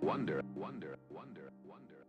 Wonder, wonder, wonder, wonder.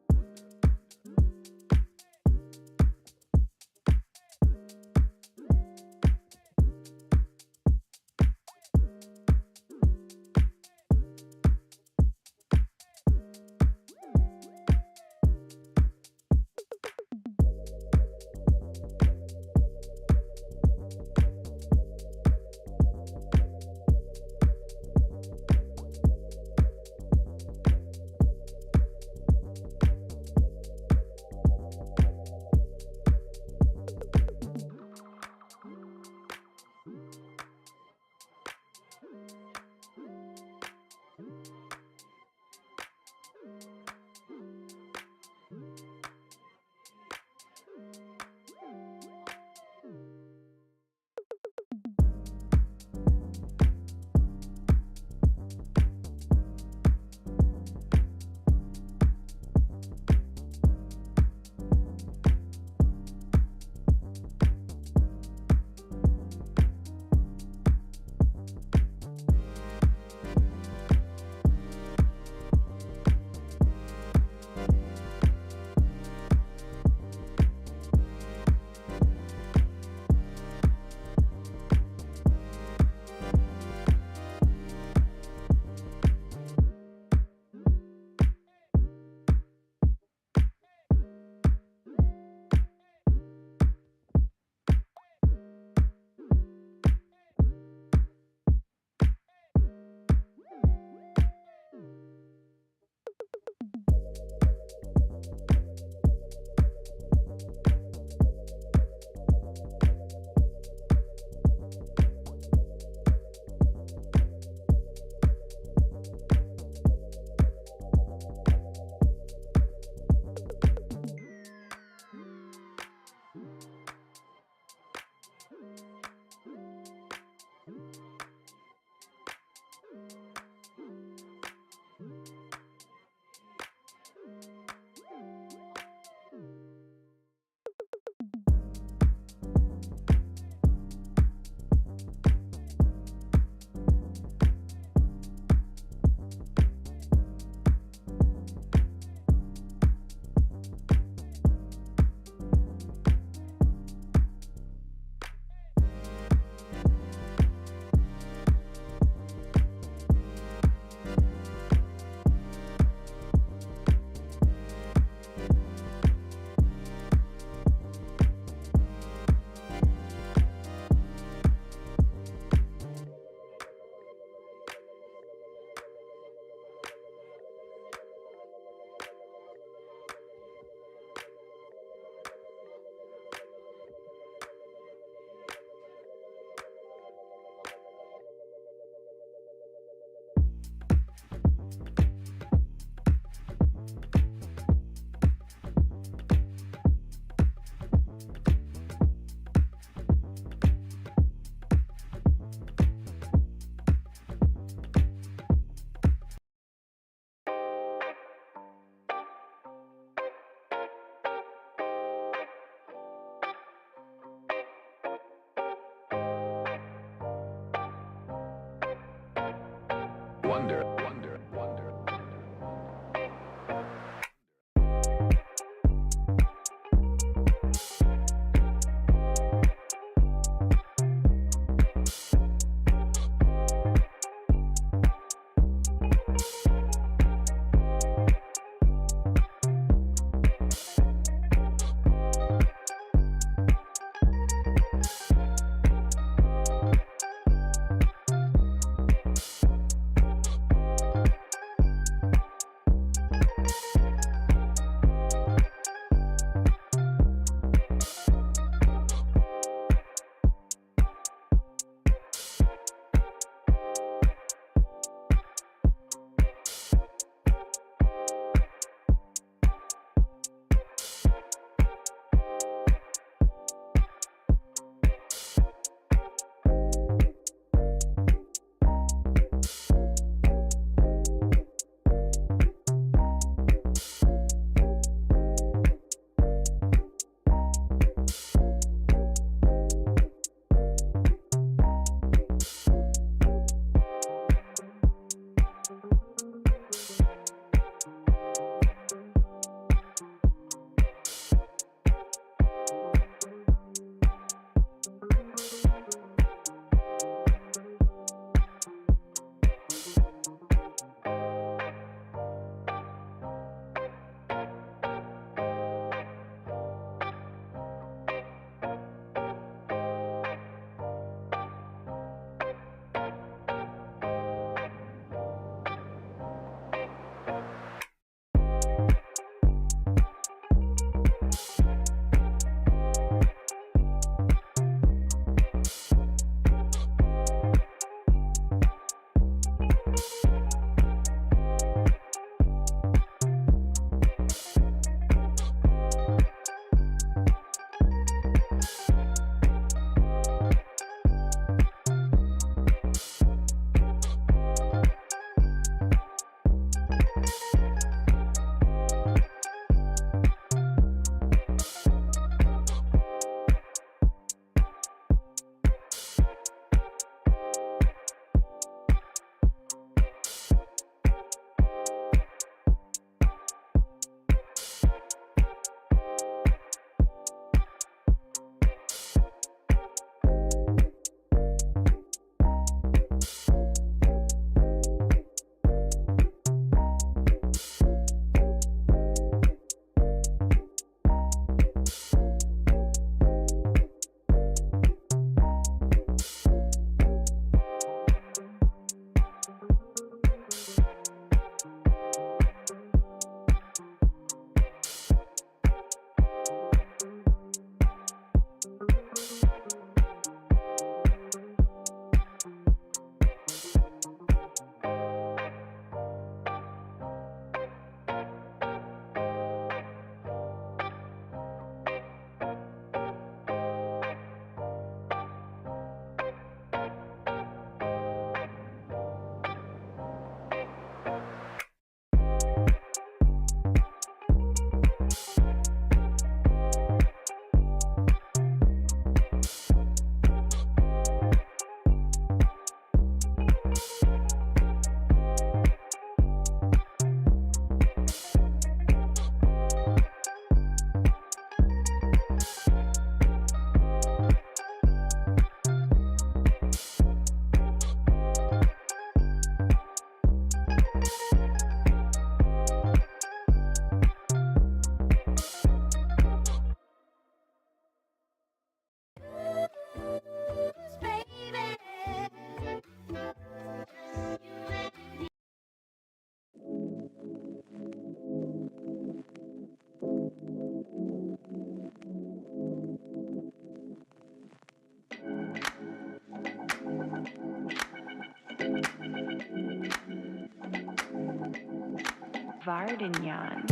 Vardanyan.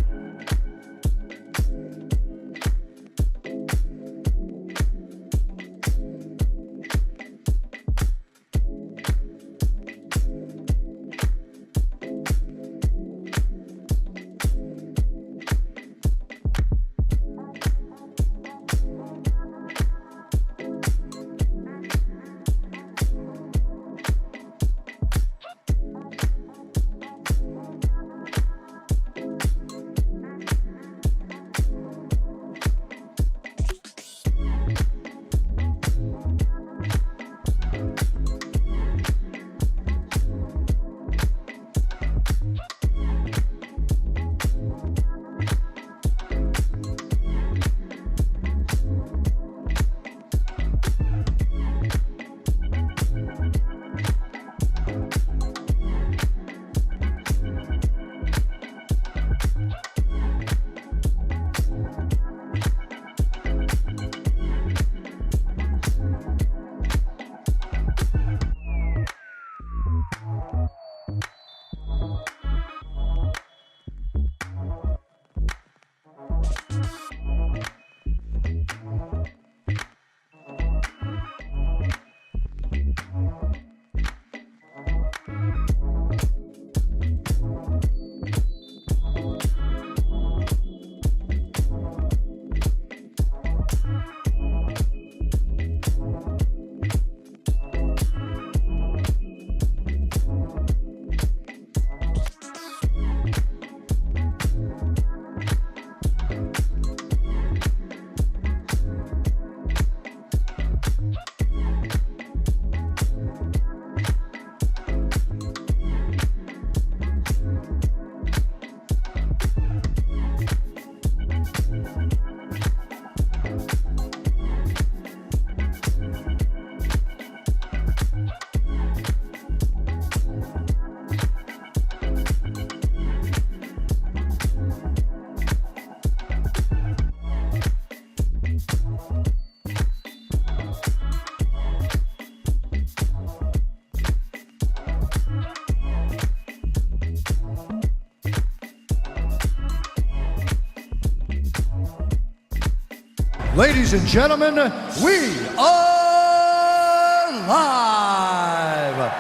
Ladies and gentlemen, we are live.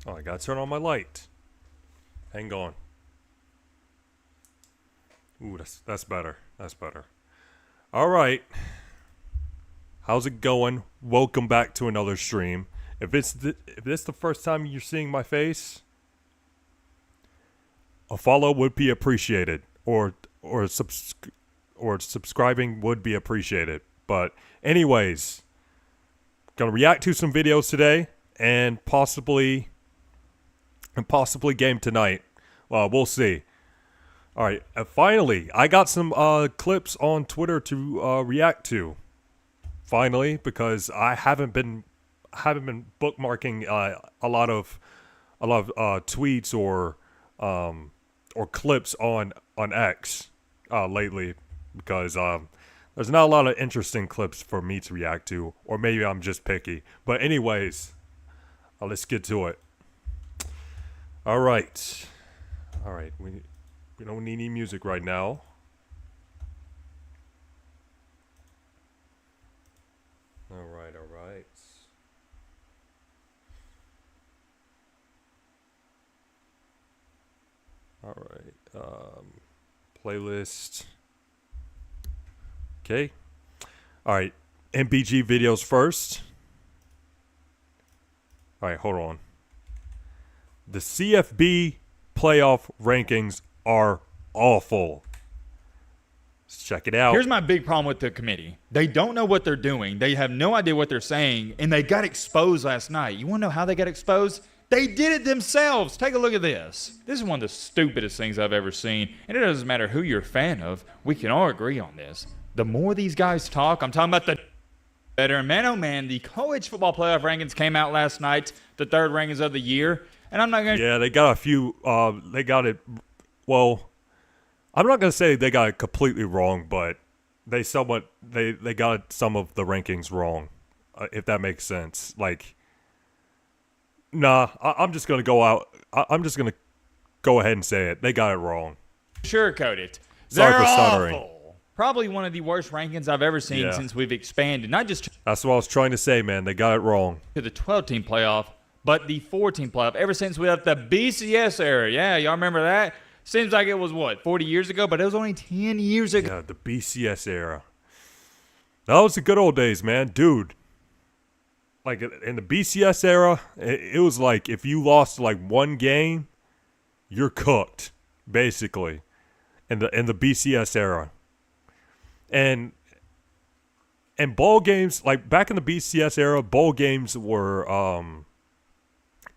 Oh, I gotta turn on my light. Hang on. Ooh, that's better. That's better. All right. How's it going? Welcome back to another stream. If this the first time you're seeing my face, a follow would be appreciated, or subscribing would be appreciated. But anyways, gonna react to some videos today, and possibly game tonight. Well, we'll see. All right, finally, I got some clips on Twitter to react to. Finally, because I haven't been bookmarking a lot of tweets or clips on X lately, because there's not a lot of interesting clips for me to react to, or maybe I'm just picky. But anyways, let's get to it. All right, we don't need any music right now. All right. Playlist. Okay. All right. MBG videos first. All right, hold on. The CFB playoff rankings are awful. Let's check it out. Here's my big problem with the committee. They don't know what they're doing. They have no idea what they're saying, and they got exposed last night. You want to know how they got exposed? They did it themselves. Take a look at this. This is one of the stupidest things I've ever seen, and it doesn't matter who you're a fan of. We can all agree on this. The more these guys talk, I'm talking about the better. Man, oh man, the college football playoff rankings came out last night, the third rankings of the year, and I'm not going to... Yeah, they got a few, they got it, well, I'm not going to say they got it completely wrong, but they got some of the rankings wrong, if that makes sense. Like, Nah, I'm just gonna go out. I'm just gonna go ahead and say it. They got it wrong. Sugarcoat it. Sorry They're for stuttering. awful. Probably one of the worst rankings I've ever seen Yeah. since we've expanded, not just That's what I was trying to say, man. They got it wrong. to the 12-team playoff, but the 14 playoff ever since we left the BCS era. Yeah, y'all remember that? Seems like it was, 40 years ago? But it was only 10 years ago. Yeah, the BCS era. That was the good old days, man. Dude. Like, in the BCS era, it was like if you lost, like, one game, you're cooked, basically, in the BCS era. And bowl games, like, back in the BCS era, bowl games were,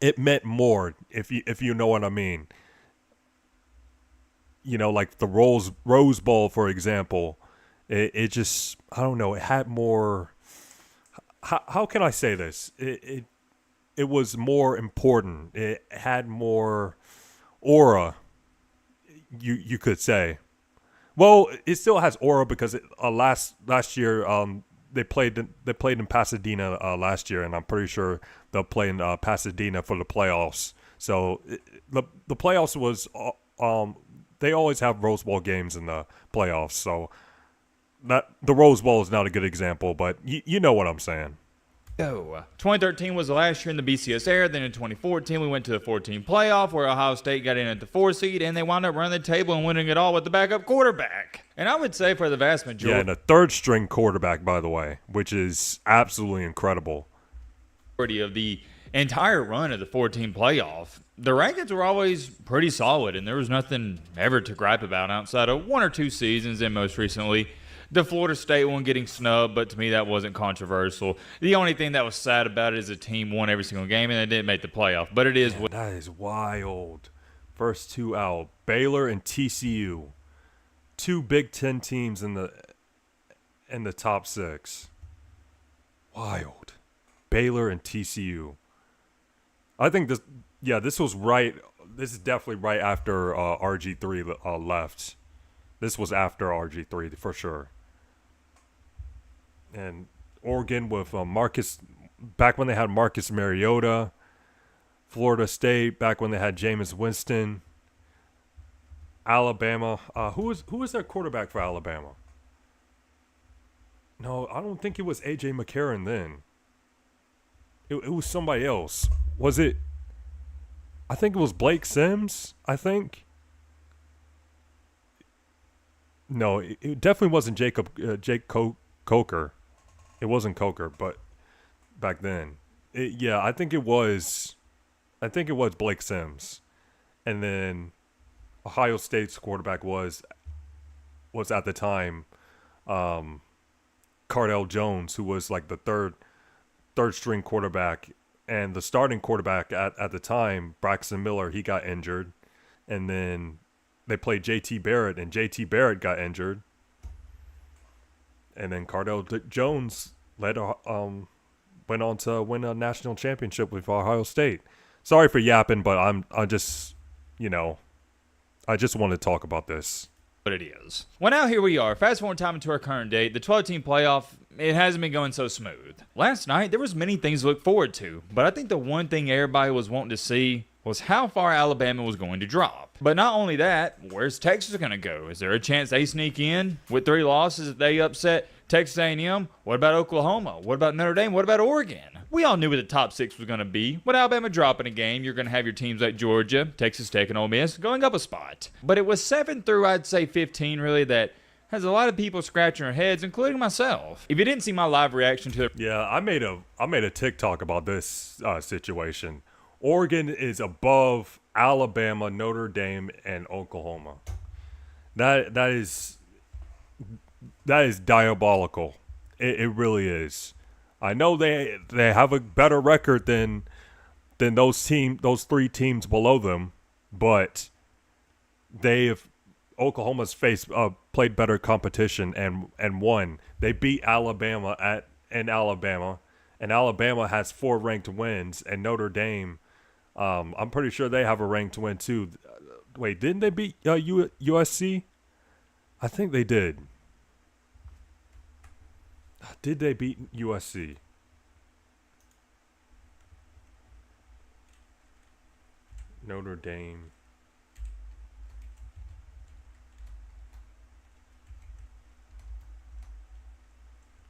it meant more, if you know what I mean. You know, like the Rose Bowl, for example, it just, I don't know, it had more, how can I say this? It was more important. It had more aura, you could say. Well, it still has aura because last year they played in Pasadena last year, and I'm pretty sure they'll play in Pasadena for the playoffs. So the playoffs was they always have Rose Bowl games in the playoffs. So that the Rose Bowl is not a good example, but you know what I'm saying. Go. 2013 was the last year in the BCS era. Then in 2014, we went to the 14 playoff where Ohio State got in at the 4 seed, and they wound up running the table and winning it all with the backup quarterback. And I would say for the vast Yeah, majority and a third string quarterback, by the way, which is absolutely incredible. of the entire run of the 14 playoff, the rankings were always pretty solid, and there was nothing ever to gripe about outside of 1 or 2 seasons, and most recently the Florida State one getting snubbed, but to me that wasn't controversial. The only thing that was sad about it is the team won every single game and they didn't make the playoff. But it is what That is wild. First two out, Baylor and TCU, 2 Big Ten teams in the top 6. Wild. Baylor and TCU. I think this was right. This is definitely right after RG3 left. This was after RG3 for sure. And Oregon with Marcus, back when they had Marcus Mariota. Florida State, back when they had Jameis Winston. Alabama. Who was their quarterback for Alabama? No, I don't think it was A.J. McCarron then. It was somebody else. Was it? I think it was Blake Sims, I think. No, it definitely wasn't Jake Coker. It wasn't Coker, but back then. I think it was Blake Sims. And then Ohio State's quarterback was at the time Cardell Jones, who was like the third string quarterback, and the starting quarterback at the time, Braxton Miller, he got injured. And then they played J.T. Barrett, and J.T. Barrett got injured. And then Cardell Jones went on to win a national championship with Ohio State. Sorry for yapping, but I just want to talk about this. it is. Well, now here we are. Fast forward time into our current date. The 12-team playoff, it hasn't been going so smooth. Last night, there was many things to look forward to, but I think the one thing everybody was wanting to see was how far Alabama was going to drop. But not only that, where's Texas going to go? Is there a chance they sneak in with 3 losses if they upset Texas A&M? What about Oklahoma? What about Notre Dame? What about Oregon? We all knew what the top 6 was going to be. With Alabama dropping a game, you're going to have your teams like Georgia, Texas Tech, and Ole Miss going up a spot. But it was 7 through, I'd say, 15, really, that has a lot of people scratching their heads, including myself. If you didn't see my live reaction to it, Yeah, I made a TikTok about this situation. Oregon is above Alabama, Notre Dame, and Oklahoma. That is diabolical. It really is. I know they have a better record than those 3 teams below them, but Oklahoma's played better competition and won. They beat Alabama in Alabama, and Alabama has 4 ranked wins, and Notre Dame, I'm pretty sure they have a ranked win too. Wait, didn't they beat USC? I think they did. Did they beat USC? Notre Dame.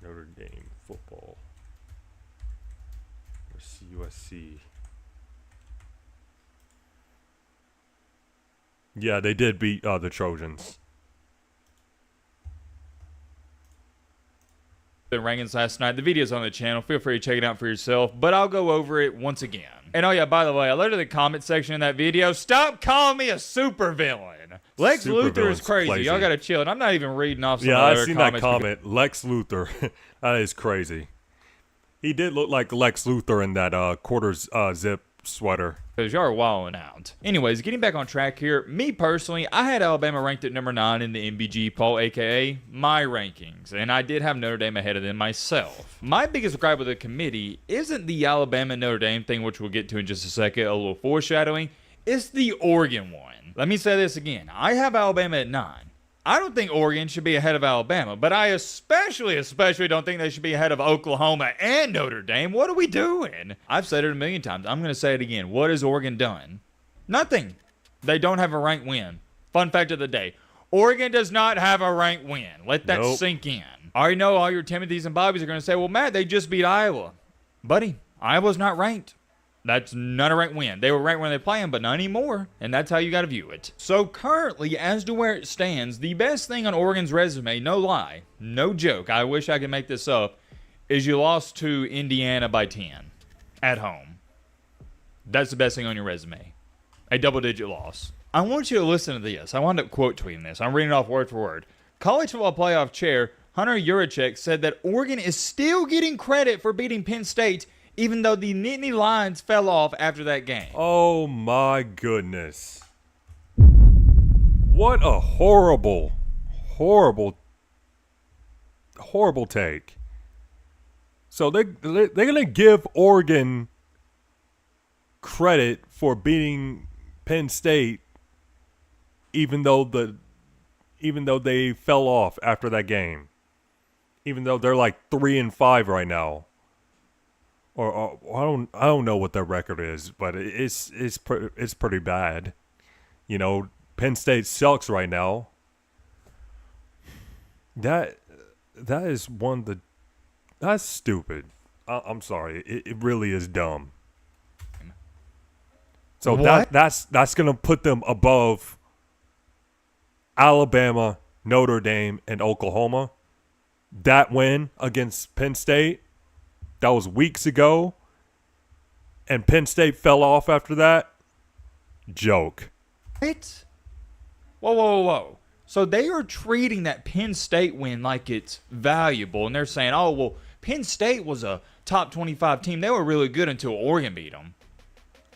Notre Dame football. Versus USC. Yeah, they did beat the Trojans. The rankings last night. The video's on the channel. Feel free to check it out for yourself, but I'll go over it once again. And oh yeah, by the way, I looked at the comment section in that video. Stop calling me a supervillain. Lex Luthor is crazy. Y'all gotta chill. And I'm not even reading off some I've other seen comments. that comment. Lex Luthor. That is crazy. He did look like Lex Luthor in that quarters zip sweater. Because y'all are wilding out. Anyways, getting back on track here, me personally, I had Alabama ranked at number 9 in the MBG poll, aka my rankings, and I did have Notre Dame ahead of them myself. My biggest gripe with the committee isn't the Alabama-Notre Dame thing, which we'll get to in just a second, a little foreshadowing. It's the Oregon one. Let me say this again. I have Alabama at 9. I don't think Oregon should be ahead of Alabama, but I especially don't think they should be ahead of Oklahoma and Notre Dame. What are we doing? I've said it a million times. I'm going to say it again. What has Oregon done? Nothing. They don't have a ranked win. Fun fact of the day. Oregon does not have a ranked win. Let that sink in. I already know all your Timothys and Bobbies are going to say, well, Matt, they just beat Iowa. Buddy, Iowa's not ranked. That's not a ranked win. They were ranked when they play them, but not anymore. And that's how you got to view it. So currently, as to where it stands, the best thing on Oregon's resume, no lie, no joke, I wish I could make this up, is you lost to Indiana by 10 at home. That's the best thing on your resume. A double-digit loss. I want you to listen to this. I wound up quote tweeting this. I'm reading it off word for word. College football playoff chair Hunter Yurachek said that Oregon is still getting credit for beating Penn State even though the Nittany Lions fell off after that game. Oh my goodness. What a horrible take. So they're going to give Oregon credit for beating Penn State even though they fell off after that game. Even though they're like 3-5 right now. Or I don't know what their record is, but it's pretty bad. You know, Penn State sucks right now. That is one of the that's stupid. I'm sorry, it really is dumb. So that's gonna put them above Alabama, Notre Dame, and Oklahoma. That win against Penn State. That was weeks ago, and Penn State fell off after that. Joke. What? Whoa. So they are treating that Penn State win like it's valuable, and they're saying, oh, well, Penn State was a top 25 team. They were really good until Oregon beat them.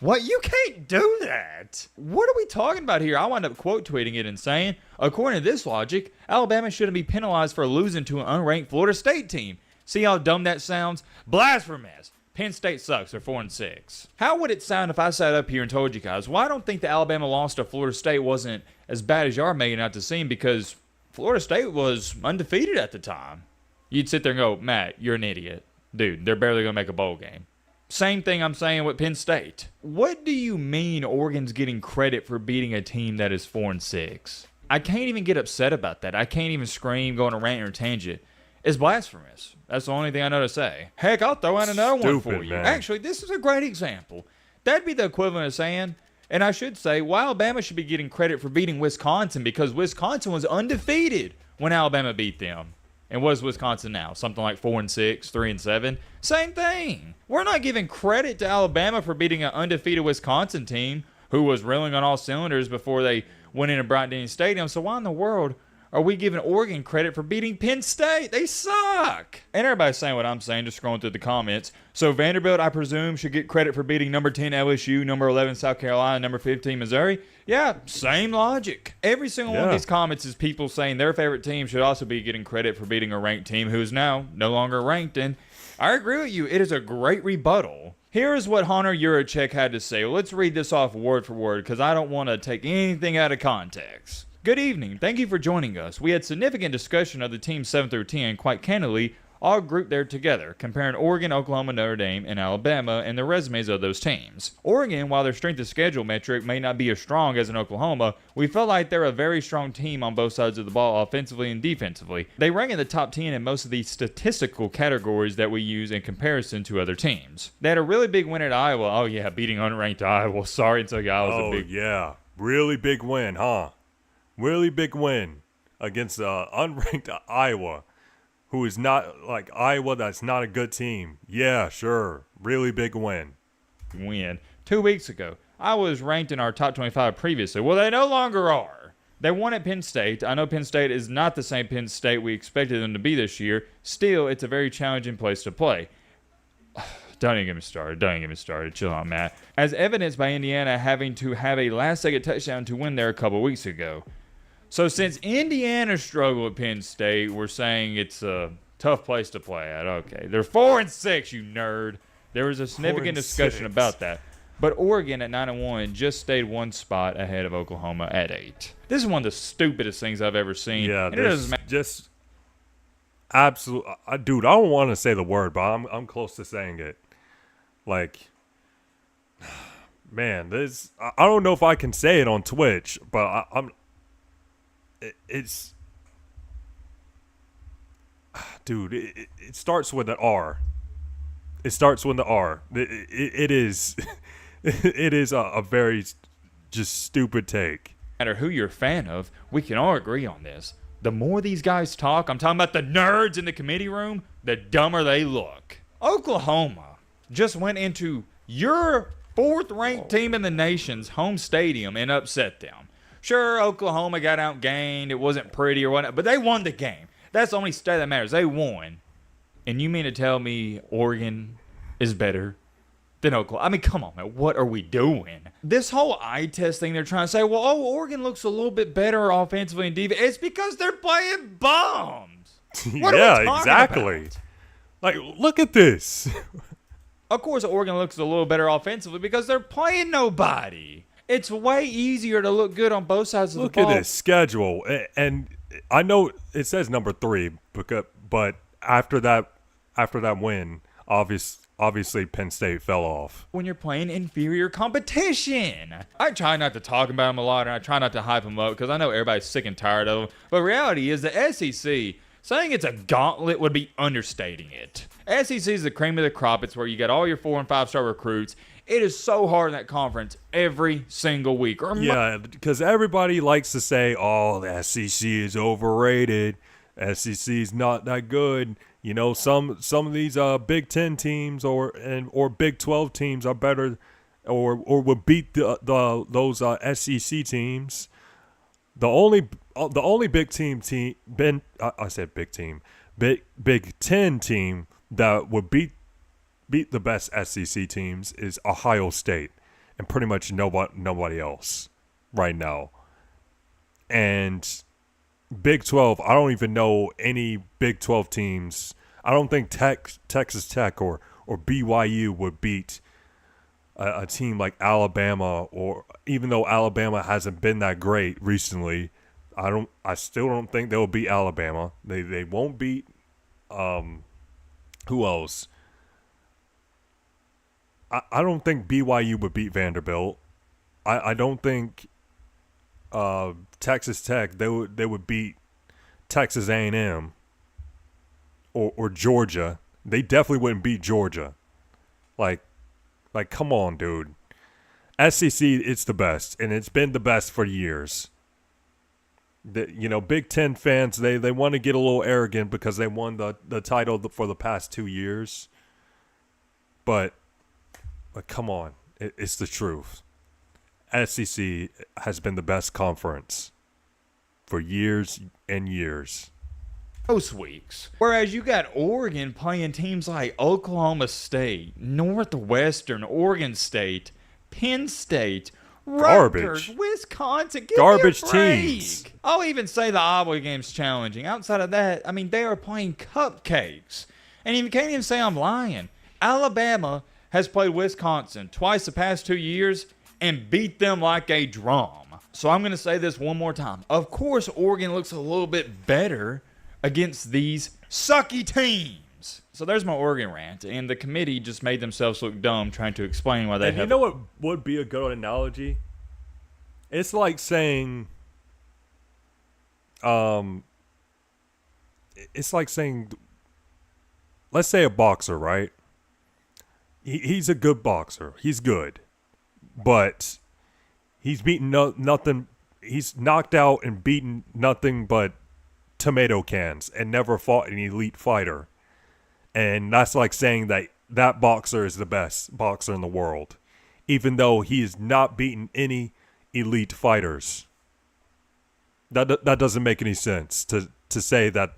What? You can't do that. What are we talking about here? I wound up quote tweeting it and saying, according to this logic, Alabama shouldn't be penalized for losing to an unranked Florida State team. See how dumb that sounds? Blasphemous. Penn State sucks. They're 4-6. How would it sound if I sat up here and told you guys, well, I don't think the Alabama loss to Florida State wasn't as bad as y'all are making out to seem because Florida State was undefeated at the time. You'd sit there and go, Matt, you're an idiot. Dude, they're barely going to make a bowl game. Same thing I'm saying with Penn State. What do you mean Oregon's getting credit for beating a team that is 4-6? I can't even get upset about that. I can't even scream, go on a rant or tangent. It's blasphemous. That's the only thing I know to say. Heck, I'll throw out another one for you. Man. Actually, this is a great example. That'd be the equivalent of saying, and I should say, well, Alabama should be getting credit for beating Wisconsin because Wisconsin was undefeated when Alabama beat them. And what is Wisconsin now? Something like 4-6, 3-7? Same thing. We're not giving credit to Alabama for beating an undefeated Wisconsin team who was reeling on all cylinders before they went into Bryant-Denny Stadium. So why in the world are we giving Oregon credit for beating Penn State? They suck. And everybody's saying what I'm saying, just scrolling through the comments. So Vanderbilt, I presume, should get credit for beating number 10 LSU, number 11 South Carolina, number 15 Missouri. Yeah, same logic. Every single one of these comments is people saying their favorite team should also be getting credit for beating a ranked team who is now no longer ranked. And I agree with you. It is a great rebuttal. Here is what Hunter Yurachek had to say. Well, let's read this off word for word because I don't want to take anything out of context. Good evening. Thank you for joining us. We had significant discussion of the teams 7 through 10. Quite candidly, all grouped there together, comparing Oregon, Oklahoma, Notre Dame, and Alabama and the resumes of those teams. Oregon, while their strength of schedule metric may not be as strong as in Oklahoma, we felt like they're a very strong team on both sides of the ball, offensively and defensively. They rank in the top 10 in most of the statistical categories that we use in comparison to other teams. They had a really big win at Iowa. Oh yeah, beating unranked Iowa. Sorry to tell you, Iowa's a big... yeah. Really big win, huh? Really big win against unranked Iowa, who is not like Iowa. That's not a good team. Yeah, sure. Really big win. 2 weeks ago, Iowa was ranked in our top 25 previously. Well, they no longer are. They won at Penn State. I know Penn State is not the same Penn State we expected them to be this year. Still, it's a very challenging place to play. Don't even get me started. Don't even get me started. Chill out, Matt. As evidenced by Indiana having to have a last-second touchdown to win there a couple weeks ago. So since Indiana struggled at Penn State, we're saying it's a tough place to play at. Okay, they're 4-6, you nerd. There was a significant discussion about that. But Oregon at 9-1 just stayed one spot ahead of Oklahoma at 8. This is one of the stupidest things I've ever seen. Yeah, and it doesn't matter. Just absolute. Dude, I don't want to say the word, but I'm close to saying it. Like, man, this. I don't know if I can say it on Twitch, but it's. Dude, it starts with an R. It starts with the R. It is. It is a very just stupid take. No matter who you're a fan of, we can all agree on this. The more these guys talk, I'm talking about the nerds in the committee room, the dumber they look. Oklahoma just went into your 4th-ranked team in the nation's home stadium and upset them. Sure, Oklahoma got outgained. It wasn't pretty or whatnot, but they won the game. That's the only stat that matters. They won. And you mean to tell me Oregon is better than Oklahoma? I mean, come on, man. What are we doing? This whole eye test thing, they're trying to say, well, Oregon looks a little bit better offensively and defensively. It's because they're playing bums. What are we talking exactly. about? Like, look at this. Of course, Oregon looks a little better offensively because they're playing nobody. It's way easier to look good on both sides of the ball. Look at this schedule. And I know it says number 3, but after that win, obviously Penn State fell off. When you're playing inferior competition. I try not to talk about them a lot, and I try not to hype them up because I know everybody's sick and tired of them. But reality is the SEC, saying it's a gauntlet would be understating it. SEC is the cream of the crop. It's where you get all your 4- and 5-star recruits. It is so hard in that conference every single week. Yeah, because everybody likes to say, oh, the SEC is overrated. SEC is not that good. You know, some of these Big 10 teams or Big 12 teams are better or would beat those SEC teams. The only Big Ten team that would beat the best SEC teams is Ohio State, and pretty much nobody else right now. And Big 12, I don't even know any Big 12 teams. I don't think Texas Tech or BYU would beat a team like Alabama, or even though Alabama hasn't been that great recently, I still don't think they'll beat Alabama. They won't beat who else? I don't think BYU would beat Vanderbilt. I don't think Texas Tech they would beat Texas A&M or Georgia. They definitely wouldn't beat Georgia. Like come on, dude. SEC, it's the best, and it's been the best for years. Big Ten fans, they want to get a little arrogant because they won the title for the past 2 years. But come on, it's the truth. SEC has been the best conference for years and years. Most weeks. Whereas you got Oregon playing teams like Oklahoma State, Northwestern, Oregon State, Penn State, Rutgers, Wisconsin. Give garbage me a break. Teams. I'll even say the Iowa game's challenging. Outside of that, I mean, they are playing cupcakes. And you can't even say I'm lying. Alabama has played Wisconsin twice the past 2 years and beat them like a drum. So I'm going to say this one more time. Of course, Oregon looks a little bit better against these sucky teams. games. So there's my Oregon rant, and the committee just made themselves look dumb trying to explain why they And have. you know what would be a good analogy? It's like saying, let's say a boxer, right? He's a good boxer. He's good, but he's beaten nothing. He's knocked out and beaten nothing but tomato cans and never fought an elite fighter. And that's like saying that boxer is the best boxer in the world, even though he has not beaten any elite fighters. That doesn't make any sense to say that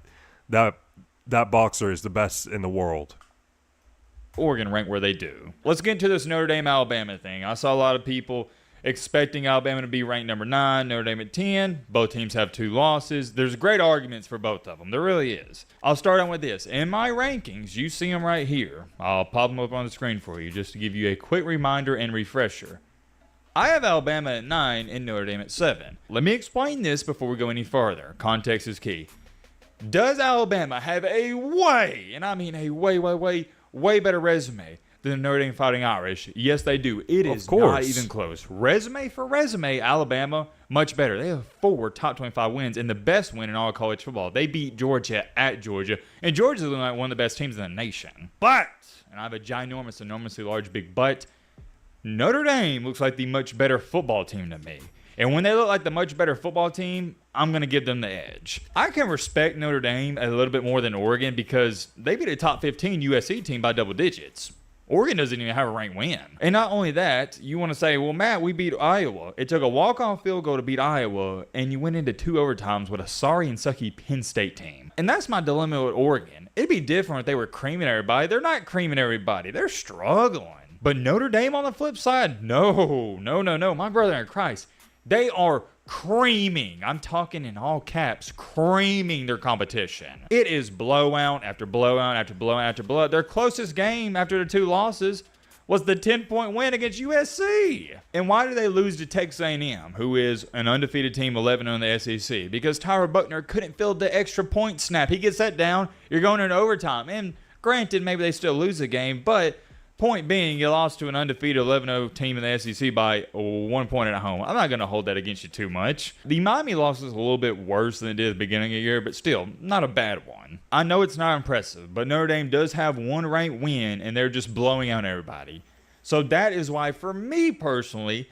boxer is the best in the world. Oregon rank where they do. Let's get into this Notre Dame Alabama thing. I saw a lot of people expecting Alabama to be ranked number 9, Notre Dame at 10. Both teams have 2 losses. There's great arguments for both of them. There really is. I'll start on with this. In my rankings, you see them right here. I'll pop them up on the screen for you just to give you a quick reminder and refresher. I have Alabama at 9 and Notre Dame at 7. Let me explain this before we go any further. Context is key. Does Alabama have a way, and I mean a way better resume than the Notre Dame Fighting Irish? Yes, they do. It is not even close. Resume for resume, Alabama, much better. They have 4 top 25 wins and the best win in all college football. They beat Georgia at Georgia, and Georgia's looking like one of the best teams in the nation. But, and I have a ginormous, enormously large, big but, Notre Dame looks like the much better football team to me. And when they look like the much better football team, I'm going to give them the edge. I can respect Notre Dame a little bit more than Oregon because they beat a top 15 USC team by double digits. Oregon doesn't even have a ranked win. And not only that, you want to say, well, Matt, we beat Iowa. It took a walk-off field goal to beat Iowa, and you went into 2 overtimes with a sorry and sucky Penn State team. And that's my dilemma with Oregon. It'd be different if they were creaming everybody. They're not creaming everybody. They're struggling. But Notre Dame on the flip side, no. My brother in Christ, they are creaming. I'm talking in all caps, creaming their competition. It is blowout after blowout after blowout after blowout. Their closest game after their 2 losses was the 10-point win against USC. And why did they lose to Texas A&M, who is an undefeated team, 11 on the SEC? Because Tyler Buchner couldn't field the extra point snap. He gets that down, you're going into overtime. And granted, maybe they still lose the game, but point being, you lost to an undefeated 11-0 team in the SEC by 1 point at home. I'm not going to hold that against you too much. The Miami loss is a little bit worse than it did at the beginning of the year, but still, not a bad one. I know it's not impressive, but Notre Dame does have 1 ranked win, and they're just blowing out everybody. So that is why, for me personally,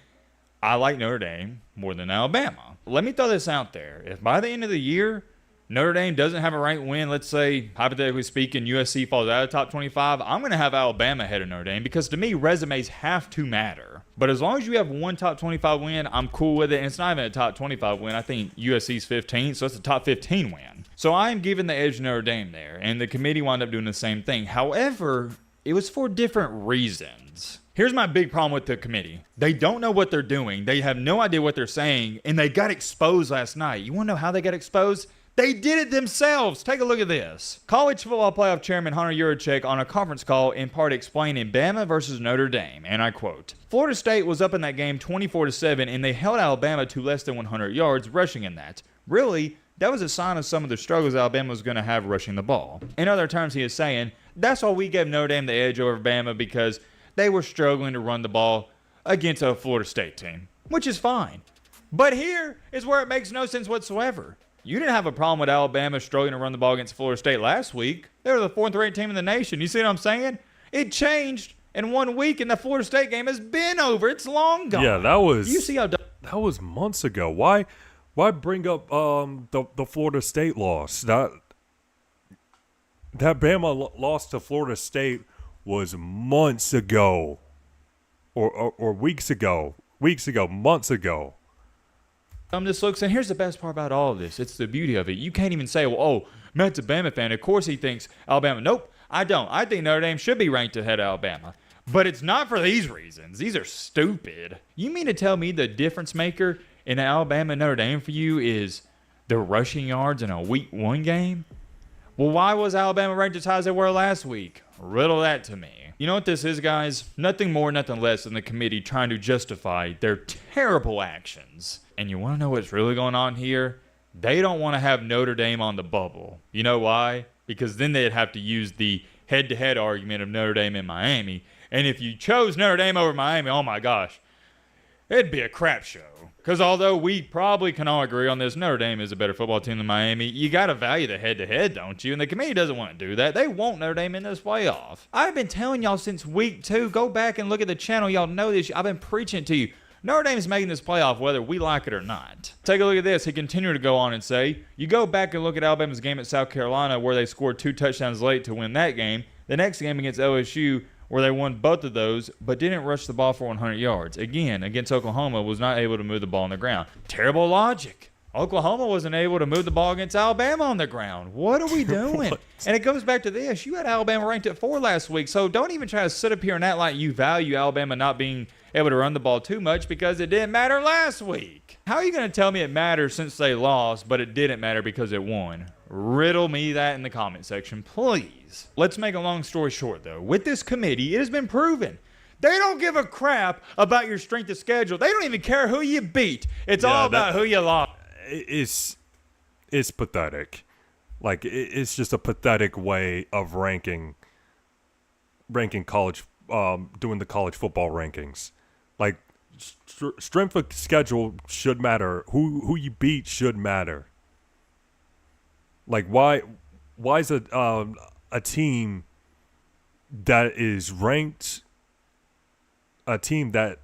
I like Notre Dame more than Alabama. Let me throw this out there. If by the end of the year, Notre Dame doesn't have a ranked win, let's say, hypothetically speaking, USC falls out of the top 25, I'm going to have Alabama ahead of Notre Dame because to me, resumes have to matter. But as long as you have 1 top 25 win, I'm cool with it. And it's not even a top 25 win. I think USC's 15, so it's a top 15 win. So I am giving the edge to Notre Dame there, and the committee wound up doing the same thing. However, it was for different reasons. Here's my big problem with the committee. They don't know what they're doing. They have no idea what they're saying, and they got exposed last night. You want to know how they got exposed? They did it themselves. Take a look at this. College Football Playoff Chairman Hunter Yurachek on a conference call in part explaining Bama versus Notre Dame, and I quote, Florida State was up in that game 24-7, and they held Alabama to less than 100 yards rushing in that. Really, that was a sign of some of the struggles Alabama was going to have rushing the ball. In other terms, he is saying, that's why we gave Notre Dame the edge over Bama because they were struggling to run the ball against a Florida State team, which is fine. But here is where it makes no sense whatsoever. You didn't have a problem with Alabama struggling to run the ball against Florida State last week. They were the 4th-ranked team in the nation. You see what I'm saying? It changed in 1 week, and the Florida State game has been over. It's long gone. Yeah, that was. You see how that was months ago. Why bring up the Florida State loss? That Bama loss to Florida State was months ago, or weeks ago, months ago. This looks, and here's the best part about all of this. It's the beauty of it. You can't even say, well, oh, Matt's a Bama fan. Of course he thinks Alabama. Nope, I don't. I think Notre Dame should be ranked ahead of Alabama. But it's not for these reasons. These are stupid. You mean to tell me the difference maker in Alabama and Notre Dame for you is the rushing yards in a week 1 game? Well, why was Alabama ranked as high as they were last week? Riddle that to me. You know what this is, guys? Nothing more, nothing less than the committee trying to justify their terrible actions. And you want to know what's really going on here? They don't want to have Notre Dame on the bubble. You know why? because then they'd have to use the head-to-head argument of Notre Dame and Miami. And if you chose Notre Dame over Miami, oh my gosh, it'd be a crap show. Because although we probably can all agree on this, Notre Dame is a better football team than Miami, you got to value the head-to-head, don't you? And the committee doesn't want to do that. They want Notre Dame in this playoff. I've been telling y'all since week 2, go back and look at the channel. Y'all know this. I've been preaching to you. Notre Dame's making this playoff whether we like it or not. Take a look at this. He continued to go on and say, you go back and look at Alabama's game at South Carolina where they scored 2 touchdowns late to win that game. The next game against LSU where they won both of those but didn't rush the ball for 100 yards. Again, against Oklahoma, was not able to move the ball on the ground. Terrible logic. Oklahoma wasn't able to move the ball against Alabama on the ground. What are we doing? And it goes back to this. You had Alabama ranked at 4 last week, so don't even try to sit up here and act like you value Alabama not being able to run the ball too much because it didn't matter last week. How are you going to tell me it matters since they lost, but it didn't matter because it won? Riddle me that in the comment section, please. Let's make a long story short, though. With this committee, it has been proven they don't give a crap about your strength of schedule. They don't even care who you beat. It's all about who you lost. It's pathetic. Like, it's just a pathetic way of ranking college, doing the college football rankings. Like, strength of schedule should matter. Who you beat should matter. Like, why is a team that is ranked, a team that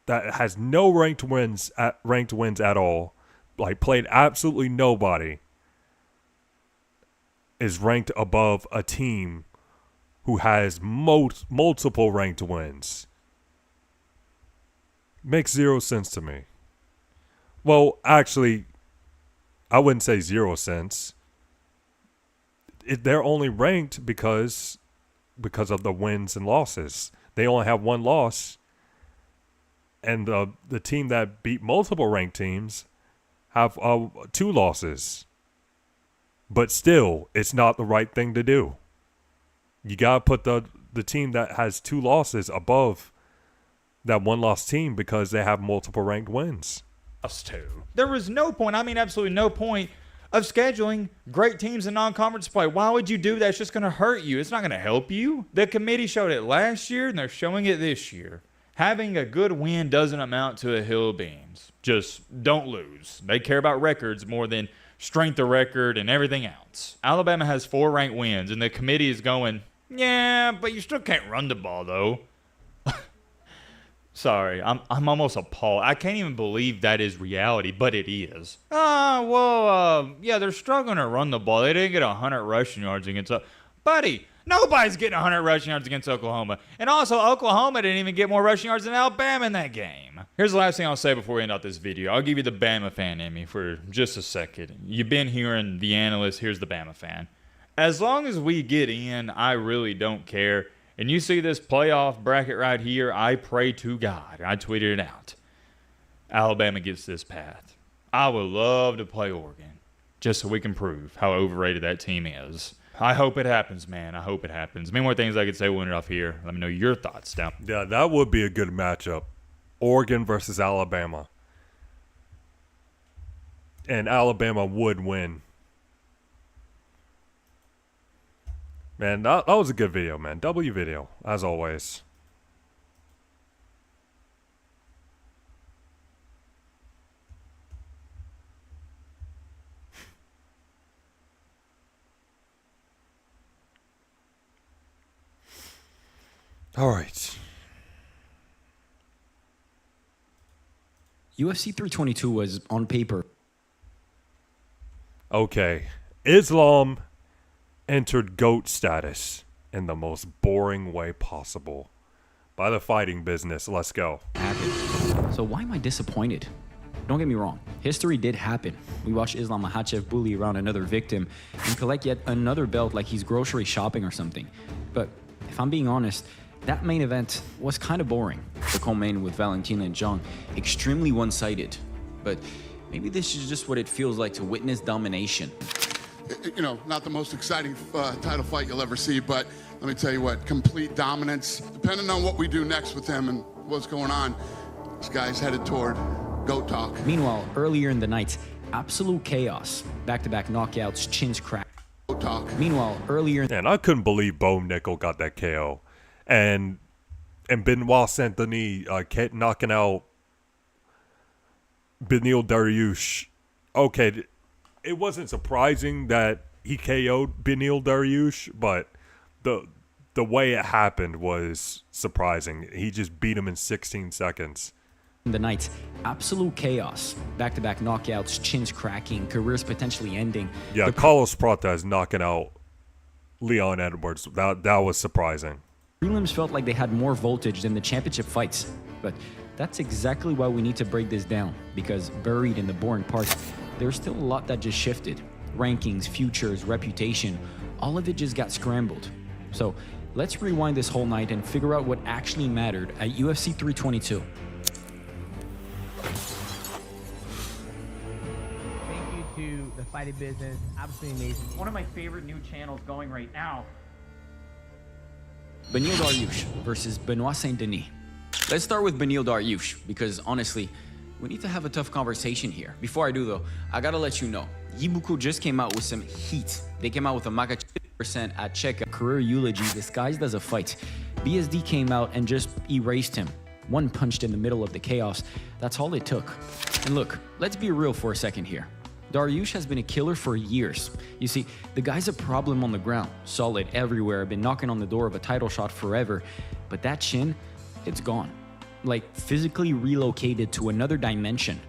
has no ranked wins at all, like played absolutely nobody, is ranked above a team who has multiple ranked wins? Makes zero sense to me. Well, actually, I wouldn't say 0 cents. They're only ranked because of the wins and losses. They only have 1 loss. And the team that beat multiple ranked teams have 2 losses. But still, it's not the right thing to do. You got to put the team that has 2 losses above that 1-loss team because they have multiple ranked wins. There was no point, I mean absolutely no point, of scheduling great teams in non-conference play. Why would you do that? It's just going to hurt you. It's not going to help you. The committee showed it last year, and they're showing it this year. Having a good win doesn't amount to a hill of beans. Just don't lose. They care about records more than strength of record and everything else. Alabama has 4 ranked wins, and the committee is going, yeah, but you still can't run the ball, though. Sorry, I'm almost appalled. I can't even believe that is reality, but it is. Yeah, they're struggling to run the ball. They didn't get 100 rushing yards against Buddy, nobody's getting 100 rushing yards against Oklahoma. And also, Oklahoma didn't even get more rushing yards than Alabama in that game. Here's the last thing I'll say before we end out this video. I'll give you the Bama fan in me for just a second. You've been hearing the analyst. Here's the Bama fan. As long as we get in, I really don't care. And you see this playoff bracket right here, I pray to God. I tweeted it out. Alabama gets this path. I would love to play Oregon just so we can prove how overrated that team is. I hope it happens, man. I hope it happens. Many more things I could say when we're off here. Let me know your thoughts down. Yeah, that would be a good matchup. Oregon versus Alabama. And Alabama would win. Man, that was a good video, man. W video, as always. All right. UFC 322 was on paper. Okay. Islam entered GOAT status in the most boring way possible. By the fighting business, let's go. So why am I disappointed? Don't get me wrong, history did happen. We watched Islam Makhachev bully around another victim and collect yet another belt like he's grocery shopping or something. But if I'm being honest, that main event was kind of boring. The co-main with Valentina and Zhang, extremely one-sided. But maybe this is just what it feels like to witness domination. You know, not the most exciting title fight you'll ever see, but let me tell you what, complete dominance. Depending on what we do next with him and what's going on, this guy's headed toward GOAT talk. Meanwhile, earlier in the night, absolute chaos. Back-to-back knockouts, chins cracked. Talk. Meanwhile, earlier And I couldn't believe Bo Nickel got that KO. And Benoit Saint Denis knocking out Beneil Dariush. Okay, it wasn't surprising that he KO'd Beneil Dariush, but the way it happened was surprising. He just beat him in 16 seconds. the night, absolute chaos. Back-to-back knockouts, chins cracking, careers potentially ending. Yeah, Carlos Prates knocking out Leon Edwards. That was surprising. Prelims felt like they had more voltage than the championship fights. But that's exactly why we need to break this down, because buried in the boring parts, there's still a lot that just shifted. Rankings, futures, reputation, all of it just got scrambled. So let's rewind this whole night and figure out what actually mattered at UFC 322. Thank you to the fighting business. Absolutely amazing. One of my favorite new channels going right now. Beneil Dariush versus Benoit Saint Denis. Let's start with Beneil Dariush, because honestly, we need to have a tough conversation here. Before I do though, I gotta let you know, Yibuku just came out with some heat. They came out with a Makachev % at Czech, a career eulogy disguised as a fight. BSD came out and just erased him. One punched in the middle of the chaos. That's all it took. And look, let's be real for a second here. Dariush has been a killer for years. You see, the guy's a problem on the ground, solid everywhere, been knocking on the door of a title shot forever, but that chin, it's gone. Like physically relocated to another dimension.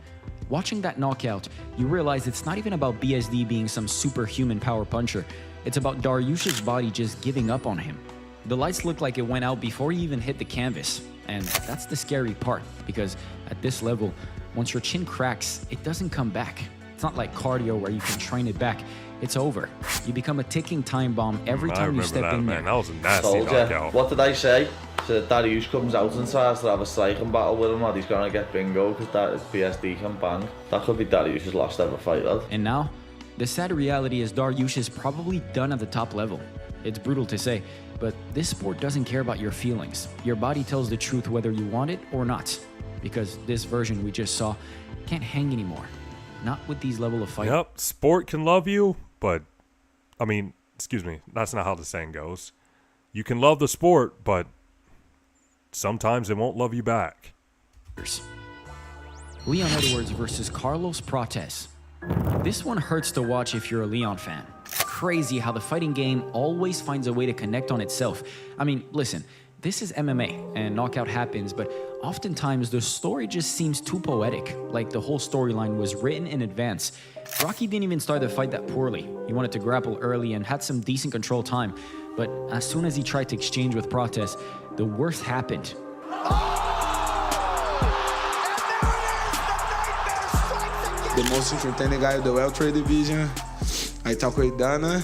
Watching that knockout, you realize it's not even about BSD being some superhuman power puncher. It's about Dariush's body just giving up on him. The lights look like it went out before he even hit the canvas. And that's the scary part, because at this level, once your chin cracks, it doesn't come back. It's not like cardio where you can train it back. It's over. You become a ticking time bomb every time you step in there. That was a nasty Soldier. knockout. What did I say? So Dariush comes out and tries to have a striking battle with him, and he's gonna get bingo because that BSD can bang. That could be Dariush's last ever fight, lad. And now, the sad reality is Dariush is probably done at the top level. It's brutal to say, but this sport doesn't care about your feelings. Your body tells the truth whether you want it or not. Because this version we just saw can't hang anymore. Not with these level of fighting. Yep, sport can love you, but, I mean, excuse me, that's not how the saying goes. You can love the sport, but sometimes it won't love you back. Leon Edwards versus Carlos Prates. This one hurts to watch if you're a Leon fan. Crazy how the fighting game always finds a way to connect on itself. I mean, listen, this is MMA and knockout happens, but oftentimes the story just seems too poetic, like the whole storyline was written in advance. Rocky didn't even start the fight that poorly. He wanted to grapple early and had some decent control time, but as soon as he tried to exchange with Prates, the worst happened. The most entertaining guy of the welterweight division. I talk with Dana.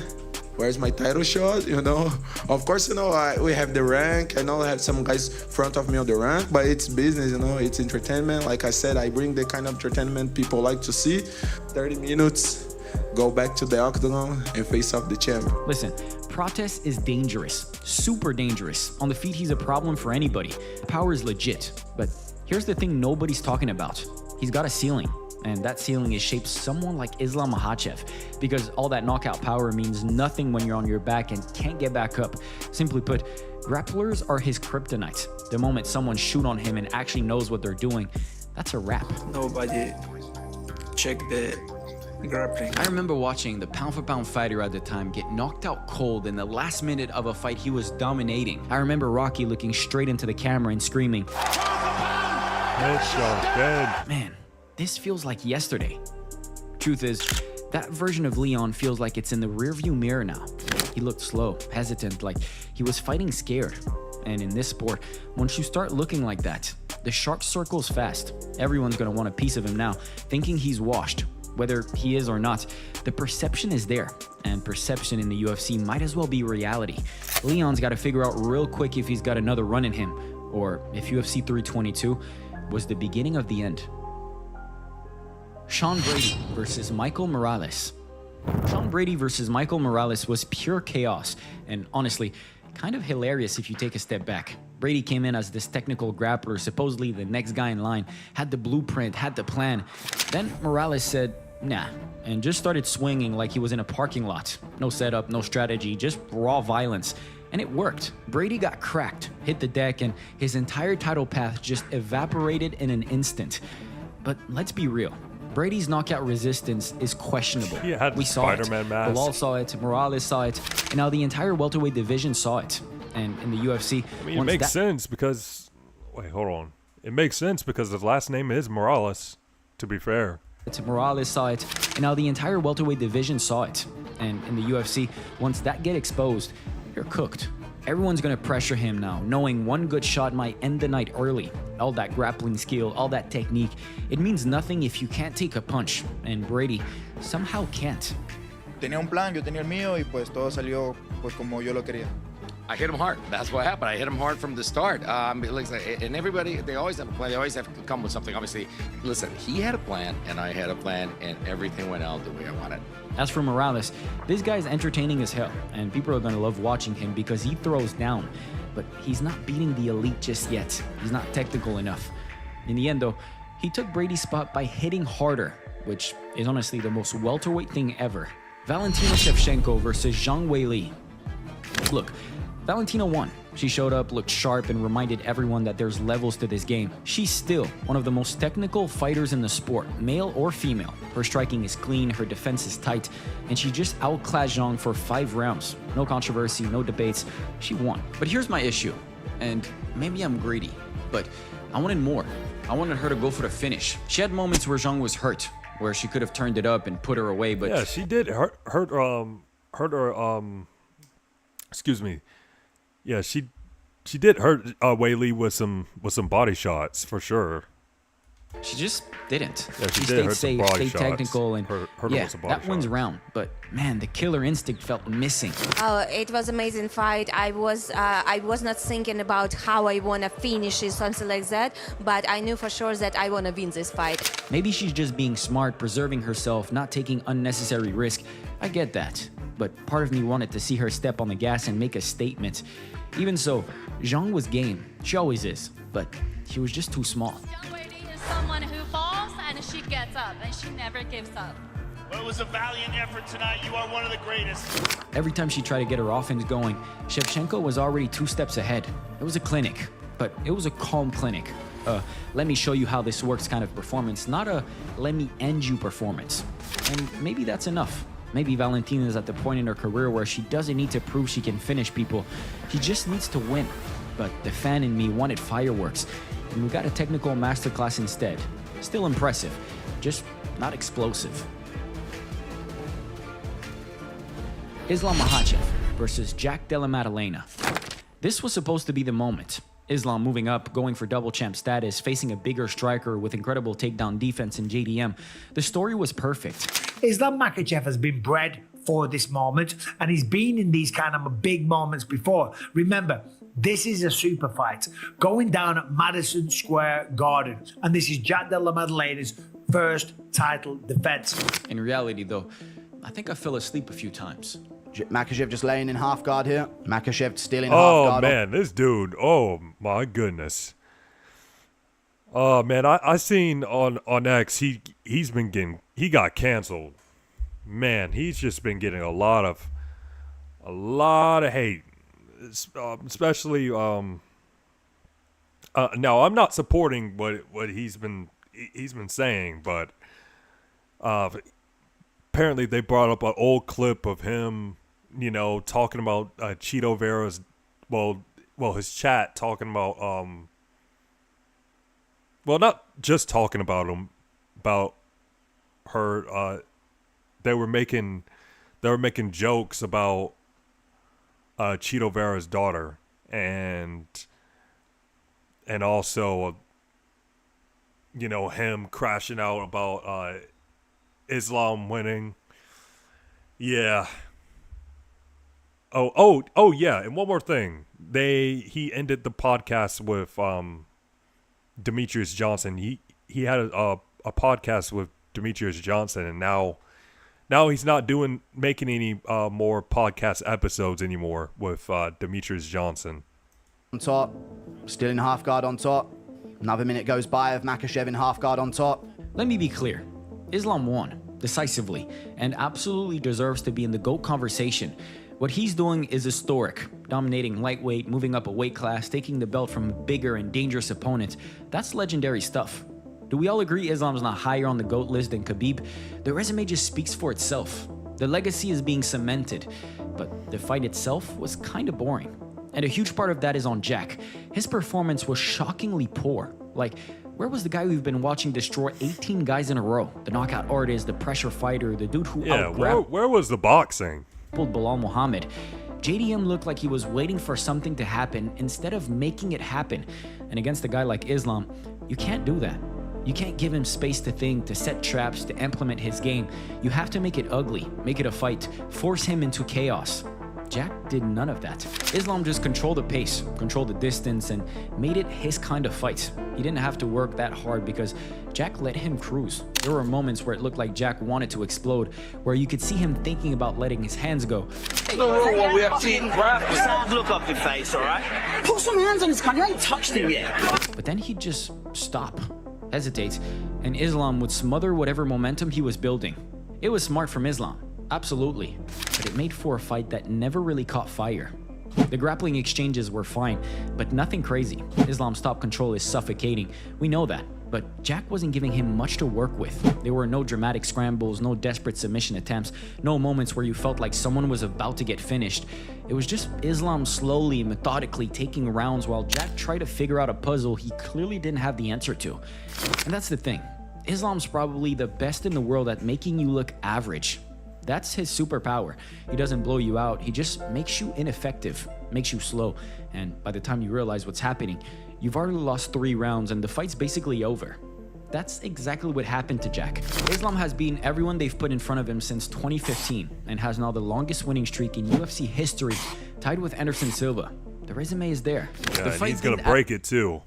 Where's my title shot? You know, of course, you know, we have the rank. I know I have some guys front of me on the rank, but it's business, you know, it's entertainment. Like I said, I bring the kind of entertainment people like to see. 30 minutes, go back to the octagon and face off the champ. Listen, Prates is dangerous, super dangerous. On the feet, he's a problem for anybody. Power is legit, but here's the thing nobody's talking about. He's got a ceiling. And that ceiling is shaped someone like Islam Makhachev, because all that knockout power means nothing when you're on your back and can't get back up. Simply put, grapplers are his kryptonite. The moment someone shoot on him and actually knows what they're doing, that's a wrap. Nobody check the grappling. I remember watching the pound-for-pound fighter at the time get knocked out cold in the last minute of a fight he was dominating. I remember Rocky looking straight into the camera and screaming, Headshot dead. man, this feels like yesterday. Truth is, that version of Leon feels like it's in the rearview mirror now. He looked slow, hesitant, like he was fighting scared. And in this sport, once you start looking like that, the sharp circles fast. Everyone's gonna want a piece of him now, thinking he's washed. Whether he is or not, the perception is there. And perception in the UFC might as well be reality. Leon's gotta figure out real quick if he's got another run in him, or if UFC 322 was the beginning of the end. Sean Brady versus Michael Morales. Sean Brady versus Michael Morales was pure chaos, and honestly, kind of hilarious if you take a step back. Brady came in as this technical grappler, supposedly the next guy in line, had the blueprint, had the plan. Then Morales said, nah, and just started swinging like he was in a parking lot. No setup, no strategy, just raw violence. And it worked. Brady got cracked, hit the deck, and his entire title path just evaporated in an instant. But let's be real. Brady's knockout resistance is questionable. He had we saw it. Spider-Man mask. Bilal saw it, Morales saw it, and now the entire welterweight division saw it. And in the UFC, I mean, it makes sense because... Wait, hold on. It makes sense because his last name is Morales, to be fair. Morales saw it, and now the entire welterweight division saw it. And in the UFC, once that get exposed, you're cooked. Everyone's gonna pressure him now, knowing one good shot might end the night early. All that grappling skill, all that technique, it means nothing if you can't take a punch, and Brady somehow can't. Tenía un plan, yo tenía el mío, y pues todo salió pues como yo lo quería. I hit him hard. That's what happened. I hit him hard from the start. And everybody, they always have a plan. They always have to come with something. Obviously, listen, he had a plan, and I had a plan, and everything went out the way I wanted. As for Morales, this guy's entertaining as hell, and people are gonna love watching him because he throws down. But he's not beating the elite just yet. He's not technical enough. In the end, though, he took Brady's spot by hitting harder, which is honestly the most welterweight thing ever. Valentina Shevchenko versus Zhang Weili. Look, Valentina won. She showed up, looked sharp, and reminded everyone that there's levels to this game. She's still one of the most technical fighters in the sport, male or female. Her striking is clean, her defense is tight, and she just outclassed Zhang for 5 rounds. No controversy, no debates. She won. But here's my issue, and maybe I'm greedy, but I wanted more. I wanted her to go for the finish. She had moments where Zhang was hurt, where she could have turned it up and put her away, but... Yeah, she did hurt her, excuse me. Yeah, she did hurt Weili with some body shots for sure. She just didn't. Yeah, she did stayed hurt safe, some body stayed shots. technical, and hurt yeah, with some body that wins shots. round. But man, the killer instinct felt missing. It was amazing fight. I was not thinking about how I wanna finish it, something like that. But I knew for sure that I wanna win this fight. Maybe she's just being smart, preserving herself, not taking unnecessary risk. I get that. But part of me wanted to see her step on the gas and make a statement. Even so, Zhang was game. She always is. But she was just too small. Young lady is someone who falls and she gets up and she never gives up. Well, it was a valiant effort tonight. You are one of the greatest. Every time she tried to get her offense going, Shevchenko was already 2 steps ahead. It was a clinic, but it was a calm clinic. Let me show you how this works kind of performance, not a let me end you performance. And maybe that's enough. Maybe Valentina is at the point in her career where she doesn't need to prove she can finish people. She just needs to win. But the fan in me wanted fireworks, and we got a technical masterclass instead. Still impressive, just not explosive. Islam Makhachev versus Jack Della Maddalena. This was supposed to be the moment. Islam moving up, going for double champ status, facing a bigger striker with incredible takedown defense in JDM. The story was perfect. Islam Makhachev has been bred for this moment, and he's been in these kind of big moments before. Remember, this is a super fight going down at Madison Square Garden, and this is Jack Della Maddalena's first title defense. In reality, though, I think I fell asleep a few times. Makhachev just laying in half guard here. Makhachev still in half Oh guard. man, this dude. Oh my goodness. Oh man, I seen on X he got canceled. Man, he's just been getting a lot of hate, especially now I'm not supporting what he's been saying, but apparently they brought up an old clip of him, talking about Chito Vera's, well, his chat talking about, not just talking about him, about her. They were making jokes about Chito Vera's daughter, and also, him crashing out about Islam winning. Yeah. Oh yeah, and one more thing. He ended the podcast with Demetrius Johnson. He had a podcast with Demetrius Johnson, and now he's not making any more podcast episodes anymore with Demetrius Johnson. On top, still in half guard on top. Another minute goes by of Makhachev in half guard on top. Let me be clear. Islam won. decisively, and absolutely deserves to be in the GOAT conversation. What he's doing is historic, dominating lightweight, moving up a weight class, taking the belt from bigger and dangerous opponents. That's legendary stuff. Do we all agree Islam's not higher on the GOAT list than Khabib? The resume just speaks for itself. The legacy is being cemented, but the fight itself was kinda boring. And a huge part of that is on Jack. His performance was shockingly poor. Like, where was the guy we've been watching destroy 18 guys in a row? The knockout artist, the pressure fighter, the dude who out-grabbed where was the boxing? Bilal Muhammad. JDM looked like he was waiting for something to happen instead of making it happen. And against a guy like Islam, you can't do that. You can't give him space to think, to set traps, to implement his game. You have to make it ugly, make it a fight, force him into chaos. Jack did none of that. Islam just controlled the pace, controlled the distance, and made it his kind of fight. He didn't have to work that hard because Jack let him cruise. There were moments where it looked like Jack wanted to explode, where you could see him thinking about letting his hands go. What we have seen, Sam, look up your face, alright? Put some hands on his gun, you ain't touched him yet. But then he'd just stop, hesitate, and Islam would smother whatever momentum he was building. It was smart from Islam. Absolutely, but it made for a fight that never really caught fire. The grappling exchanges were fine, but nothing crazy. Islam's top control is suffocating, we know that, but Jack wasn't giving him much to work with. There were no dramatic scrambles, no desperate submission attempts, no moments where you felt like someone was about to get finished. It was just Islam slowly, methodically taking rounds while Jack tried to figure out a puzzle he clearly didn't have the answer to. And that's the thing, Islam's probably the best in the world at making you look average. That's his superpower. He doesn't blow you out, he just makes you ineffective, makes you slow, and by the time you realize what's happening, you've already lost 3 rounds and the fight's basically over. That's exactly what happened to Jack. Islam has beaten everyone they've put in front of him since 2015 and has now the longest winning streak in UFC history, tied with Anderson Silva. The resume is there. Yeah, the fight he's gonna break it too.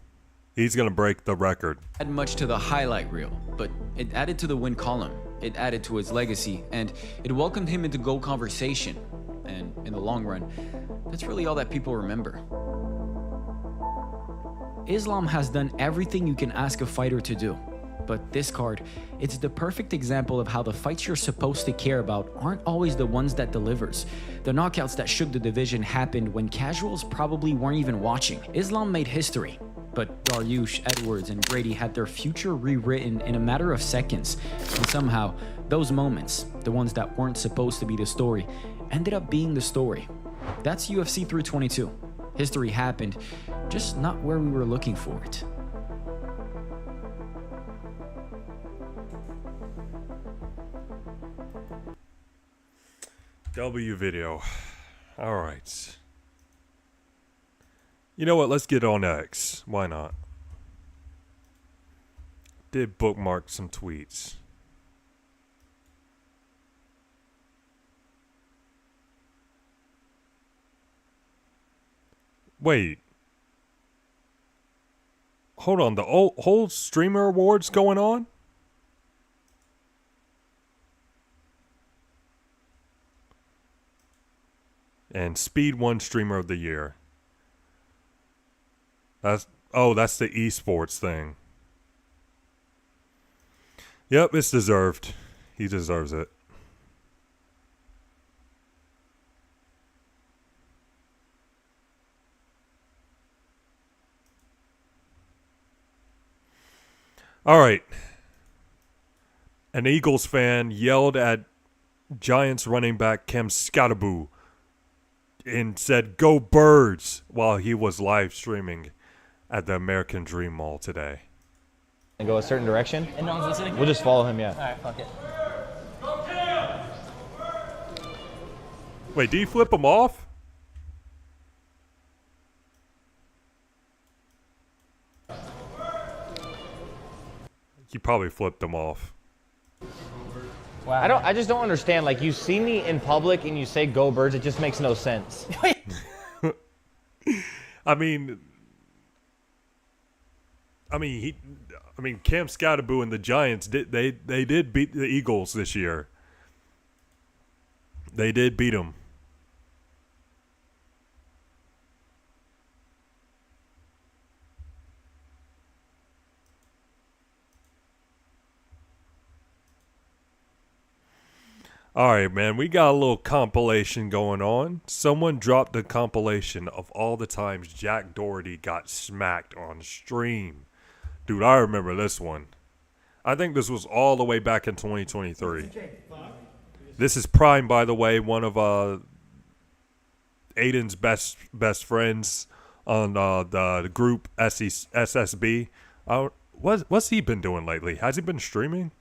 He's gonna break the record. Add much to the highlight reel, but it added to the win column. It added to his legacy, and it welcomed him into GOAT conversation. And in the long run, that's really all that people remember. Islam has done everything you can ask a fighter to do. But this card, it's the perfect example of how the fights you're supposed to care about aren't always the ones that delivers. The knockouts that shook the division happened when casuals probably weren't even watching. Islam made history, but Dariush, Edwards, and Brady had their future rewritten in a matter of seconds. And somehow, those moments, the ones that weren't supposed to be the story, ended up being the story. That's UFC 322. History happened, just not where we were looking for it. W video. Alright. You know what? Let's get on X. Why not? Did bookmark some tweets. Wait. Hold on. The whole streamer awards going on? And Speed won Streamer of the Year. That's the esports thing. Yep, it's deserved. He deserves it. All right. An Eagles fan yelled at Giants running back Cam Skattebo and said, "Go Birds," while he was live streaming at the American Dream Mall today. And go a certain direction? And no one's listening? We'll just follow him, yeah. Alright, fuck it. Wait, do you flip him off? You probably flipped him off. Wow. I just don't understand. Like, you see me in public and you say "Go Birds," it just makes no sense. I mean, Cam Skattebo and the Giants did beat the Eagles this year. They did beat them. All right, man, we got a little compilation going on. Someone dropped a compilation of all the times Jack Doherty got smacked on stream. Dude, I remember this one. I think this was all the way back in 2023. This is Prime, by the way, one of Aiden's best friends on the group SSB. What's he been doing lately? Has he been streaming?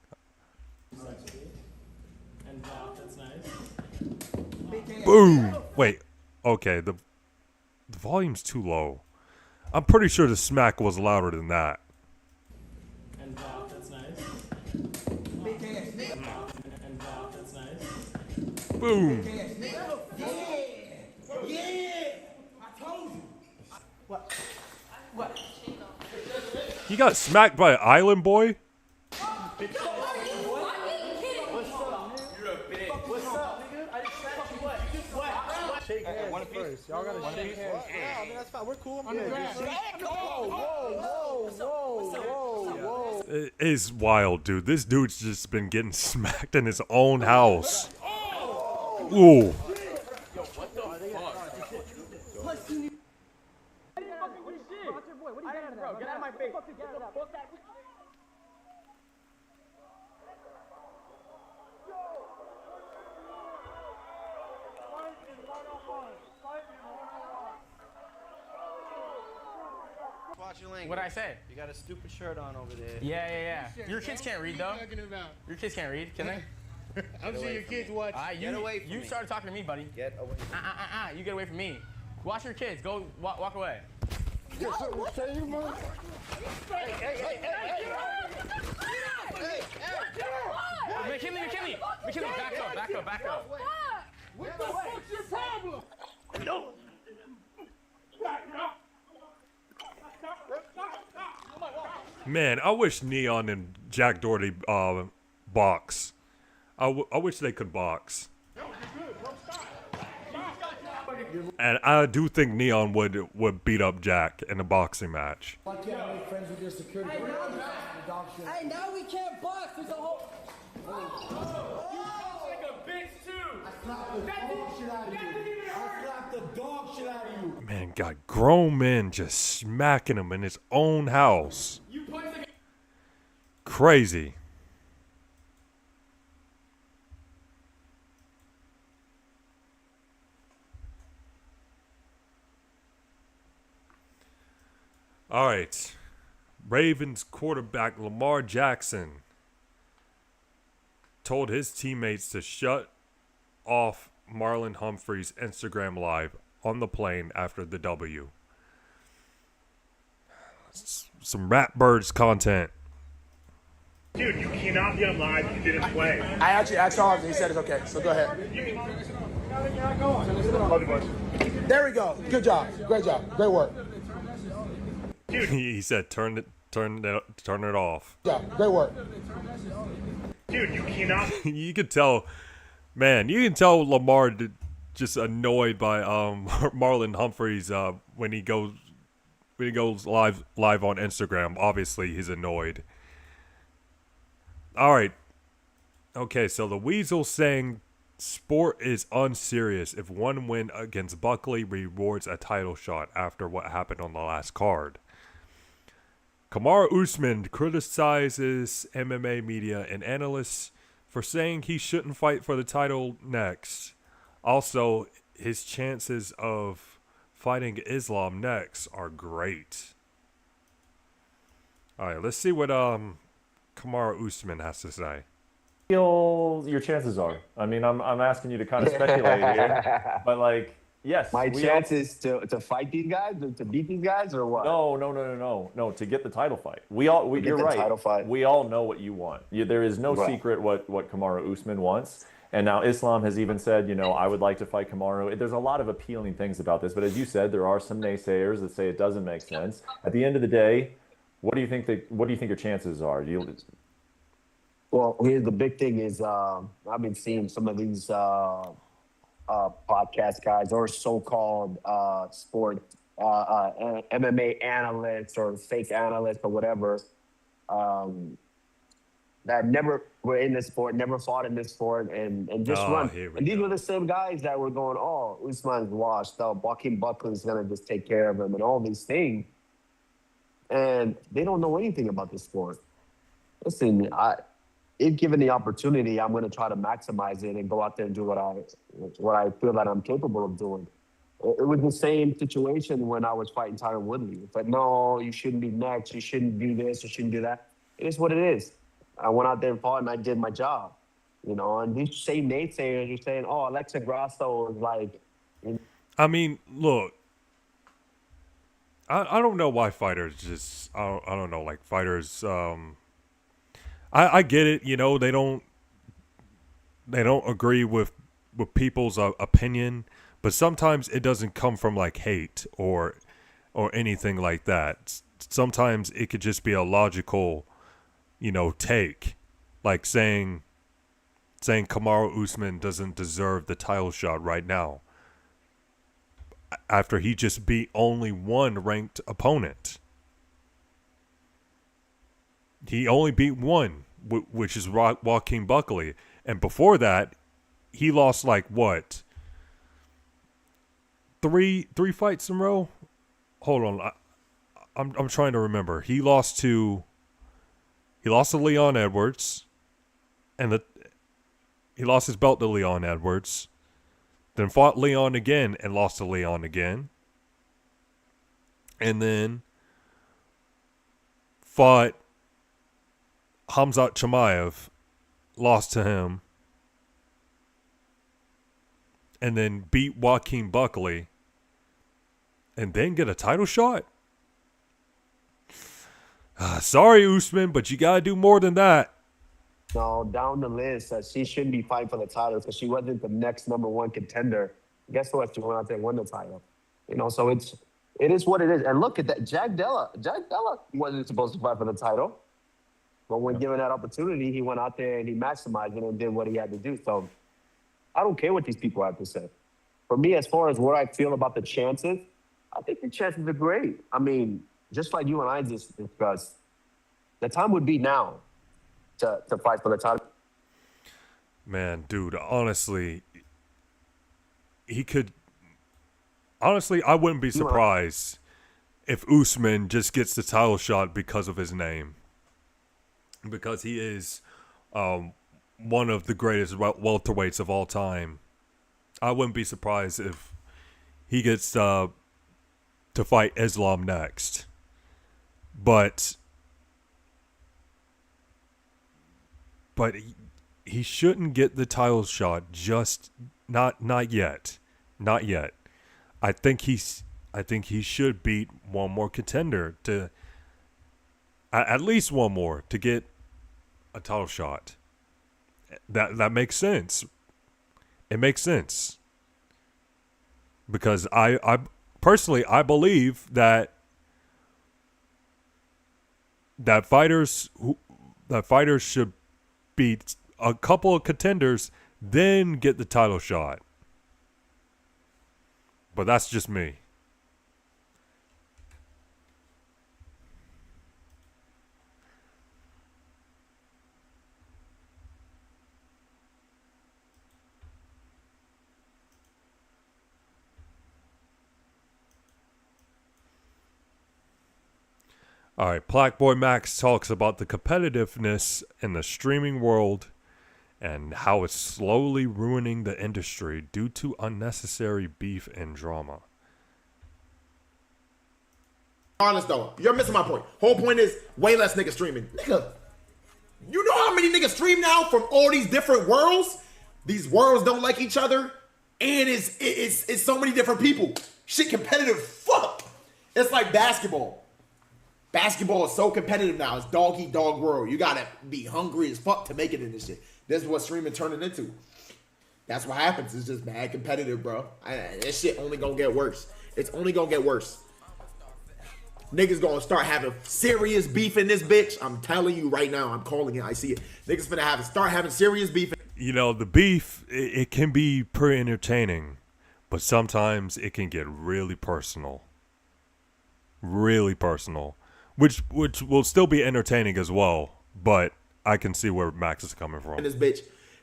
Boom! Wait. Okay, the volume's too low. I'm pretty sure the smack was louder than that. Boom! He got smacked by an island boy? Shake hands first. Y'all gotta shake hands. I mean, that's fine. We're cool. Whoa. It is wild, dude. This dude's just been getting smacked in his own house. Ooh. What'd I say? You got a stupid shirt on over there. Yeah. Your kids can't read, though. Your kids can't read, can they? I'm sure your kids watch. Get away from me. You started talking to me, buddy. Get away from me. You get away from me. Watch your kids. Go walk away. McKinley, back up. What the fuck's your problem? No. Man, I wish Neon and Jack Doherty box. I wish they could box. And I do think Neon would beat up Jack in a boxing match. Why can't I make friends with your security? Hey, now we can't box. There's a whole. You like a bitch too. I slapped the dog shit out of you. Man, got grown men just smacking him in his own house. Crazy. All right. Ravens quarterback Lamar Jackson told his teammates to shut off Marlon Humphrey's Instagram Live on the plane after the W. Some Ratbirds content. Dude, you cannot be on live if you didn't play. I actually asked Charles and he said it's okay, so go ahead. There we go. Good job. Great job. Great work. Dude. He said turn it off. Yeah, great work. Dude, you cannot. You could tell, man, you can tell Lamar just annoyed by Marlon Humphreys when he goes live on Instagram. Obviously, he's annoyed. All right. Okay, so the Weasel saying sport is unserious if one win against Buckley rewards a title shot after what happened on the last card. Kamaru Usman criticizes MMA media and analysts for saying he shouldn't fight for the title next. Also, his chances of fighting Islam next are great. All right, let's see what Kamaru Usman has to say. Feel your chances are. I mean, I'm asking you to kind of speculate here, but like, yes, my chances to fight these guys, to beat these guys, or what? No, to get the title fight. You're right. Title fight. We all know what you want. There is no secret what Kamaru Usman wants. And now Islam has even said, I would like to fight Kamaru. There's a lot of appealing things about this, but as you said, there are some naysayers that say it doesn't make sense. At the end of the day, what do you think your chances are? Well, here's the big thing is I've been seeing some of these podcast guys or so-called sport MMA analysts or fake analysts or whatever that never were in this sport, never fought in this sport, and just Oh, run. here we And these go. were the same guys that were going, oh, Usman's washed up, Joaquin Buckley's gonna just take care of him, and all these things. And they don't know anything about this sport. Listen, if given the opportunity, I'm going to try to maximize it and go out there and do what I feel that I'm capable of doing. It was the same situation when I was fighting Tyron Woodley. It's like, no, you shouldn't be next. You shouldn't do this. You shouldn't do that. It is what it is. I went out there and fought, and I did my job. You know, and these same naysayers are saying, oh, Alexa Grasso is like. I mean, look. I don't know why fighters just I don't know, like fighters I get it, you know, they don't agree with people's opinion, but sometimes it doesn't come from like hate or anything like that. Sometimes it could just be a logical, you know, take, like saying Kamaru Usman doesn't deserve the title shot right now after he just beat only one ranked opponent. He only beat one, which is Joaquin Buckley. And before that, he lost like what? Three fights in a row? Hold on. I'm trying to remember. He lost to Leon Edwards, and he lost his belt to Leon Edwards. Then fought Leon again and lost to Leon again. And then fought Khamzat Chimaev, lost to him. And then beat Joaquin Buckley. And then get a title shot? Sorry, Usman, but you got to do more than that. No, down the list, she shouldn't be fighting for the title because she wasn't the next #1 contender. Guess what? She went out there and won the title. You know, so it is what it is. And look at that, Jack Della wasn't supposed to fight for the title, but when given that opportunity, he went out there and he maximized it and did what he had to do. So I don't care what these people have to say. For me, as far as what I feel about the chances, I think the chances are great. I mean, just like you and I just discussed, the time would be now to fight for the title. Man, dude, honestly, he could. Honestly, I wouldn't be surprised if Usman just gets the title shot because of his name. Because he is one of the greatest welterweights of all time. I wouldn't be surprised if he gets to fight Islam next. But he shouldn't get the title shot just not yet. Not yet. I think he should beat one more contender to at least one more to get a title shot. That makes sense. It makes sense. Because I personally I believe that fighters should beat a couple of contenders, then get the title shot. But that's just me. All right, Black Boy Max talks about the competitiveness in the streaming world and how it's slowly ruining the industry due to unnecessary beef and drama. Honest though, you're missing my point. Whole point is way less niggas streaming. Nigga, you know how many niggas stream now from all these different worlds? These worlds don't like each other, and it's so many different people. Shit competitive, fuck. It's like basketball. Basketball is so competitive now. It's dog eat dog world. You gotta be hungry as fuck to make it in this shit. This is what streaming turned it into. That's what happens. It's just mad competitive, bro. This shit only gonna get worse. It's only gonna get worse. Niggas gonna start having serious beef in this bitch. I'm telling you right now. I'm calling it. I see it. Niggas finna start having serious beef. You know, the beef, it can be pretty entertaining, but sometimes it can get really personal. Really personal. Which will still be entertaining as well, but I can see where Max is coming from. In this bitch,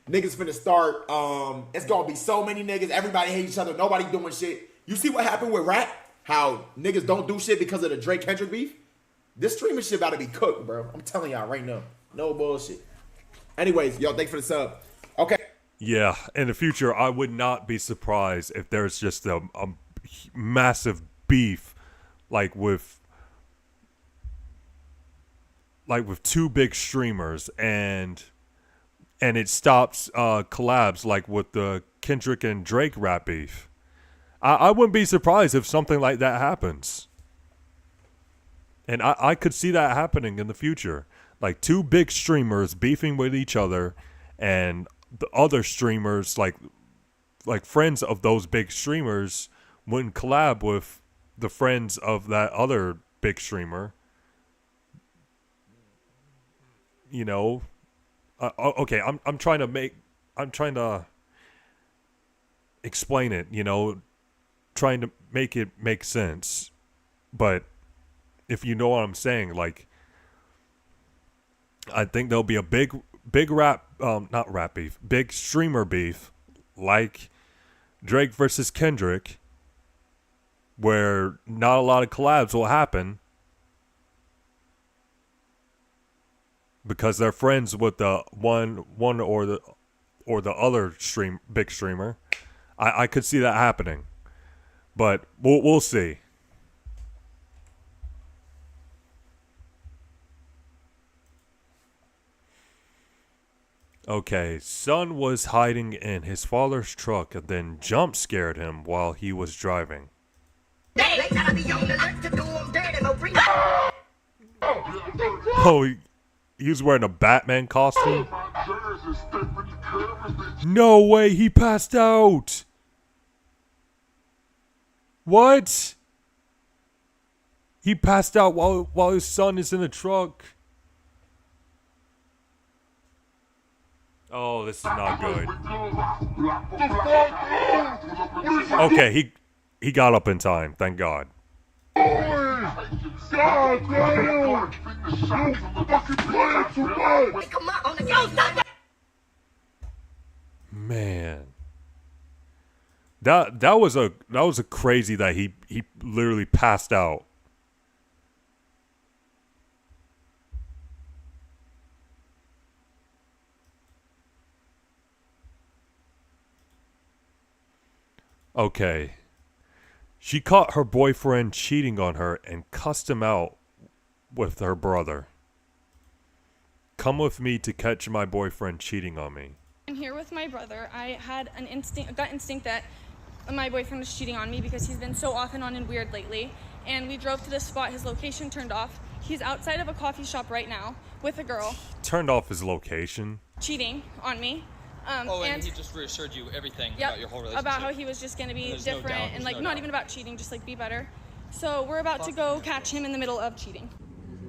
niggas finna start. It's gonna be so many niggas. Everybody hate each other. Nobody doing shit. You see what happened with Rap? How niggas don't do shit because of the Drake Kendrick beef? This streaming shit about to be cooked, bro. I'm telling y'all right now. No bullshit. Anyways, yo, thanks for the sub. Okay. Yeah, in the future, I would not be surprised if there's just a massive beef, like with two big streamers, and it stops collabs like with the Kendrick and Drake rap beef. I wouldn't be surprised if something like that happens. And I could see that happening in the future. Like two big streamers beefing with each other, and the other streamers, like friends of those big streamers, wouldn't collab with the friends of that other big streamer. You know, okay, I'm trying to explain it, you know, trying to make it make sense. But if you know what I'm saying, like, I think there'll be a big not rap beef, big streamer beef, like Drake versus Kendrick, where not a lot of collabs will happen because they're friends with the one or the other big streamer. I could see that happening, but we'll see. Okay, son was hiding in his father's truck and then jump scared him while he was driving. Oh, he was wearing a Batman costume? No way, he passed out! What? He passed out while his son is in the truck. Oh, this is not good. Okay, he got up in time, thank God. Man. That was a crazy that he literally passed out. Okay. She caught her boyfriend cheating on her and cussed him out with her brother. Come with me to catch my boyfriend cheating on me. I'm here with my brother. I had a gut instinct that my boyfriend was cheating on me because he's been so off and on and weird lately. And we drove to this spot, his location turned off. He's outside of a coffee shop right now with a girl. Turned off his location. Cheating on me. And he just reassured you everything about your whole relationship. About how he was just going to be different and like not even about cheating, just like be better. So we're about to go catch him in the middle of cheating.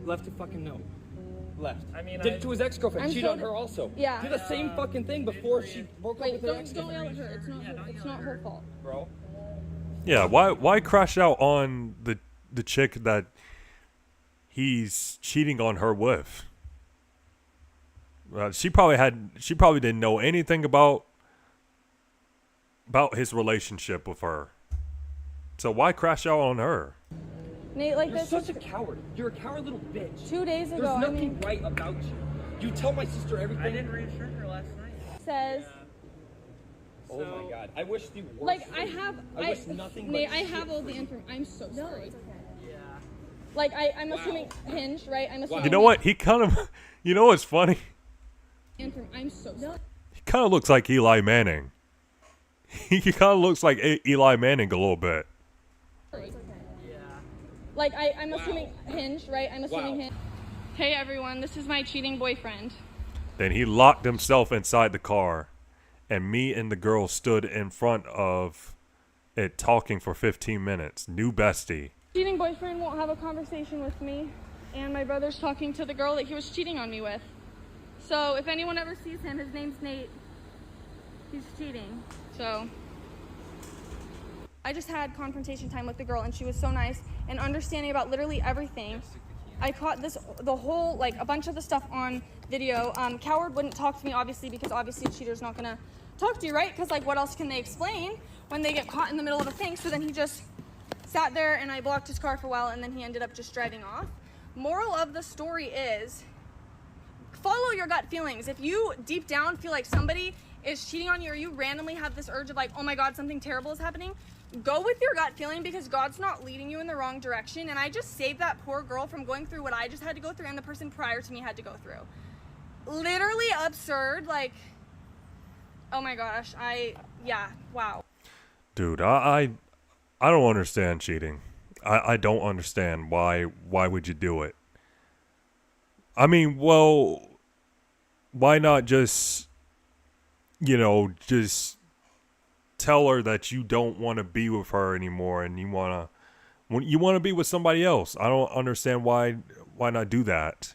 Left to fucking know. Left. I mean, did it to his ex-girlfriend. Cheated on told- her also. Yeah. Did the same fucking thing before she broke up with her Don't ex-girlfriend. yell at her. It's not her fault. Bro. Yeah, why crash out on the chick that he's cheating on her with? She probably didn't know anything about his relationship with her. So why crash out on her? Nate, like You're this. such a coward. You're a coward little bitch. 2 days There's ago, I nothing mean, right about you. You tell my sister everything. I didn't reassure her last night. says. Oh my god. I wish the worst. Like for I you. have, I wish nothing Nate, but I shit have all for the you. information. I'm so sorry. It's okay. Yeah. Like I'm assuming Hinge, right? I'm assuming. You know what? He kind of, you know what's funny? I'm so sorry. He kind of looks like Eli Manning. He kind of looks like Eli Manning a little bit. Like I'm assuming Hinge, right? I'm assuming Hinge. Hey everyone, this is my cheating boyfriend. Then he locked himself inside the car, and me and the girl stood in front of it talking for 15 minutes. New bestie. Cheating boyfriend won't have a conversation with me, and my brother's talking to the girl that he was cheating on me with. So if anyone ever sees him, his name's Nate. He's cheating. So I just had confrontation time with the girl, and she was so nice and understanding about literally everything. I caught the whole, like, a bunch of the stuff on video. Coward wouldn't talk to me, obviously, because obviously a cheater's not gonna talk to you, right? Because, like, what else can they explain when they get caught in the middle of a thing? So then he just sat there and I blocked his car for a while, and then he ended up just driving off. Moral of the story is, follow your gut feelings. If you deep down feel like somebody is cheating on you, or you randomly have this urge of like, oh my God, something terrible is happening, go with your gut feeling, because God's not leading you in the wrong direction. And I just saved that poor girl from going through what I just had to go through and the person prior to me had to go through. Literally absurd. Like, oh my gosh. Yeah, wow. Dude, I don't understand cheating. I don't understand why would you do it? I mean, well, why not just, just tell her that you don't want to be with her anymore and you want to be with somebody else. I don't understand why not do that.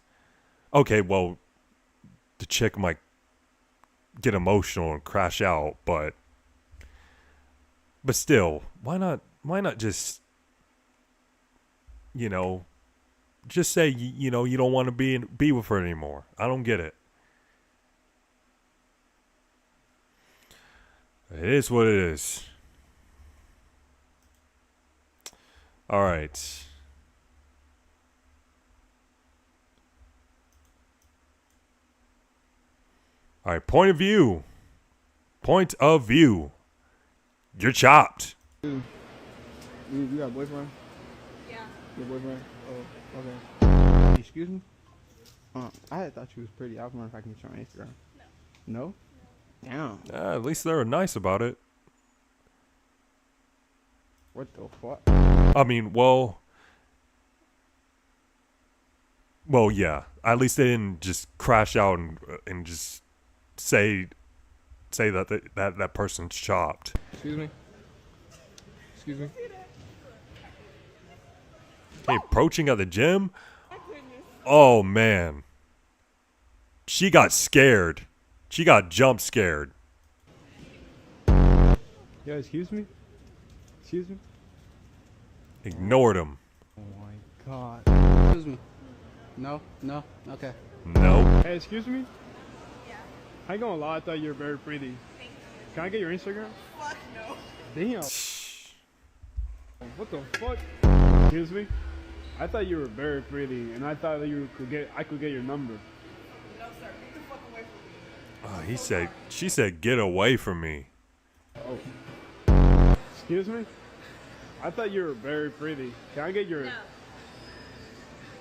Okay, well, the chick might get emotional and crash out, but still, why not just, just say, you don't want to be with her anymore. I don't get it. It is what it is. All right. All right, point of view. Point of view. You're chopped. You got a boyfriend? Yeah. Your boyfriend? Oh, okay. Excuse me? I had thought you was pretty. I was wondering if I can get you on Instagram. No? Damn. At least they were nice about it. What the fuck? I mean, well, yeah. At least they didn't just crash out and just say that person's chopped. Excuse me? Excuse me? Hey, approaching at the gym? Oh, man. She got scared. She got jump scared. Yeah, excuse me? Excuse me? Ignored him. Oh my God. Excuse me? No? Okay. No. Hey, excuse me? Yeah. I ain't gonna lie, I thought you were very pretty. Thank you. Can I get your Instagram? Fuck no. Damn. What the fuck? Excuse me? I thought you were very pretty, and I thought that I could get your number. No, sir. Get the fuck away from me. She said, get away from me. Oh. Excuse me? I thought you were very pretty. Can I get your... No.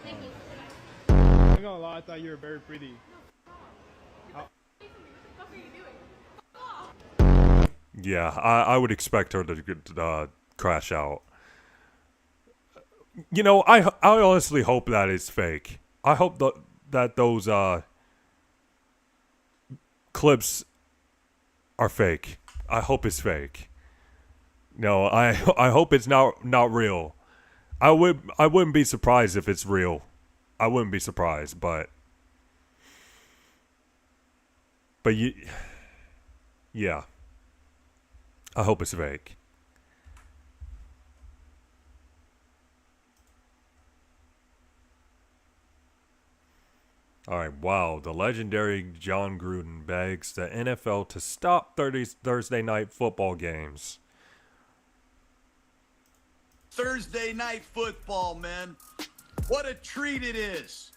Thank you. I'm not gonna lie, I thought you were very pretty. What are you doing? Yeah, I would expect her to crash out. I honestly hope that is fake. I hope that those clips are fake. I hope it's fake. No, I hope it's not real. I wouldn't be surprised if it's real. I wouldn't be surprised, but yeah. I hope it's fake. All right, wow. The legendary John Gruden begs the NFL to stop Thursday night football games. Thursday night football, man. What a treat it is.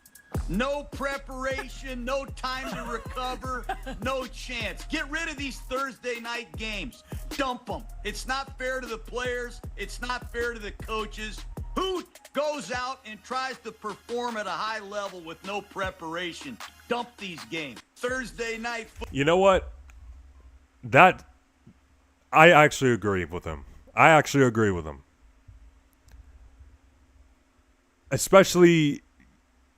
No preparation, no time to recover, no chance. Get rid of these Thursday night games. Dump them. It's not fair to the players. It's not fair to the coaches. Who goes out and tries to perform at a high level with no preparation? Dump these games. Thursday night football. You know what? I actually agree with him. Especially,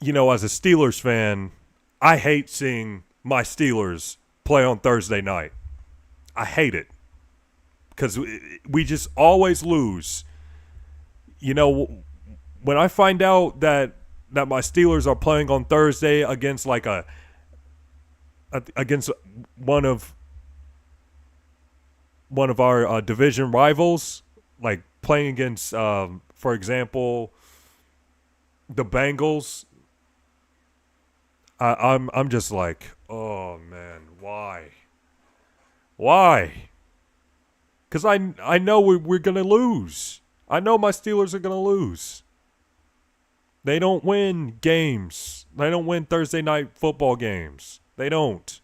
as a Steelers fan, I hate seeing my Steelers play on Thursday night. I hate it. Because we just always lose. When I find out that my Steelers are playing on Thursday against against one of our division rivals, like playing against, for example, the Bengals. I'm just like, oh man, why? Why? Because I know we're gonna lose. I know my Steelers are gonna lose. They don't win games. They don't win Thursday night football games. They don't.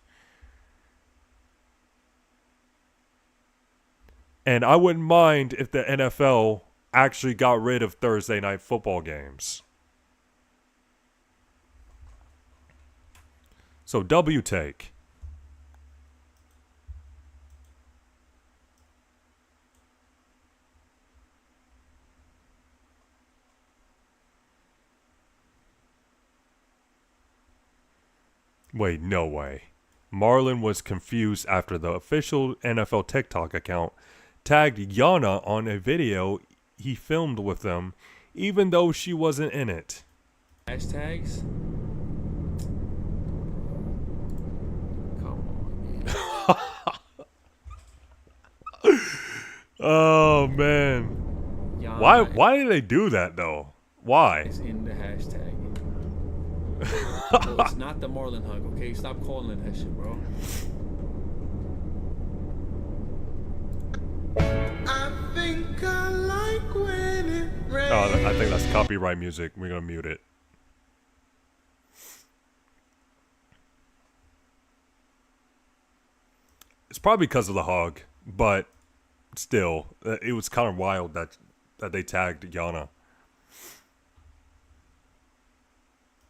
And I wouldn't mind if the NFL actually got rid of Thursday night football games. So W take. Wait, no way. Marlon was confused after the official NFL TikTok account tagged Yana on a video he filmed with them, even though she wasn't in it. Hashtags? Come on, man. Oh man. Yana Why did they do that though? Why? is in the hashtag. Well, it's not the Marlon hug, okay? Stop calling it that shit, bro. I think I like when it rains. Oh, I think that's copyright music. We're gonna mute it. It's probably because of the hug, but still, it was kind of wild that they tagged Yana.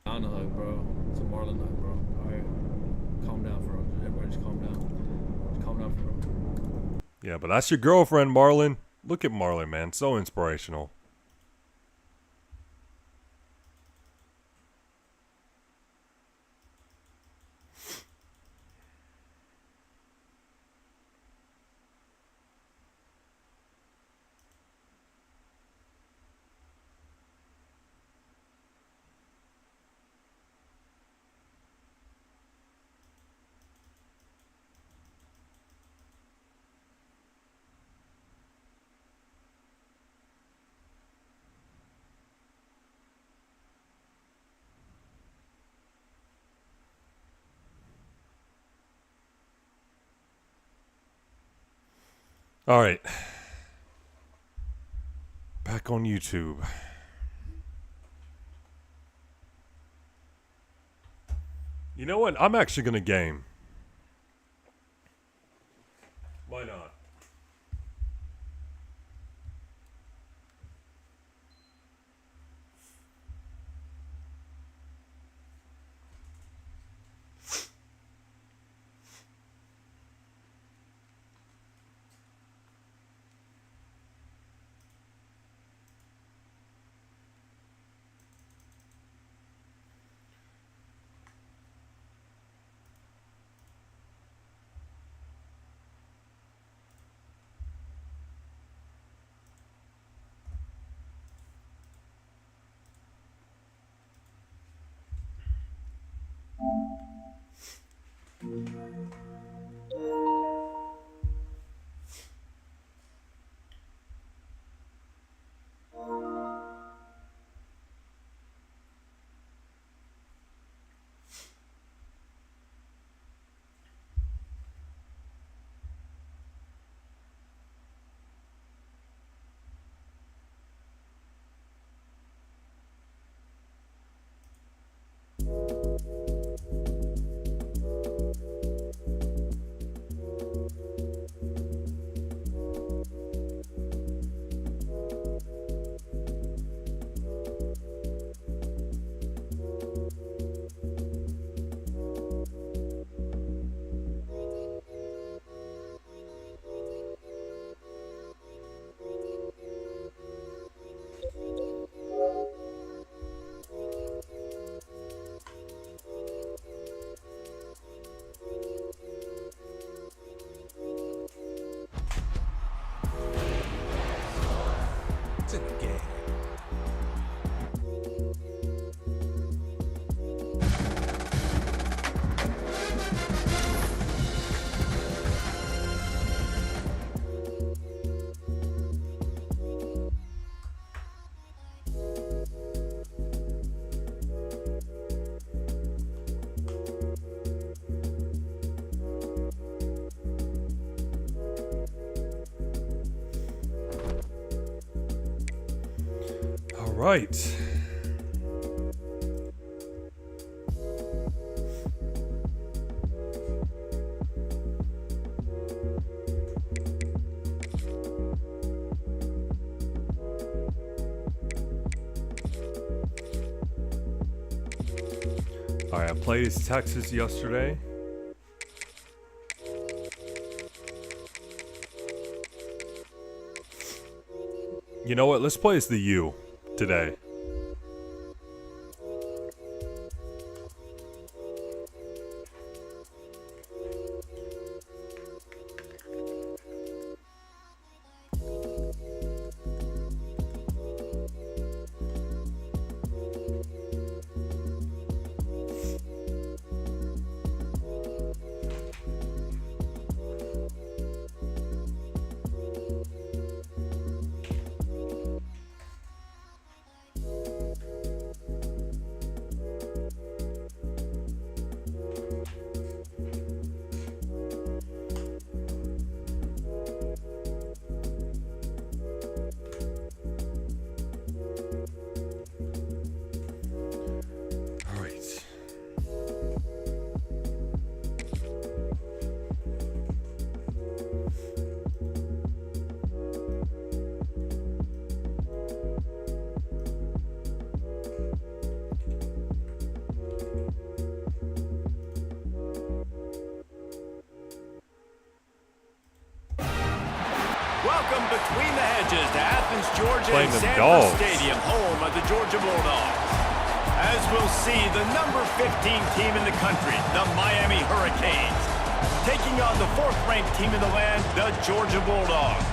Yana hug, bro. It's a Marlon hug, bro. Alright. Calm down, bro. Everybody just calm down. Just calm down, bro. Yeah, but that's your girlfriend, Marlon. Look at Marlon, man. So inspirational. All right. Back on YouTube. You know what? I'm actually going to game. Why not? right. All right, I played as Texas yesterday. You know what? Let's play as the U today. Welcome between the hedges to Athens, Georgia, Playing and them Sanford dogs. Stadium, home of the Georgia Bulldogs. As we'll see, the number 15 team in the country, the Miami Hurricanes, taking on the 4th-ranked team in the land, the Georgia Bulldogs.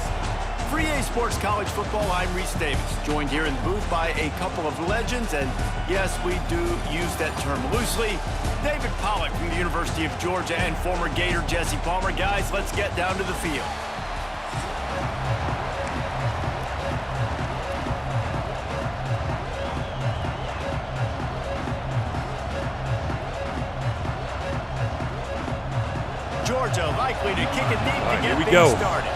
For EA Sports College Football, I'm Reese Davis, joined here in the booth by a couple of legends, and yes, we do use that term loosely. David Pollack from the University of Georgia and former Gator Jesse Palmer. Guys, let's get down to the field. Georgia likely to kick it deep to get things started.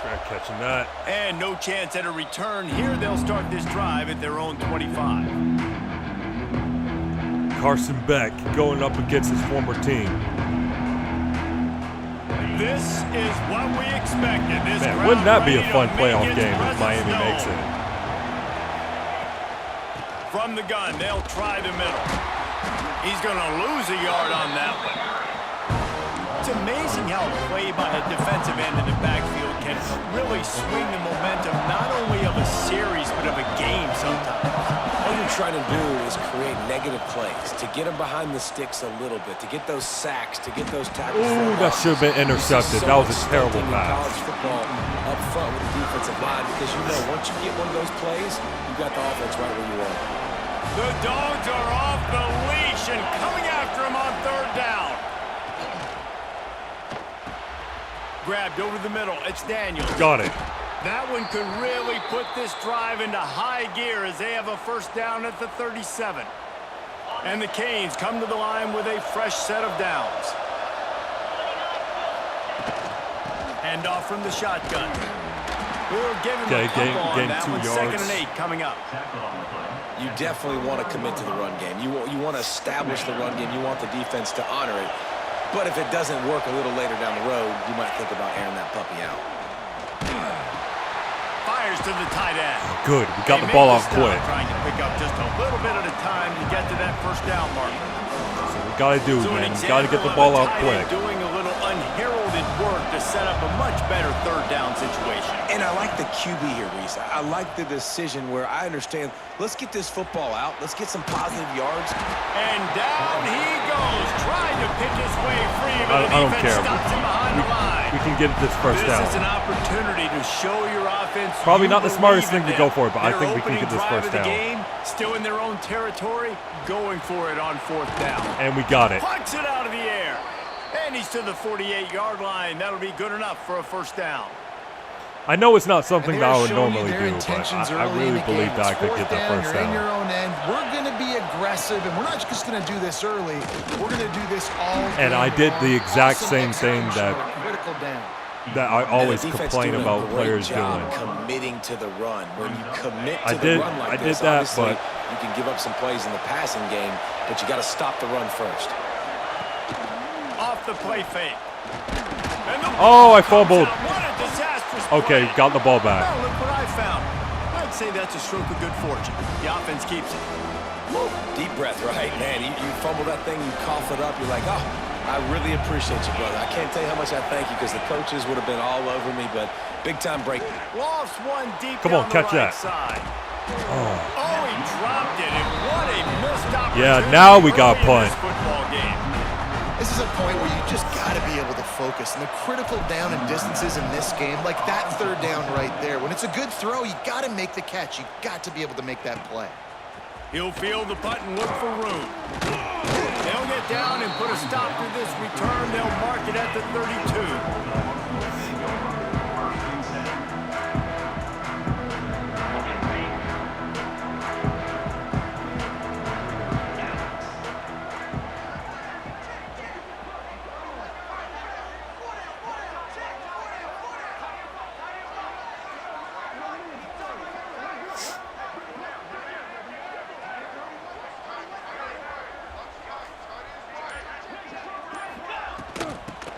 Try catching that. And no chance at a return here. They'll start this drive at their own 25. Carson Beck going up against his former team. This is what we expected. This Man, wouldn't that be a fun playoff game if Miami makes it? From the gun, they'll try the middle. He's going to lose a yard on that one. It's amazing how a play by a defensive end in the backfield can really swing the momentum not only of a series but of a game sometimes. All you're trying to do is create negative plays, to get them behind the sticks a little bit, to get those sacks, to get those tackles. Ooh, that should have been intercepted. That was a terrible pass. College football up front with the defensive line, because you know once you get one of those plays, you got the offense right where you want it. The Dogs are off the leash and coming after him on 3rd down. Grabbed over the middle. It's Daniels. Got it. That one could really put this drive into high gear as they have a 1st down at the 37. And the Canes come to the line with a fresh set of downs. Hand off from the shotgun. We'll give him a couple on that 2 one. yards. 2nd and 8 coming up. You definitely want to commit to the run game. You want to establish the run game. You want the defense to honor it. But if it doesn't work a little later down the road, you might think about airing that puppy out. Fires to the tight end. Good. We got the ball out quick. Trying to pick up just a little bit at a time to get to that 1st down marker. So we got to do, man. We got to get the ball out quick. Doing a little unheralded work to set up a much better 3rd down situation. And I like the QB here, Reese. I like the decision where I understand, let's get this football out. Let's get some positive yards. And down he goes, trying to pick his way free, but I don't care. stops him behind the line. We can get this 1st down. This is an opportunity to show your offense. Probably not the smartest thing to go for, but I think we can get this 1st down. Game, still in their own territory, going for it on 4th down. And we got it. Punch it out of the air. And he's to the 48-yard line. That'll be good enough for a 1st down. I know it's not something that I would normally do, but I really believe that I could get that 1st down. You're in your own end. We're going to be aggressive, and we're not just going to do this early. We're going to do this all And I did the exact same thing that critical down. that I always And the defense complain doing a about great players job doing. committing to the run. When you commit to I the did- run like I did this, that, obviously, but- you can give up some plays in the passing game, but you got to stop the run first. Off the play fake. And the Oh, I ball comes fumbled. out. What a disastrous Okay, play. got the ball back. Well, look what I found. I'd say that's a stroke of good fortune. The offense keeps it. Deep breath, right? Man, you fumble that thing, you cough it up, you're like, oh, I really appreciate you, brother. I can't tell you how much I thank you because the coaches would have been all over me, but big time break. Lofts one deep Come down on, catch the right that. side. Oh, he dropped it, and what a missed opportunity. Yeah, now we got early in punt. this football game. This is a point where you just got to be able to focus. And the critical down and distances in this game, like that third down right there, when it's a good throw, you got to make the catch. You got to be able to make that play. He'll field the punt and look for room. They'll get down and put a stop to this return. They'll mark it at the 32.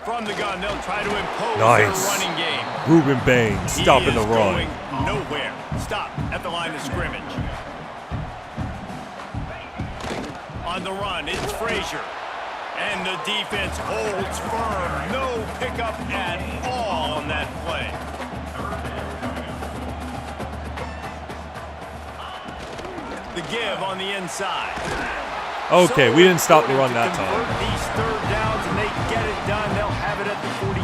From the gun, they'll try to impose Nice. their running game. Ruben Baines stopping the He is run. going nowhere. Stop at the line of scrimmage. On the run, it's Frazier. And the defense holds firm. No pickup at all on that play. The give on the inside. Okay, we didn't stop the run that Convert time. these third downs and they get it done. They'll have it at the 42.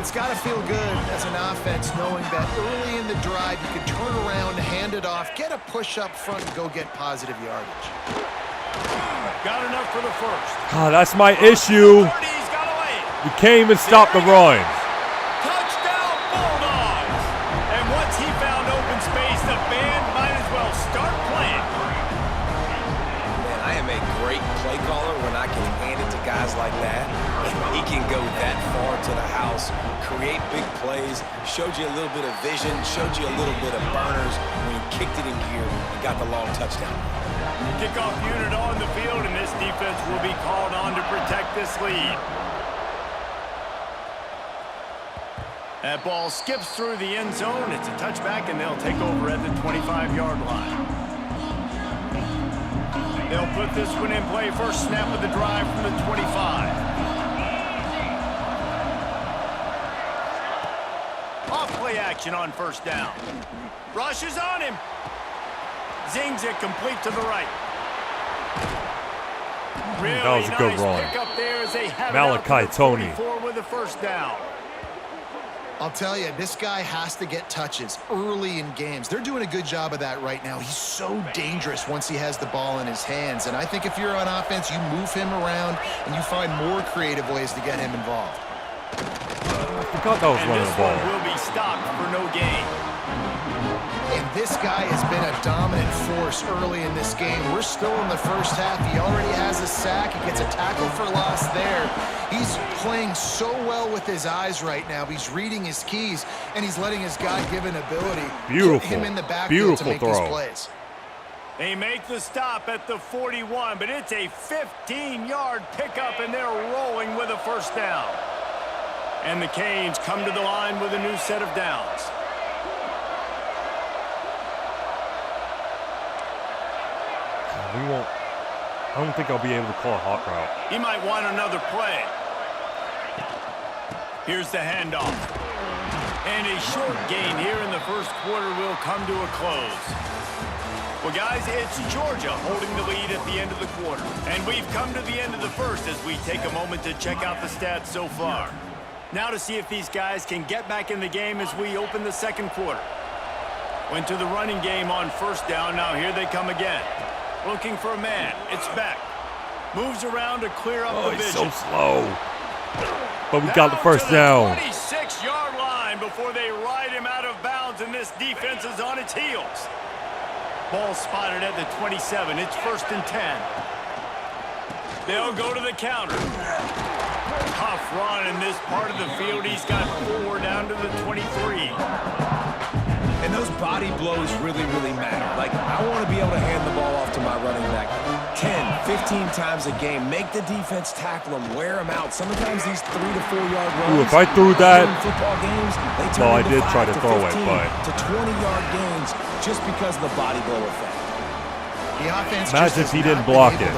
It's got to feel good as an offense knowing that early in the drive you can turn around, hand it off, get a push up front, and go get positive yardage. Got enough for the first. Ah, that's my issue. We can't even stop the run. Touchdown Bulldogs! And once he found open space, the band might as well start playing. Man, I am a great play caller when I can hand it to guys like that. And he can go that far to the house, create big plays, showed you a little bit of vision, showed you a little bit of burners when you kicked it in gear and got the long touchdown. Kickoff unit on the field, and this defense will be called on to protect this lead. That ball skips through the end zone. It's a touchback, and they'll take over at the 25-yard line. They'll put this one in play. First snap of the drive from the 25. Off play action on first down. Rushes on him. Zings it complete to the right. Really That was a good nice run. pickup there as they have it out Malachi to the Tony. 44 with the first down. I'll tell you, this guy has to get touches early in games. They're doing a good job of that right now. He's so dangerous once he has the ball in his hands. And I think if you're on offense, you move him around and you find more creative ways to get him involved. I forgot that was running the ball. Will be stopped for no gain. And this guy has been a dominant force early in this game. We're still in the first half. He already has a sack. He gets a tackle for loss there. He's playing so well with his eyes right now. He's reading his keys, and he's letting his God-given ability put him in the backfield to make these plays. They make the stop at the 41, but it's a 15-yard pickup, and they're rolling with a first down. And the Canes come to the line with a new set of downs. We won't. I don't think I'll be able to call a hot route. He might want another play. Here's the handoff. And a short gain here in the first quarter will come to a close. Well, guys, it's Georgia holding the lead at the end of the quarter. And we've come to the end of the first as we take a moment to check out the stats so far. Now to see if these guys can get back in the game as we open the second quarter. Went to the running game on first down. Now here they come again. Looking for a man. It's Beck. Moves around to clear up the He's vision. so slow. But we got the first down. 26-yard line before they ride him out of bounds, and this defense is on its heels. Ball spotted at the 27. It's 1st and 10. They'll go to the counter. tough run in this part of the field. He's got 4 down to the 23. And those body blows really, really matter. Like, I want to be able to hand the ball off to my running back 10, 15 times a game. Make the defense tackle him, wear him out. Sometimes these 3 to 4 yard runs. Ooh, if I threw that, football games, they turn well, I into did 5 try to throw 15 it, but to 20-yard gains just because of the body blow effect. The offense imagine if he didn't block it.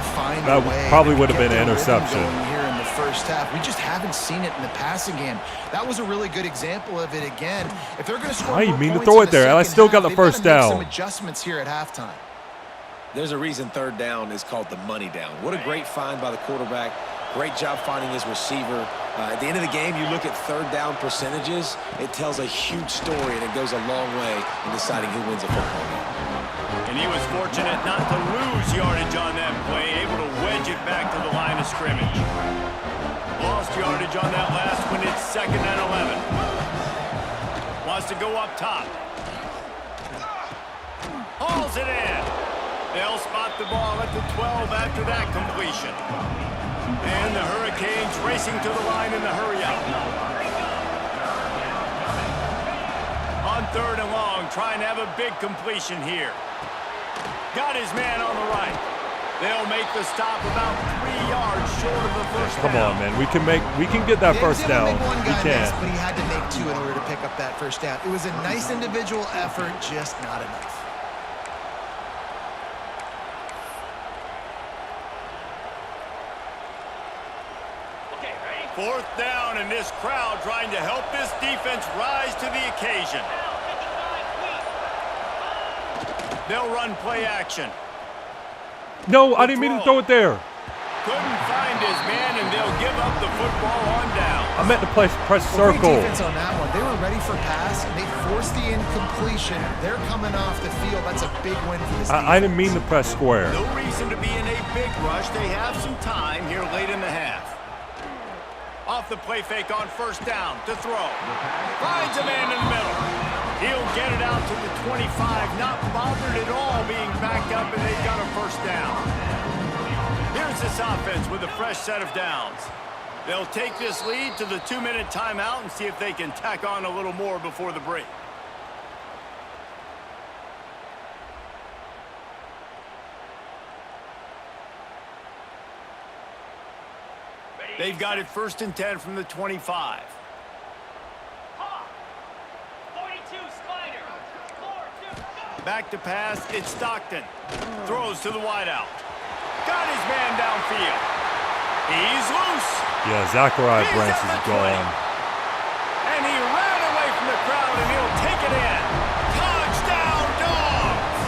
That probably would have been an interception. Here in the first half, we just haven't seen it in the passing game. That was a really good example of it again. If they're going to score, I didn't mean to throw it there, and I still got the first down. Some adjustments here at halftime. There's a reason third down is called the money down. What a great find by the quarterback. Great job finding his receiver. At the end of the game, you look at third down percentages. It tells a huge story, and it goes a long way in deciding who wins a football game. And he was fortunate not to lose yardage on that play, able to wedge it back to the line of scrimmage. Lost yardage on that last one. It's 2nd and 11. Wants to go up top. Hauls it in. They'll spot the ball at the 12 after that completion. And the Hurricanes racing to the line in the hurry up. On 3rd and long, trying to have a big completion here. Got his man on the right. They'll make the stop about 3 yards short of the first down. Come on, man. We can get that first down. We can. But he had to make 2 in order to pick up that first down. It was a nice individual effort, just not enough. Okay, ready? 4th down, and this crowd trying to help this defense rise to the occasion. They'll run play action. No, I didn't mean to throw it there. Couldn't find his man, and they'll give up the football on down. I meant to press circle. Great defense on that one. They were ready for pass, and they forced the incompletion. They're coming off the field. That's a big win for this defense. I didn't mean to press square. No reason to be in a big rush. They have some time here late in the half. Off the play fake on 1st down to throw. Finds a man in the middle. He'll get it out to the 25, not bothered at all being backed up, and they've got a 1st down. Here's this offense with a fresh set of downs. They'll take this lead to the 2-minute timeout and see if they can tack on a little more before the break. They've got it 1st and 10 from the 25. Back to pass, it's Stockton. Throws to the wideout. Got his man downfield. He's loose. Yeah, Zachariah Branch is gone. And he ran away from the crowd, and he'll take it in. Touchdown, Dogs!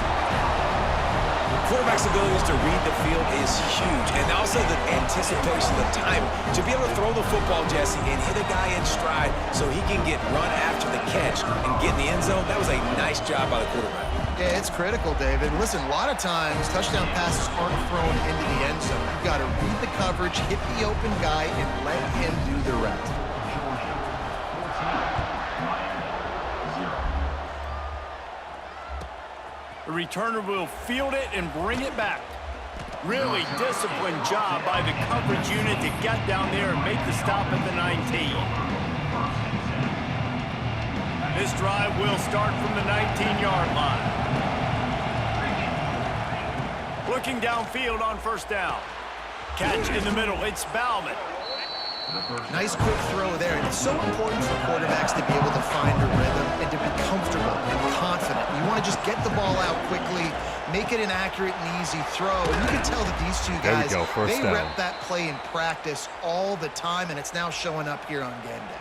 Quarterback's abilities to read the field is huge, and also the anticipation, the time to be able to throw the football, Jesse, and hit a guy in stride so he can get run after the catch and get in the end zone. That was a nice job by the quarterback. Yeah, it's critical, David. Listen, a lot of times touchdown passes aren't thrown into the end zone. You've got to read the coverage, hit the open guy, and let him do the rest. The returner will field it and bring it back. Really disciplined job by the coverage unit to get down there and make the stop at the 19. This drive will start from the 19-yard line. Looking downfield on 1st down. Catch in the middle. It's Bauman. Nice quick throw there. And it's so important for quarterbacks to be able to find a rhythm and to be comfortable and confident. You want to just get the ball out quickly, make it an accurate and easy throw. And you can tell that these two guys, they rep that play in practice all the time, and it's now showing up here on game day.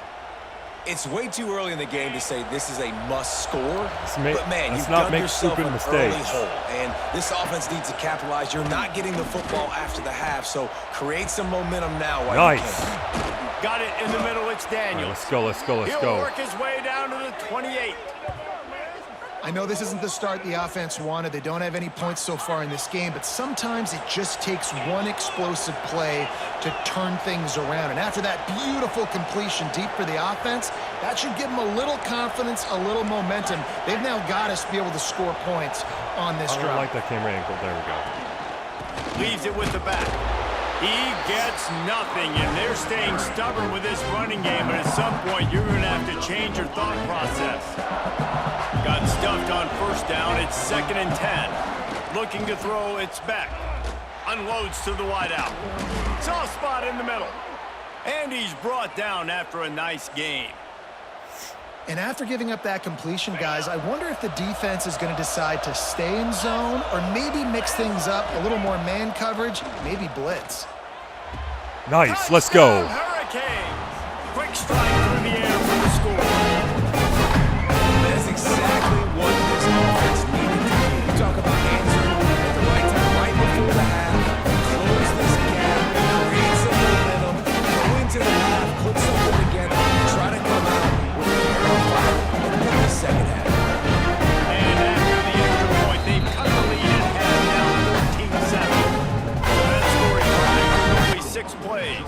It's way too early in the game to say this is a must score, but man, you've not dug make yourself stupid an mistakes. early hole, and this offense needs to capitalize. You're not getting the football after the half, so create some momentum now while you can. Got it in the middle, it's Daniels. Let's go, let's go, let's He'll go. work his way down to the 28. I know this isn't the start the offense wanted. They don't have any points so far in this game, but sometimes it just takes one explosive play to turn things around. And after that beautiful completion deep for the offense, that should give them a little confidence, a little momentum. They've now got us to be able to score points on this drive. I don't like that camera angle. There we go. Leaves it with the back. He gets nothing, and they're staying stubborn with this running game, but at some point you're going to have to change your thought process. Got stuffed on first down. It's 2nd and 10. Looking to throw, it's Beck. Unloads to the wideout. Soft spot in the middle. And he's brought down after a nice gain. And after giving up that completion, guys, I wonder if the defense is going to decide to stay in zone or maybe mix things up, a little more man coverage, maybe blitz. Nice, let's go. Hurricanes. Quick strike through the air for the score. That's exactly what this offense needed to do. You talk about answering at the right time, right before the half, close this gap, create some momentum, go into the half, put something together, try to come out with a pair on fire in the second half. And after the extra point, they've cut the lead at half, now 14-7. That scoring drive took only 6 plays.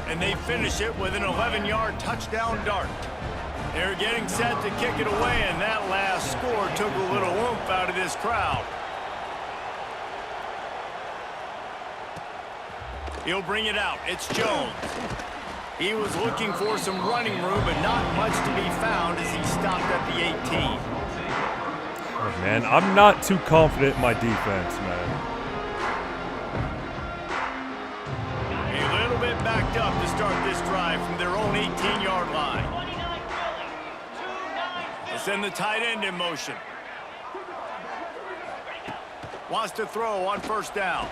And they finish it with an 11-yard touchdown dart. They're getting set to kick it away, and that last score took a little oomph out of this crowd. He'll bring it out. It's Jones. He was looking for some running room, but not much to be found as he stopped at the 18. Oh, man, I'm not too confident in my defense, man. A little bit backed up to start this drive from their own 18-yard line. They send the tight end in motion. Wants to throw on first down.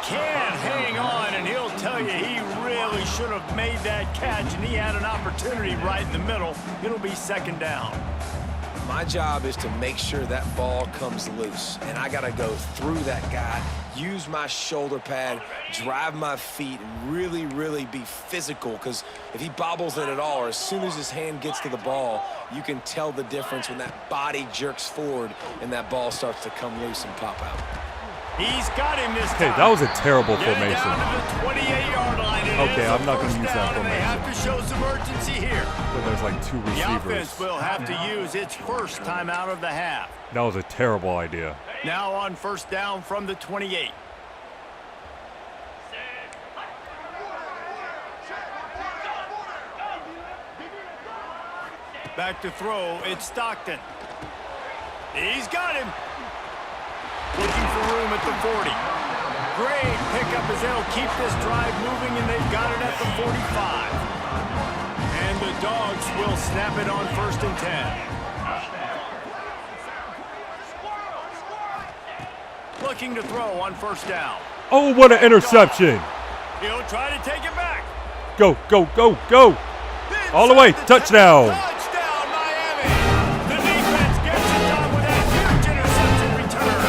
Can't hang on, and he'll tell you he really should have made that catch, and he had an opportunity right in the middle. It'll be 2nd down. My job is to make sure that ball comes loose, and I got to go through that guy, use my shoulder pad, drive my feet, and really, really be physical, because if he bobbles it at all, or as soon as his hand gets to the ball, you can tell the difference when that body jerks forward and that ball starts to come loose and pop out. He's got him this Okay, time. that was a terrible Get formation. down to the 28-yard line. Okay, I'm not going to use that They have formation. to show some urgency here. When there's like 2 The offense receivers. will have to use its first time out of the half. That was a terrible idea. Now on first down from the 28. Back to throw, it's Stockton. He's got him. Looking for room at the 40. Great pickup as they'll keep this drive moving, and they've got it at the 45. And the Dogs will snap it on 1st and 10. Looking to throw on first down. Oh, what an interception. He'll try to take it back. Go, go, go, go. All the way, touchdown. Touchdown, Miami. The defense gets it done with that huge interception return.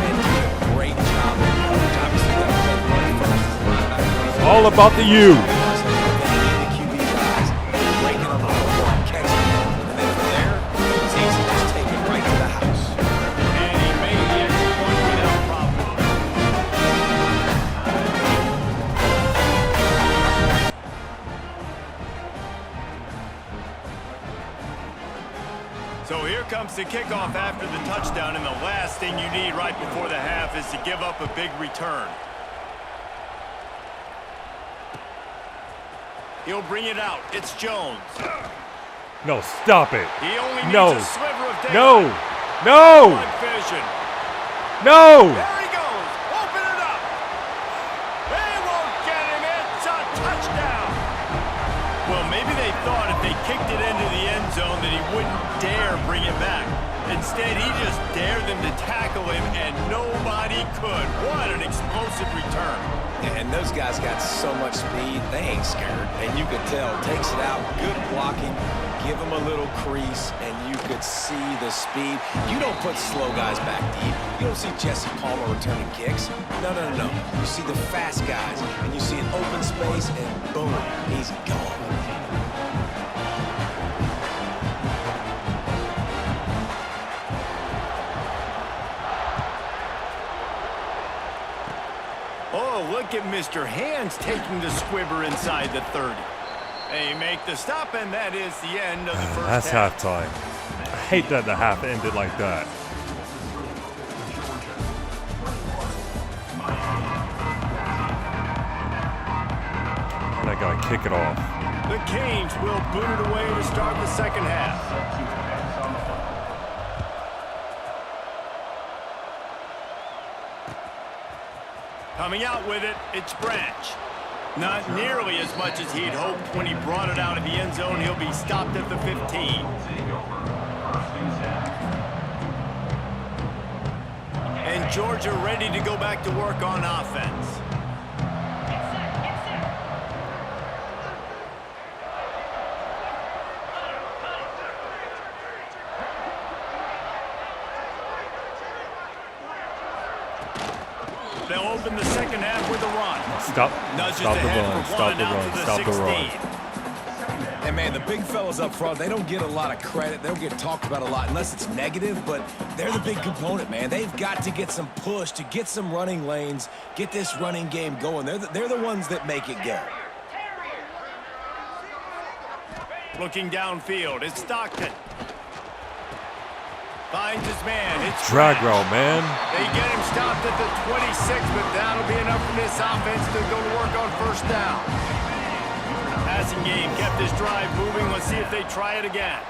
And did a great job of coverage. Obviously, got to play run first as a linebacker. It's all about the U. The QB guys breaking on the football, catching it, and then from there, it's easy to just take it right to the house. And he made the extra point without problem. So here comes the kickoff after the touchdown, and the last thing you need right before the half is to give up a big return. He'll bring it out. It's Jones. No, stop it. He only needs No. a sliver of daylight. No. No. Good vision. No. There he goes. Open it up. They won't get him. It's a touchdown. Well, maybe they thought if they kicked it into the end zone that he wouldn't dare bring it back. Instead, he just dared them to tackle him, and nobody could. What an explosive return. And those guys got so much speed, they ain't scared. And you could tell, takes it out, good blocking, give them a little crease, and you could see the speed. You don't put slow guys back deep. You don't see Jesse Palmer returning kicks. No, no, no, no. You see the fast guys, and you see an open space, and boom, he's gone. Oh, look at Mr. Hands taking the squibber inside the 30. They make the stop, and that is the end of the first That's half. halftime. I hate that the half ended like that. gotta kick it off. The Canes will boot it away to start the second half. Coming out with it, it's Branch. Not nearly as much as he'd hoped when he brought it out of the end zone. He'll be stopped at the 15. And Georgia ready to go back to work on offense. They'll open the second half with a run. Stop the run. Stop the run. Stop the run. And man, the big fellas up front, they don't get a lot of credit. They don't get talked about a lot unless it's negative, but they're the big component, man. They've got to get some push, to get some running lanes, get this running game going. They're the ones that make it go. Looking downfield, it's Stockton. Finds his man. It's drag route, man. They get him stopped at the 26, but that'll be enough for this offense to go to work on first down. Passing game kept this drive moving. Let's see if they try it again.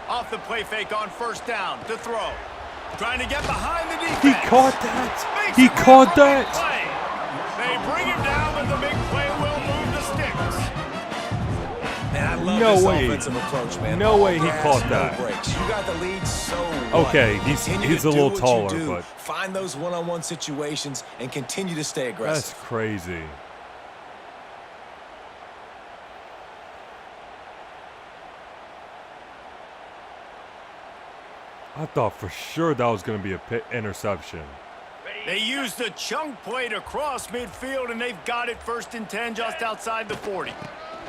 Off the play fake on first down to throw. Trying to get behind the defense. He caught that. He caught that. Play. They bring him down, but the big play will move the sticks. Man, I love No this way. offensive approach, man. No way he Gas, caught no that. breaks. You got the lead, so what? Okay, Continue he's to a little do what taller, you do. but Find those one-on-one situations and continue to stay aggressive. that's crazy. I thought for sure that was going to be a interception. They used the chunk play to cross midfield, and they've got it 1st and 10 just outside the 40.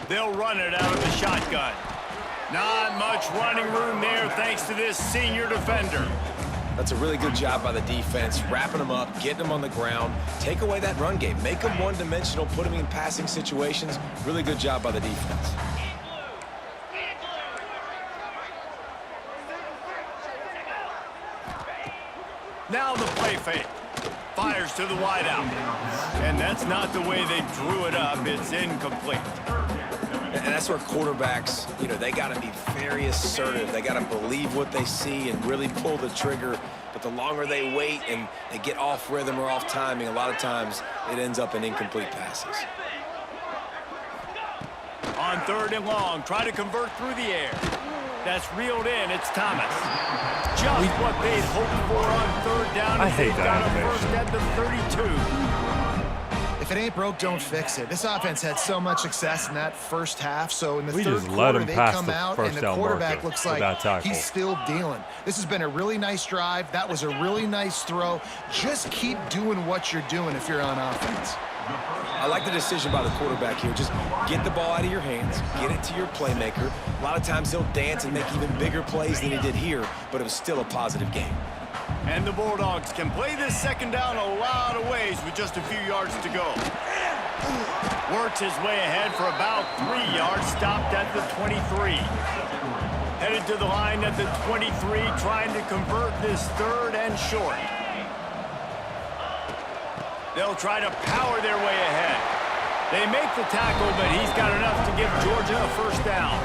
They'll run it out of the shotgun. Not much running room there thanks to this senior defender. That's a really good job by the defense, wrapping them up, getting them on the ground, take away that run game, make them one-dimensional, put them in passing situations. Really good job by the defense. Now the play fake. Fires to the wideout. And that's not the way they drew it up. It's incomplete. And that's where quarterbacks, they got to be very assertive. They got to believe what they see and really pull the trigger. But the longer they wait and they get off rhythm or off timing, a lot of times it ends up in incomplete passes. On 3rd and long, try to convert through the air. That's reeled in. It's Thomas. Just what they'd hoped for on 3rd down. I hate that got a animation. first at the 32. If it ain't broke, don't fix it. This offense had so much success in that first half, so in the We third just let quarter, him they pass come the out, first and the down quarterback marker looks with like that tackle. he's still dealing. This has been a really nice drive. That was a really nice throw. Just keep doing what you're doing if you're on offense. I like the decision by the quarterback here. Just get the ball out of your hands, get it to your playmaker. A lot of times he'll dance and make even bigger plays than he did here, but it was still a positive game. And the Bulldogs can play this second down a lot of ways with just a few yards to go. Works his way ahead for about 3 yards, stopped at the 23. Headed to the line at the 23, trying to convert this 3rd and short. They'll try to power their way ahead. They make the tackle, but he's got enough to give Georgia a first down.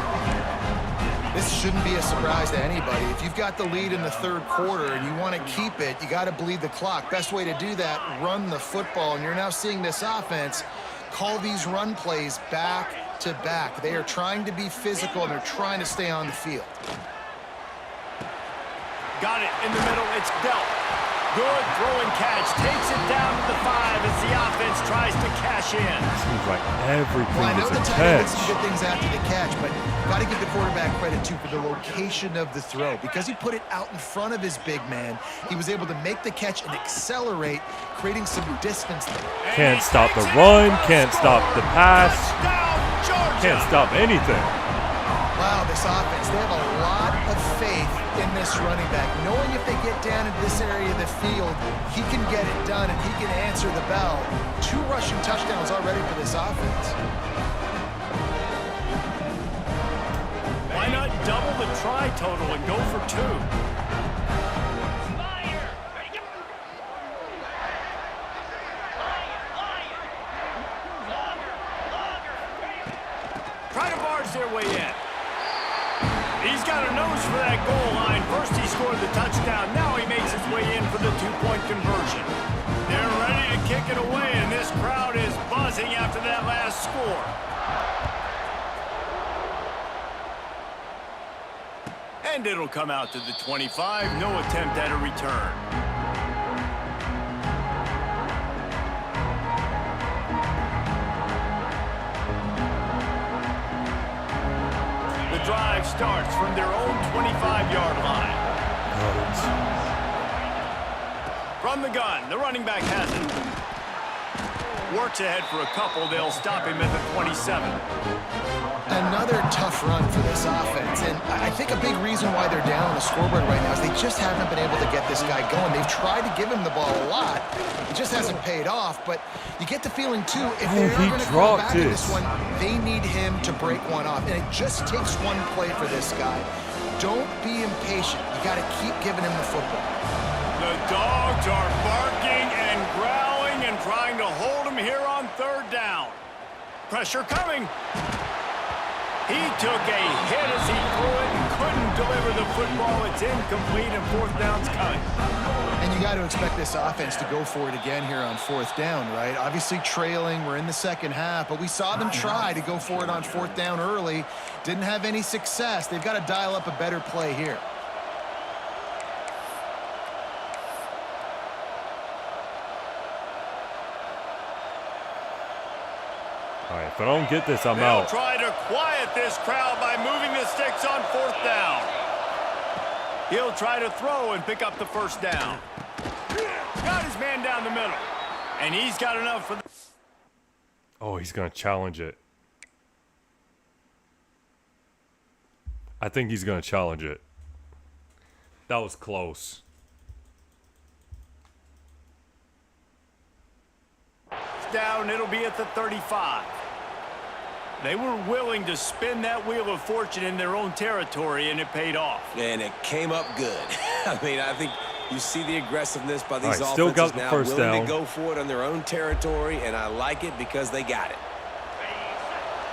This shouldn't be a surprise to anybody. If you've got the lead in the 3rd quarter and you want to keep it, you got to bleed the clock. Best way to do that, run the football. And you're now seeing this offense call these run plays back to back. They are trying to be physical, and they're trying to stay on the field. Got it in the middle. It's Delp. Good throw and catch. Takes it down to the 5 as the offense tries to cash in. Seems like Well, I everything know is the a tight end did some catch. good things after the catch, but got to give the quarterback credit, too, for the location of the throw. Because he put it out in front of his big man, he was able to make the catch and accelerate, creating some distance there. Can't stop the run. Can't stop the pass. Can't stop anything. Wow, this offense, they have a lot of faith in this running back. Knowing if they get down into this area of the field, he can get it done and he can answer the bell. 2 rushing touchdowns already for this offense. Why not double the try total and go for 2? He's got a nose for that goal line. First he scored the touchdown. Now he makes his way in for the two-point conversion. They're ready to kick it away, and this crowd is buzzing after that last score. And it'll come out to the 25. No attempt at a return. The drive starts from their own 25-yard line. From the gun, the running back has it. Works ahead for a couple. They'll stop him at the 27. Another tough run for this offense, and I think a big reason why they're down on the scoreboard right now is they just haven't been able to get this guy going. They've tried to give him the ball a lot. It just hasn't paid off, but you get the feeling, too, if they're going to come back in this one, they need him to break one off, and it just takes one play for this guy. Don't be impatient. You got to keep giving him the football. The dogs are barking and growling and trying to hold him here on third down. Pressure coming. He took a hit as he threw it and couldn't deliver the football. It's incomplete and fourth down's coming. And you got to expect this offense to go for it again here on fourth down, right? Obviously trailing, we're in the second half, but we saw them try to go for it on fourth down early. Didn't have any success. They've got to dial up a better play here. All right, if I don't get this, I'm They'll out. Try to quiet this crowd by moving the sticks on fourth down. He'll try to throw and pick up the first down. Got his man down the middle. And he's got enough for the... Oh, he's going to challenge it. I think he's going to challenge it. That was close. Down, it'll be at the 35. They were willing to spin that wheel of fortune in their own territory, and it paid off. And it came up good. I mean, I think you see the aggressiveness by these offenses still got the now, first willing down. to go for it on their own territory, and I like it because they got it.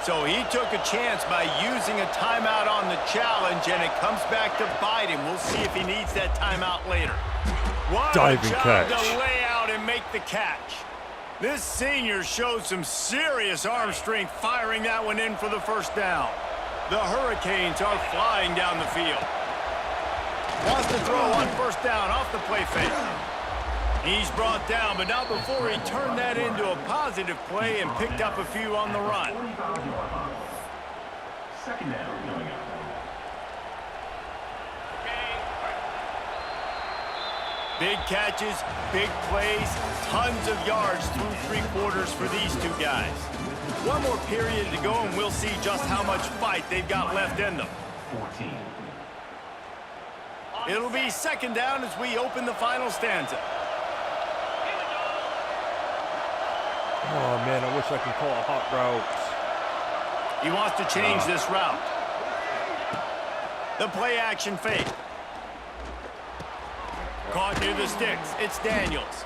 So he took a chance by using a timeout on the challenge, and it comes back to bite him. We'll see if he needs that timeout later. What Diving a job catch. to lay out and make the catch. This senior showed some serious arm strength firing that one in for the first down. The Hurricanes are flying down the field. Wants to throw on first down off the play fake. He's brought down, but not before he turned that into a positive play and picked up a few on the run. Second down coming up. Big catches, big plays, tons of yards through three quarters for these two guys. One more period to go, and we'll see just how much fight they've got left in them. 14. It'll be second down as we open the final stanza. Oh, man, I wish I could call a hot route. He wants to change this route. The play action fake. Caught near the sticks. It's Daniels.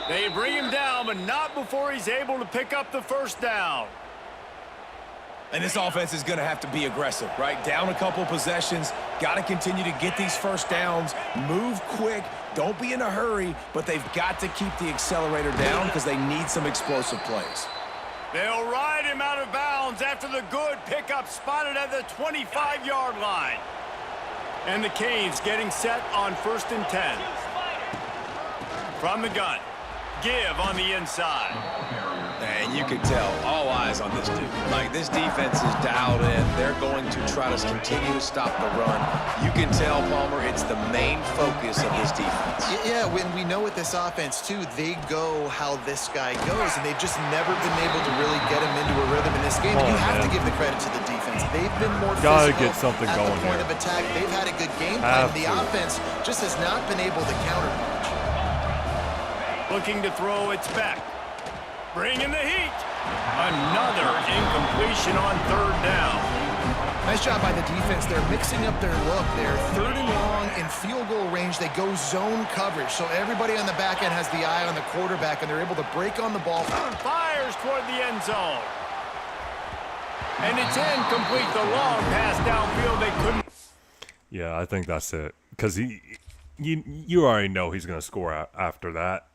They bring him down, but not before he's able to pick up the first down. And this offense is going to have to be aggressive, right? Down a couple possessions, got to continue to get these first downs, move quick, don't be in a hurry, but they've got to keep the accelerator down because they need some explosive plays. They'll ride him out of bounds after the good pickup spotted at the 25-yard line. And the Canes getting set on 1st and 10. From the gun, Give on the inside. And you can tell, all eyes on this dude. Like, this defense is dialed in. They're going to try to continue to stop the run. You can tell, Palmer, it's the main focus of this defense. Yeah, when we know with this offense, too, they go how this guy goes, and they've just never been able to really get him into a rhythm in this game. And you have to give the credit to the defense. They've been more Gotta physical get something at going the point here. of attack. They've had a good game plan. The offense just has not been able to counterpunch. Looking to throw, it's back. Bringing the heat. Another incompletion on 3rd down. Nice job by the defense. They're mixing up their look. They're 3rd and long in field goal range. They go zone coverage. So everybody on the back end has the eye on the quarterback, and they're able to break on the ball. Fires toward the end zone. And it's incomplete. The long pass downfield, they couldn't. Yeah, I think that's it. Because you already know he's going to score after that.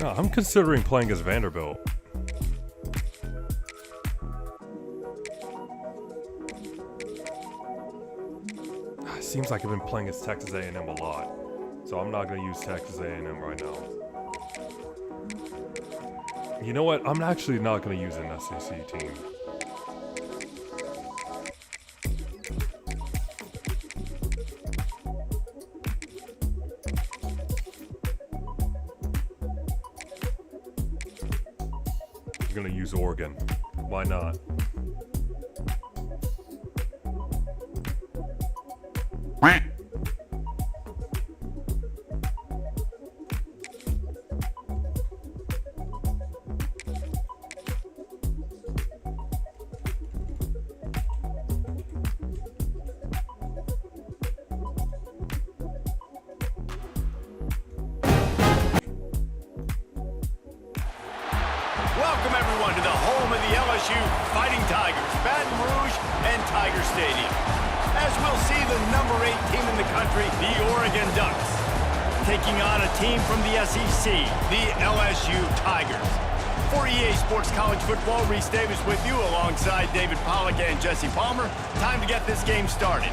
No, I'm considering playing as Vanderbilt. Seems like I've been playing as Texas A&M a lot, so I'm not going to use Texas A&M right now. You know what? I'm actually not going to use an SEC team. I'm going to use Oregon. Why not? Welcome, everyone, to the home of the LSU Fighting Tigers, Baton Rouge and Tiger Stadium. As we'll see, the number 8 team in the country, the Oregon Ducks, taking on a team from the SEC, the LSU Tigers. For EA Sports College Football, Reese Davis with you alongside David Pollack and Jesse Palmer. Time to get this game started.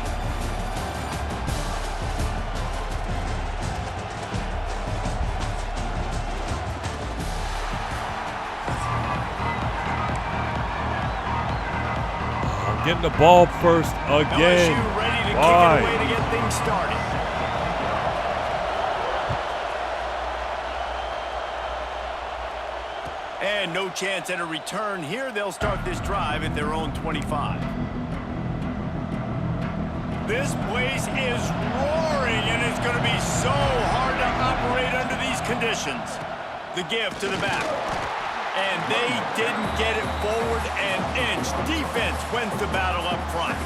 Getting the ball first again. LSU ready to kick it away to get things started. And no chance at a return here. They'll start this drive at their own 25. This place is roaring, and it's going to be so hard to operate under these conditions. The give to the back. And they didn't get it forward an inch. Defense wins the battle up front.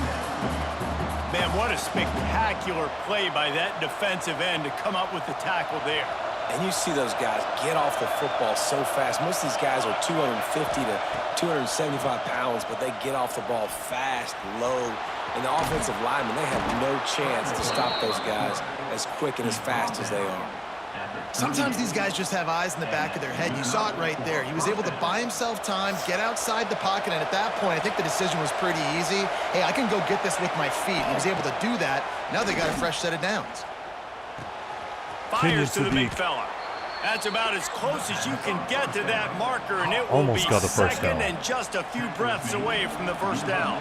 Man, what a spectacular play by that defensive end to come up with the tackle there. And you see those guys get off the football so fast. Most of these guys are 250 to 275 pounds, but they get off the ball fast, low. And the offensive linemen, they have no chance to stop those guys as quick and as fast as they are. Sometimes these guys just have eyes in the back of their head. You saw it right there. He was able to buy himself time, get outside the pocket, and at that point, I think the decision was pretty easy. Hey, I can go get this with my feet. He was able to do that. Now they got a fresh set of downs. Fires to the big fella. That's about as close as you can get to that marker, and it will Almost be got the first second down. and just a few breaths away from the first down.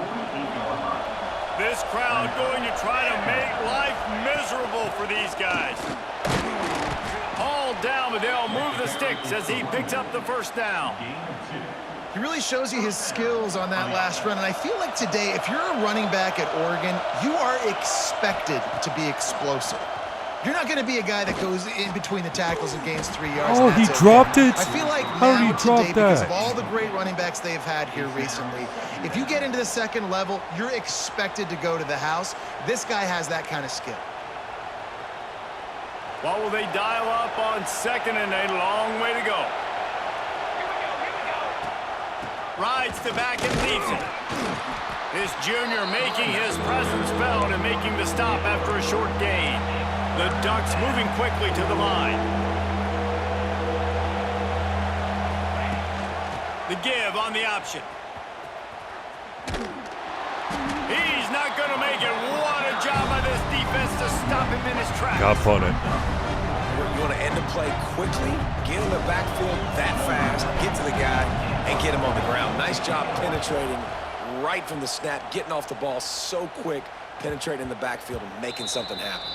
This crowd going to try to make life miserable for these guys. Hauled down, but they'll move the sticks as he picks up the first down. He really shows you his skills on that last run, and I feel like today, if you're a running back at Oregon, you are expected to be explosive. You're not going to be a guy that goes in between the tackles and gains 3 yards. Oh, he dropped it? I feel like How did now he drop today, because that? of all the great running backs they've had here recently, if you get into the second level, you're expected to go to the house. This guy has that kind of skill. What will they dial up on second and a long way to go? Rides the back and leaves it. This junior making his presence felt and making the stop after a short gain. The Ducks moving quickly to the line. The give on the option. He's not going to make it. What a job by this defense to stop him in his tracks. Got punted. You want to end the play quickly, get in the backfield that fast, get to the guy, and get him on the ground. Nice job penetrating right from the snap, getting off the ball so quick, penetrating in the backfield and making something happen.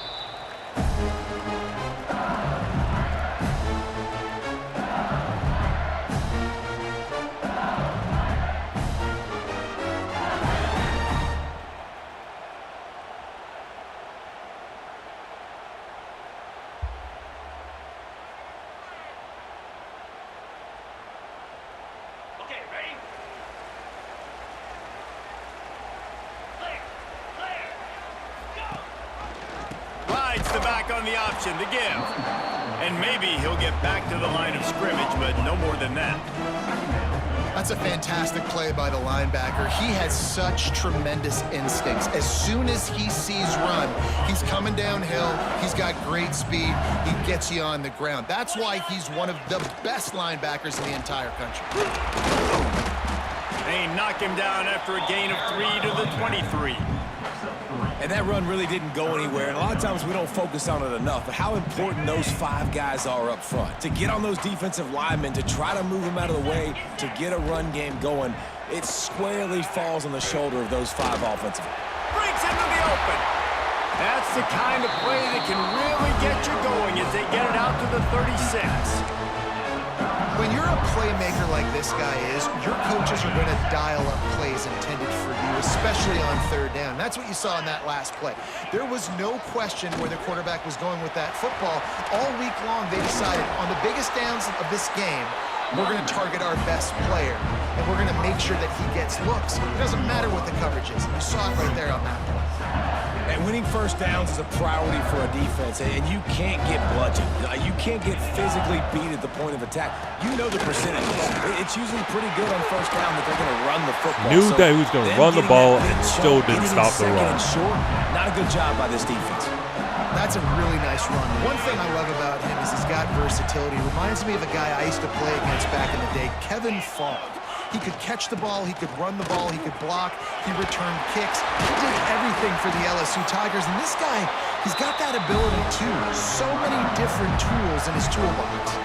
Rides the back on the option to give. And maybe he'll get back to the line of scrimmage, but no more than that. That's a fantastic play by the linebacker. He has such tremendous instincts. As soon as he sees run, he's coming downhill. He's got great speed. He gets you on the ground. That's why he's one of the best linebackers in the entire country. They knock him down after a gain of 3 to the 23. And that run really didn't go anywhere. And a lot of times we don't focus on it enough, but how important those 5 guys are up front. To get on those defensive linemen, to try to move them out of the way, to get a run game going, it squarely falls on the shoulder of those 5 offensive. Breaks into the open. That's the kind of play that can really get you going as they get it out to the 36. When you're a playmaker like this guy is, your coaches are going to dial up plays intended for you, especially on third down. That's what you saw in that last play. There was no question where the quarterback was going with that football. All week long, they decided on the biggest downs of this game, we're going to target our best player, and we're going to make sure that he gets looks. It doesn't matter what the coverage is. You saw it right there on that play. And winning first downs is a priority for a defense, and you can't get bludgeoned. You can't get physically beat at the point of attack. You know the percentage. It's usually pretty good on first down that they're going to run the football. Knew that he was going to run the ball and still didn't stop the run. Short, not a good job by this defense. That's a really nice run. One thing I love about him is he's got versatility. Reminds me of a guy I used to play against back in the day, Kevin Fogg. He could catch the ball, he could run the ball, he could block, he returned kicks. He did everything for the LSU Tigers, and this guy, he's got that ability too. So many different tools in his toolbox.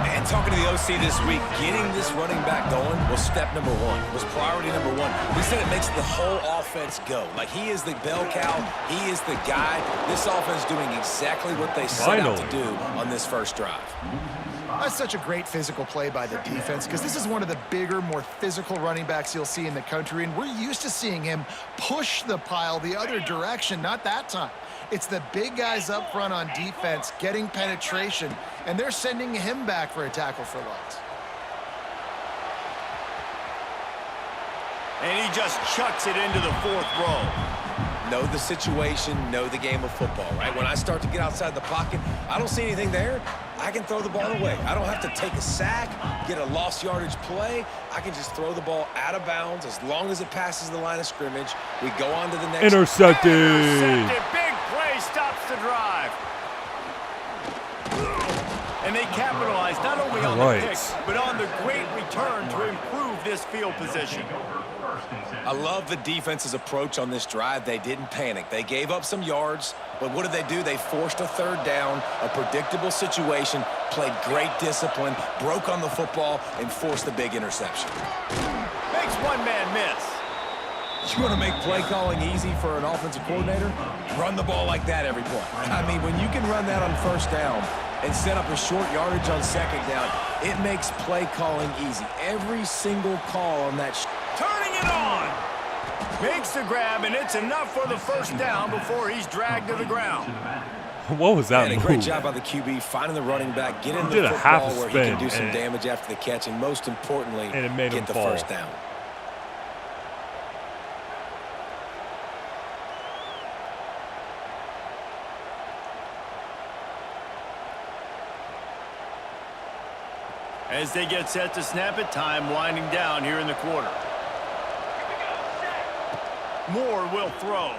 And talking to the OC this week, getting this running back going was step number 1, was priority number 1. He said it makes the whole offense go. Like, he is the bell cow, he is the guy. This offense doing exactly what they set out to do on this first drive. That's such a great physical play by the defense because this is one of the bigger, more physical running backs you'll see in the country, and we're used to seeing him push the pile the other direction. Not that time. It's the big guys up front on defense getting penetration, and they're sending him back for a tackle for loss. And he just chucks it into the 4th row. Know the situation, know the game of football, right? When I start to get outside the pocket, I don't see anything there, I can throw the ball away. I don't have to take a sack, get a lost yardage play. I can just throw the ball out of bounds as long as it passes the line of scrimmage. We go on to the next. Intercepted. Big play stops the drive. And they capitalize not only on the pick, but on the great return to improve this field position. I love the defense's approach on this drive. They didn't panic. They gave up some yards, but what did they do? They forced a 3rd down, a predictable situation, played great discipline, broke on the football, and forced the big interception. Makes one man miss. You want to make play calling easy for an offensive coordinator? Run the ball like that every play. I mean, when you can run that on first down and set up a short yardage on second down, it makes play calling easy. Every single call on that. Turning it on. Makes the grab, and it's enough for the first down before he's dragged to the ground. What was that move? A great job by the QB finding the running back, getting the Did a half football where he spin can do some and damage after the catch, and most importantly, it made get him the fall. first down. As they get set to snap it, time winding down here in the quarter. Moore will throw.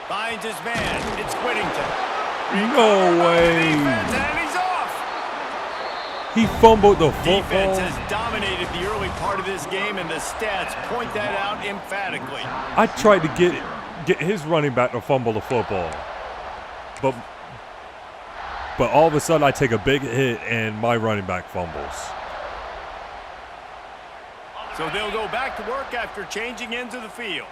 Finds his man. It's Whittington. No way. And he's off. He fumbled the football. Defense has dominated the early part of this game, and the stats point that out emphatically. I tried to get his running back to fumble the football, but all of a sudden I take a big hit and my running back fumbles. So they'll go back to work after changing into the field.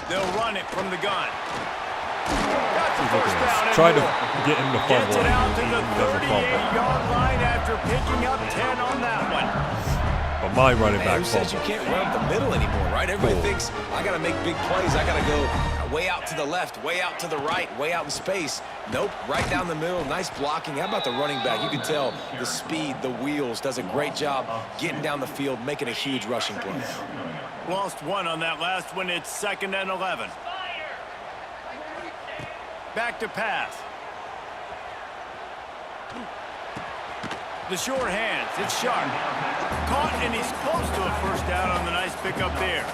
They'll run it from the gun. Got the first down. Try to get him to fumble. Gets it out to the 38-yard line after picking up 10 on that one. But my running back who says you can't run up the middle anymore, right? Everybody thinks, I got to make big plays. I got to go way out to the left, way out to the right, way out in space. Nope, right down the middle. Nice blocking. How about the running back? You can tell the speed, the wheels, does a great job getting down the field, making a huge rushing play. Lost one on that last one. It's 2nd and 11. Back to pass. The short hands. It's sharp. Caught, and he's close to a first down on the nice pickup there.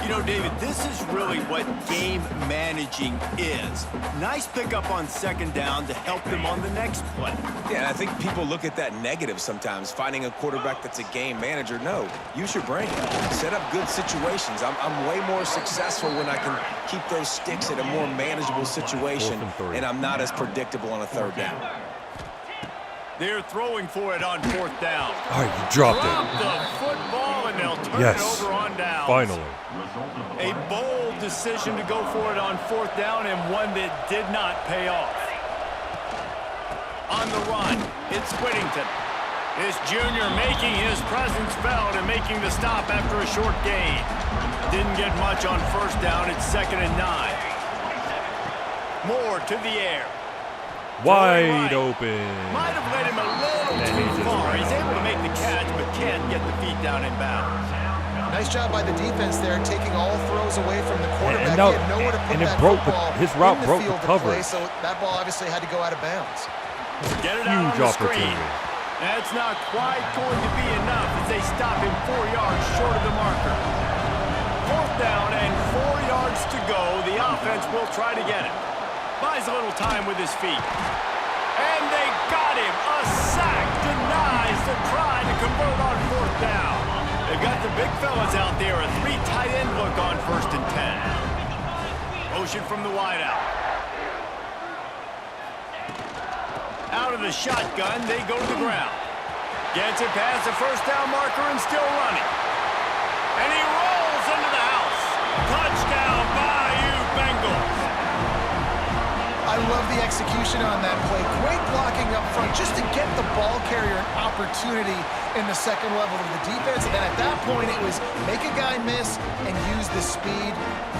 You know, David, this is really what game managing is. Nice pickup on 2nd down to help them on the next play. Yeah, and I think people look at that negative sometimes, finding a quarterback that's a game manager. No, use your brain. Set up good situations. I'm way more successful when I can keep those sticks in a more manageable situation, and I'm not as predictable on a 3rd down. They're throwing for it on 4th down. All right, you dropped Drop the football, and they'll turn it over on down. Finally. A bold decision to go for it on 4th down, and one that did not pay off. On the run, it's Whittington. This junior making his presence felt and making the stop after a short gain. Didn't get much on 1st down. It's 2nd and 9. Moore to the air. Wide open. Might have led him a little too far. He's able to make the catch, but can't get the feet down in bounds. Nice job by the defense there, taking all throws away from the quarterback. And he had nowhere to put and it that broke football his route in the broke field the to play, coverage. so that ball obviously had to go out of bounds. Get it out on Huge the screen. opportunity. That's not quite going to be enough as they stop him 4 yards short of the marker. 4th down and 4 yards to go. The offense will try to get it. Buys a little time with his feet. And they got him. A sack denies the try to convert on 4th down. They've got the big fellas out there. A 3 tight end look on 1st and 10. Motion from the wideout. Out of the shotgun, they go to the ground. Gets it past the 1st down marker and still running. And he rolls into the house. Touchdown, Bayou Bengals. I love the execution on that play. Great blocking up front just to get the ball carrier an opportunity in the 2nd level of the defense. And then at that point, it was make a guy miss and use the speed.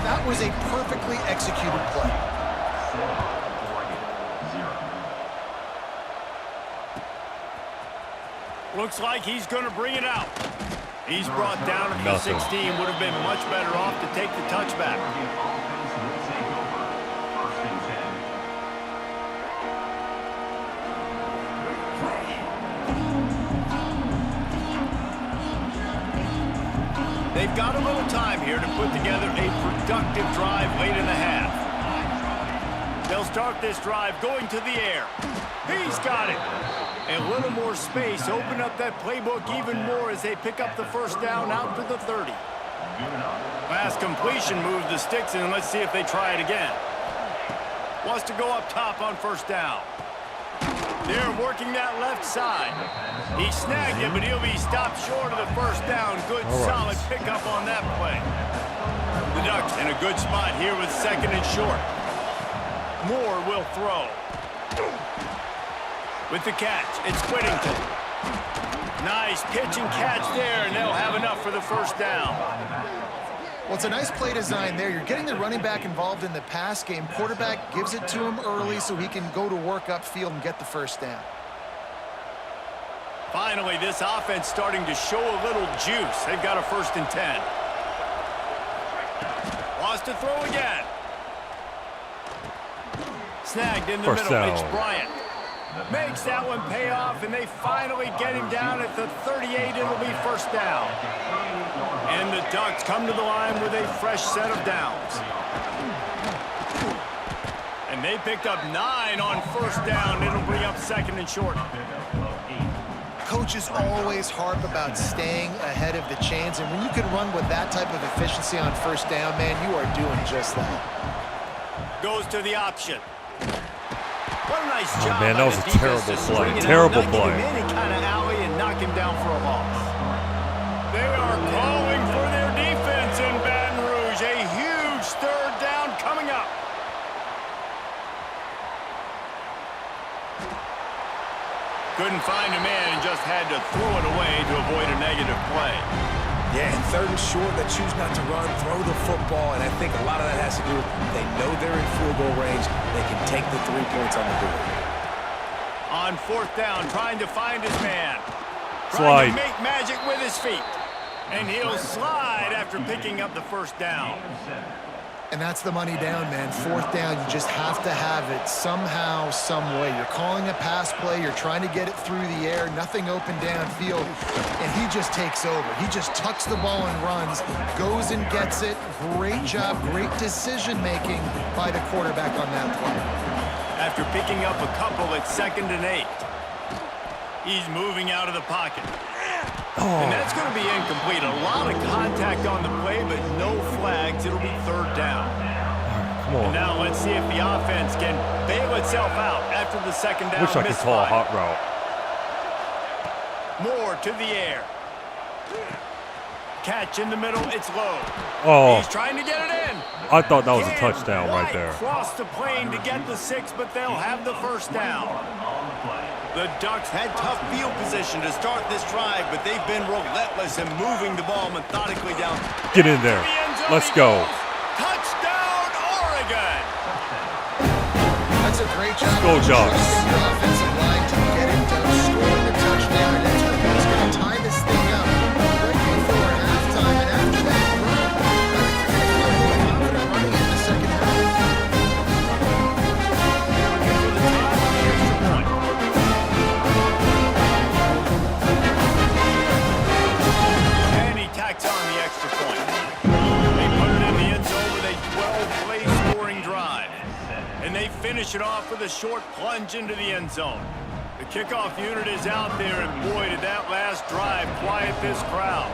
That was a perfectly executed play. Looks like he's going to bring it out. He's brought down at the 16. Would have been much better off to take the touchback. They've got a little time here to put together a productive drive late in the half. They'll start this drive going to the air. He's got it. A little more space, open up that playbook even more as they pick up the 1st down out to the 30. Pass completion moves the sticks in. Let's see if they try it again. Wants to go up top on 1st down. They're working that left side. He snagged it, but he'll be stopped short of the 1st down. Good, solid pickup on that play. The Ducks in a good spot here with 2nd and short. Moore will throw. With the catch, it's Whittington. Nice pitch and catch there, and they'll have enough for the 1st down. Well, it's a nice play design there. You're getting the running back involved in the pass game. Quarterback gives it to him early so he can go to work upfield and get the 1st down. Finally, this offense starting to show a little juice. They've got a 1st and 10. Wants to throw again. Snagged in the First middle. down. It's Bryant. Makes that one pay off, and they finally get him down at the 38. It'll be 1st down. And the Ducks come to the line with a fresh set of downs. And they picked up 9 on 1st down. It'll bring up 2nd and short. Coaches always harp about staying ahead of the chains, and when you can run with that type of efficiency on 1st down, man, you are doing just that. Goes to the option. What a nice Oh, job. man, that was a terrible play. Terrible play. Any kind of alley and knock him down for a loss. They are calling for their defense in Baton Rouge. A huge 3rd down coming up. Couldn't find a man and just had to throw it away to avoid a negative play. Yeah, and 3rd and short, they choose not to run, throw the football, and I think a lot of that has to do with they know they're in field goal range. They can take the 3 points on the board. On 4th down, trying to find his man. Slide. Trying to make magic with his feet. And he'll slide after picking up the 1st down. And that's the money down, man. 4th down, you just have to have it somehow, some way. You're calling a pass play. You're trying to get it through the air. Nothing open downfield. And he just takes over. He just tucks the ball and runs, goes and gets it. Great job, great decision-making by the quarterback on that play. After picking up a couple at 2nd and 8. He's moving out of the pocket. And that's going to be incomplete. A lot of contact on the play, but no flags. It'll be 3rd down. Come on. And now let's see if the offense can bail itself out after the 2nd down. Wish I could call a hot route. Moore to the air. Catch in the middle. It's low. Oh. He's trying to get it in. I thought that was a touchdown right there. Cross the plane to get the 6, but they'll have the 1st down. The Ducks had tough field position to start this drive, but they've been relentless in moving the ball methodically down. Get in there. Let's go. Touchdown, Oregon. That's a great job. Go, Ducks. Your offensive line to get it done, scoring the touchdown, and that's what's going to tie this thing up right before halftime. And after that run, I think they're going to feel more confident running in the 2nd half. On the extra point. They put it in the end zone with a 12-play scoring drive. And they finish it off with a short plunge into the end zone. The kickoff unit is out there, and boy, did that last drive quiet this crowd.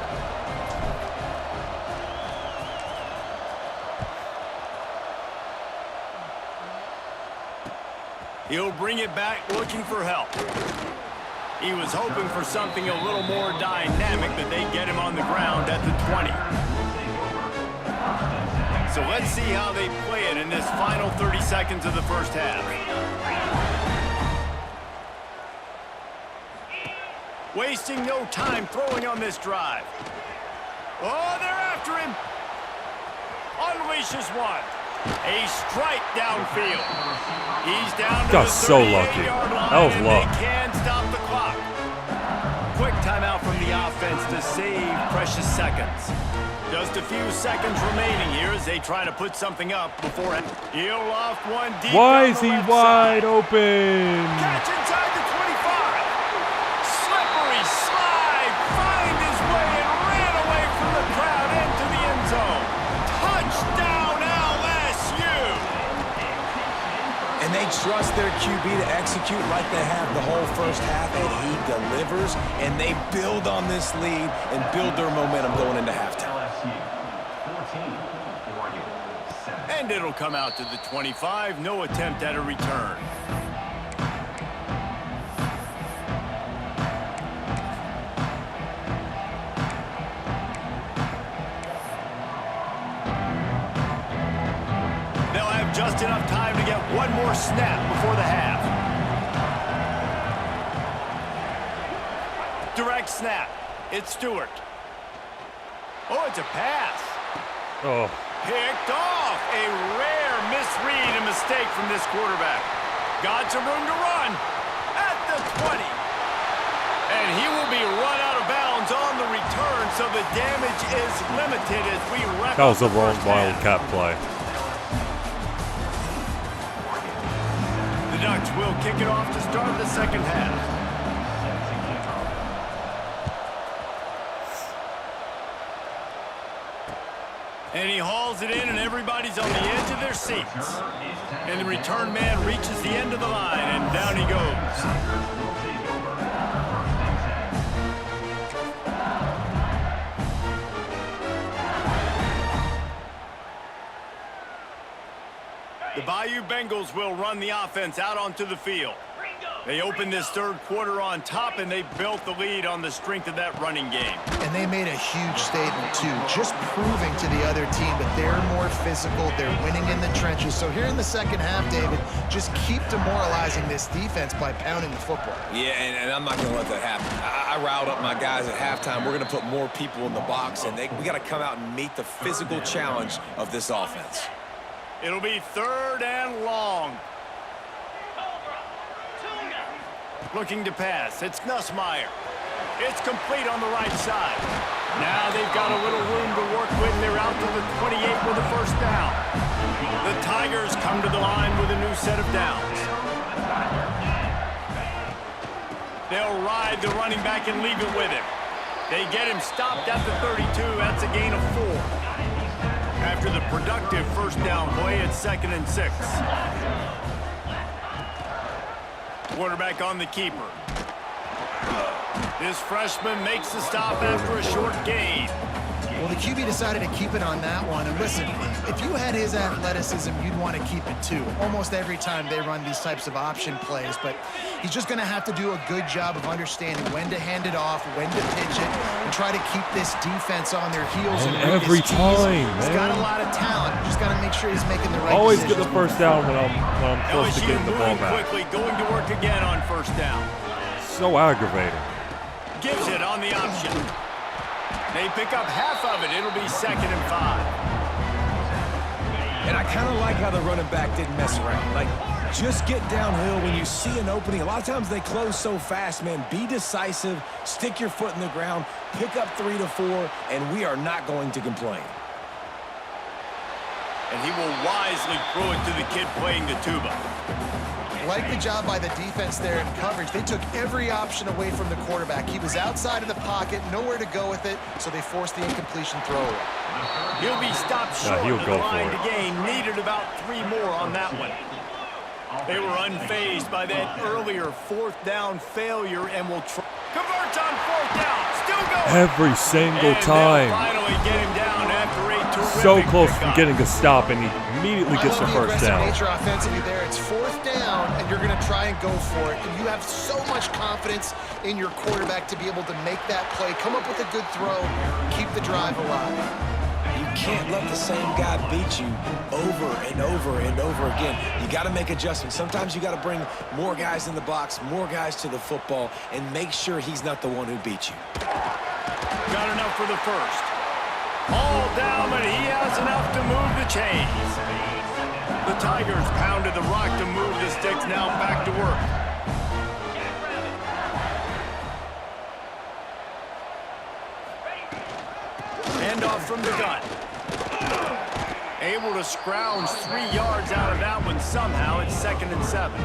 He'll bring it back looking for help. He was hoping for something a little more dynamic, but they get him on the ground at the 20. So let's see how they play it in this final 30 seconds of the 1st half. Wasting no time throwing on this drive. Oh, they're after him. Unleashes one. A strike downfield. He's down to Got the so lucky. 38-yard line, That was and luck. they can't stop the clock. Quick timeout from the offense to save precious seconds. Just a few seconds remaining here as they try to put something up before he'll loft one deep. Why down is the he left wide side. open? Catch inside the 25. Slippery slide. Find his way and ran away from the crowd into the end zone. Touchdown LSU. And they trust their QB to execute like they have the whole 1st half, and he delivers, and they build on this lead and build their momentum going into halftime. And it'll come out to the 25. No attempt at a return. They'll have just enough time to get one more snap before the half. Direct snap. It's Stewart. Oh, it's a pass. Oh. Picked off. A rare misread and mistake from this quarterback. Got some room to run at the 20. And he will be run out of bounds on the return, so the damage is limited as we wrap That was up the the wrong first half. Wildcat play. The Ducks will kick it off to start the 2nd half. And he hauls it in, and everybody's on the edge of their seats. And the return man reaches the end of the line, and down he goes. The Bayou Bengals will run the offense out onto the field. They opened this third quarter on top, and they built the lead on the strength of that running game. And they made a huge statement, too, just proving to the other team that they're more physical, they're winning in the trenches. So here in the second half, David, just keep demoralizing this defense by pounding the football. Yeah, and I'm not going to let that happen. I riled up my guys at halftime. We're going to put more people in the box, and we got to come out and meet the physical challenge of this offense. It'll be 3rd and long. Looking to pass. It's Nussmeier. It's complete on the right side. Now they've got a little room to work with. They're out to the 28 with a first down. The Tigers come to the line with a new set of downs. They'll ride the running back and leave it with him. They get him stopped at the 32. That's a gain of 4. After the productive first down play, it's 2nd and 6. Quarterback on the keeper. This freshman makes the stop after a short gain. Well, the QB decided to keep it on that one. And listen, if you had his athleticism, you'd want to keep it too. Almost every time they run these types of option plays. But he's just going to have to do a good job of understanding when to hand it off, when to pitch it, and try to keep this defense on their heels. And every time, He's got a lot of talent. Just got to make sure he's making the right Always decisions. get the first down when I'm close to getting the ball back. Quickly going to work again on first down. So aggravating. Gives it on the option. They pick up half of it. It'll be 2nd and 5. And I kind of like how the running back didn't mess around. Like, just get downhill when you see an opening. A lot of times they close so fast, man. Be decisive, stick your foot in the ground, pick up 3 to 4, and we are not going to complain. And he will wisely throw it to the kid playing the tuba. Like the job by the defense there in coverage. They took every option away from the quarterback. He was outside of the pocket, nowhere to go with it, so they forced the incompletion throwaway. He'll be stopped short of the line to gain. Needed about 3 more on that one. They were unfazed by that earlier 4th down failure and will converts on 4th down. Still going. Every single time. Finally get him down after a terrific So close from pickup. getting a stop, and he immediately gets the first down. Nature offensively there. It's 4th down, and you're going to try and go for it. And you have so much confidence in your quarterback to be able to make that play, come up with a good throw, keep the drive alive. You can't let the same guy beat you over and over and over again. You got to make adjustments. Sometimes you got to bring more guys in the box, more guys to the football, and make sure he's not the one who beat you. Got enough for the first. All down, but he has enough to move the chains. The Tigers pounded the rock to move the sticks. Now back to work. Handoff from the gun. Able to scrounge 3 yards out of that one somehow. It's 2nd and 7.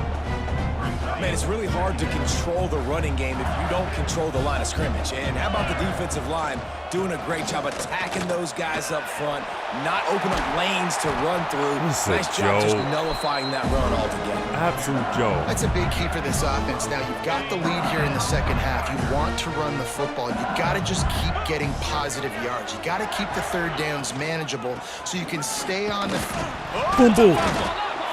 Man, it's really hard to control the running game if you don't control the line of scrimmage. And how about the defensive line doing a great job attacking those guys up front, not opening up lanes to run through. Nice job just nullifying that run altogether. Absolute joke. That's a big key for this offense. Now, you've got the lead here in the second half. You want to run the football. You got to just keep getting positive yards. You got to keep the 3rd downs manageable so you can stay on the Fumble.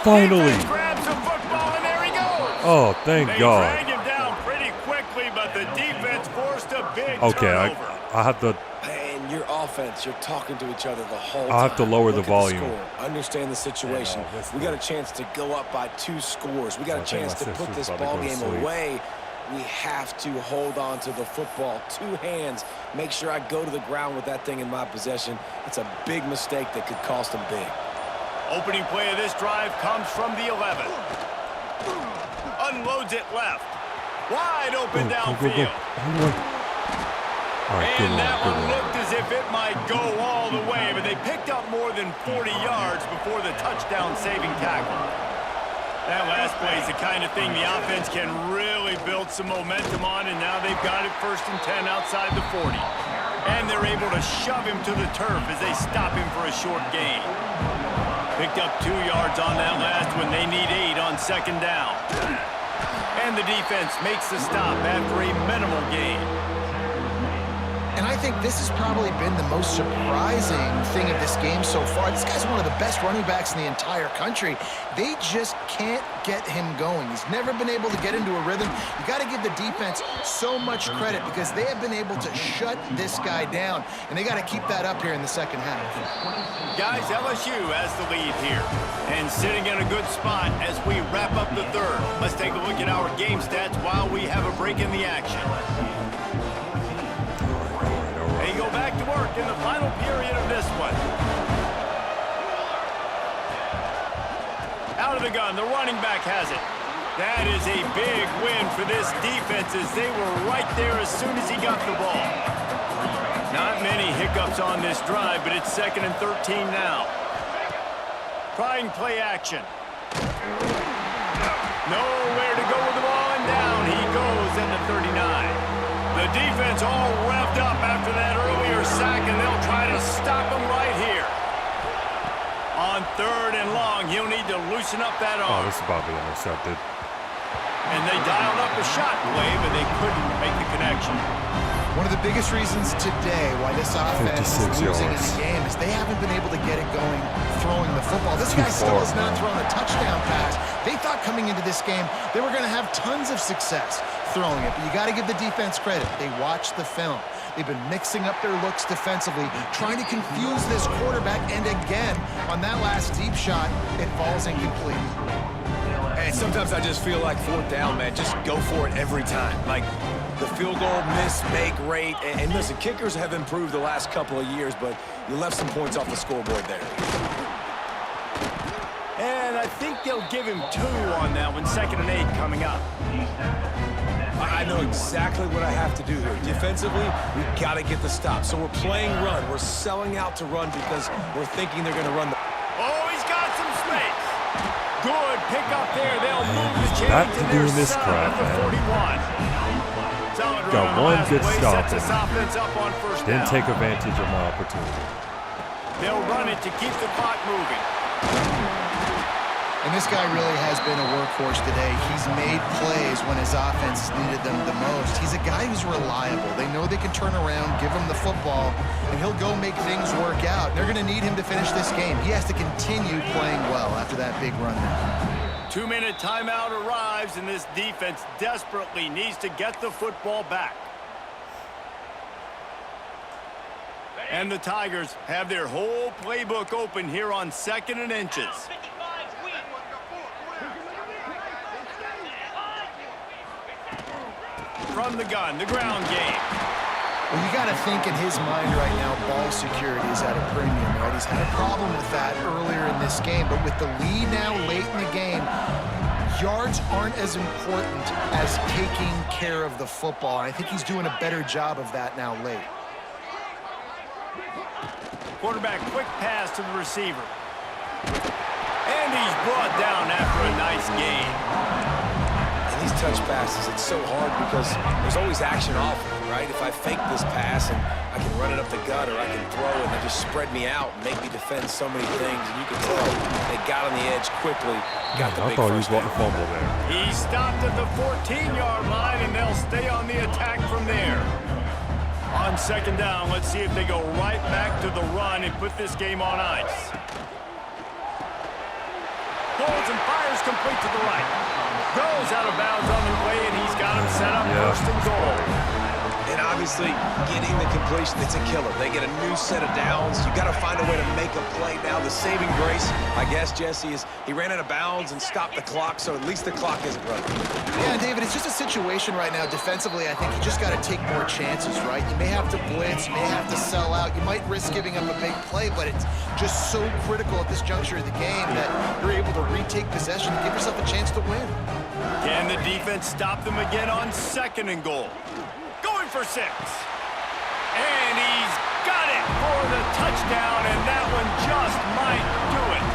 Finally. Grabs the football, and there he goes. Oh, thank God. They drag him down pretty quickly, but the defense forced a big Okay, turnover. I have to. And your offense, you're talking to each other the whole time. I'll have to lower the Look at volume. score. Understand the situation. We got a chance to go up by 2 scores. We got a chance to put this ball game away. We have to hold on to the football. 2 hands. Make sure I go to the ground with that thing in my possession. It's a big mistake that could cost them big. Opening play of this drive comes from the 11. Unloads it left. Wide open downfield. All right, And that one looked as if it might go all the way, but they picked up more than 40 yards before the touchdown-saving tackle. That last play is the kind of thing the offense can really build some momentum on, and now they've got it 1st and 10 outside the 40. And they're able to shove him to the turf as they stop him for a short gain. Picked up 2 yards on that last one. They need 8 on 2nd down. And the defense makes the stop after a minimal gain. And I think this has probably been the most surprising thing of this game so far. This guy's one of the best running backs in the entire country. They just can't get him going. He's never been able to get into a rhythm. You got to give the defense so much credit because they have been able to shut this guy down, and they got to keep that up here in the second half. Guys, LSU has the lead here and sitting in a good spot as we wrap up the third. Let's take a look at our game stats while we have a break in the action. They go back to work in the final period of this one. Out of the gun, the running back has it. That is a big win for this defense as they were right there as soon as he got the ball. Not many hiccups on this drive, but it's 2nd and 13 now. Trying play action. Nowhere to go with the ball, and down he goes at the 39. The defense all revved up after that earlier sack, and they'll try to stop him right here. On 3rd and long, he'll need to loosen up that arm. Oh, this is probably intercepted. And they dialed up a shot play, but they couldn't make the connection. One of the biggest reasons today why this offense is losing in the game is they haven't been able to get it going throwing the football. This guy still has not thrown a touchdown pass. They thought coming into this game they were going to have tons of success throwing it, but you got to give the defense credit. They watched the film. They've been mixing up their looks defensively, trying to confuse this quarterback, and again, on that last deep shot, it falls incomplete. And sometimes I just feel like 4th down, man, just go for it every time. Like the field goal miss-make rate, and listen, kickers have improved the last couple of years, but you left some points off the scoreboard there. And I think they'll give him 2 on that one, 2nd and 8 coming up. I know exactly what I have to do here. Defensively, we've got to get the stop. So we're playing run. We're selling out to run because we're thinking they're going to run the... Oh, he's got some space. Good pick up there. They'll move the chains Back to to doing their this side crap, at the man. 41. Solid run Got on the one last good play, stop. sets this offense up on 1st Didn't down. take advantage of my opportunity. They'll run it to keep the clock moving. And this guy really has been a workhorse today. He's made plays when his offense needed them the most. He's a guy who's reliable. They know they can turn around, give him the football, and he'll go make things work out. They're going to need him to finish this game. He has to continue playing well after that big run there. 2-minute timeout arrives, and this defense desperately needs to get the football back. And the Tigers have their whole playbook open here on 2nd and inches. From the gun, the ground game. Well, you got to think in his mind right now, ball security is at a premium, right? He's had a problem with that earlier in this game, but with the lead now late in the game, yards aren't as important as taking care of the football. And I think he's doing a better job of that now late. Quarterback quick pass to the receiver. And he's brought down after a nice gain. And these touch passes, it's so hard because there's always action off of it, right? If I fake this pass and I can run it up the gut or I can throw it and they just spread me out and make me defend so many things, and you can tell they got on the edge quickly, got the big first down. Fumble there. He stopped at the 14-yard line, and they'll stay on the attack from there. On 2nd down, let's see if they go right back to the run and put this game on ice. Pulls and fires complete to the right. Goes out of bounds on the way, and he's got him set up 1st and goal. And obviously, getting the completion, it's a killer. They get a new set of downs. You got to find a way to make a play now. The saving grace, I guess, Jesse, is he ran out of bounds and stopped the clock, so at least the clock isn't running. Yeah, David, it's just a situation right now. Defensively, I think you just got to take more chances, right? You may have to blitz, you may have to sell out. You might risk giving up a big play, but it's just so critical at this juncture of the game that you're able to retake possession and give yourself a chance to win. Can the defense stop them again on 2nd and goal? Going for 6. And he's got it for the touchdown, and that one just might do it.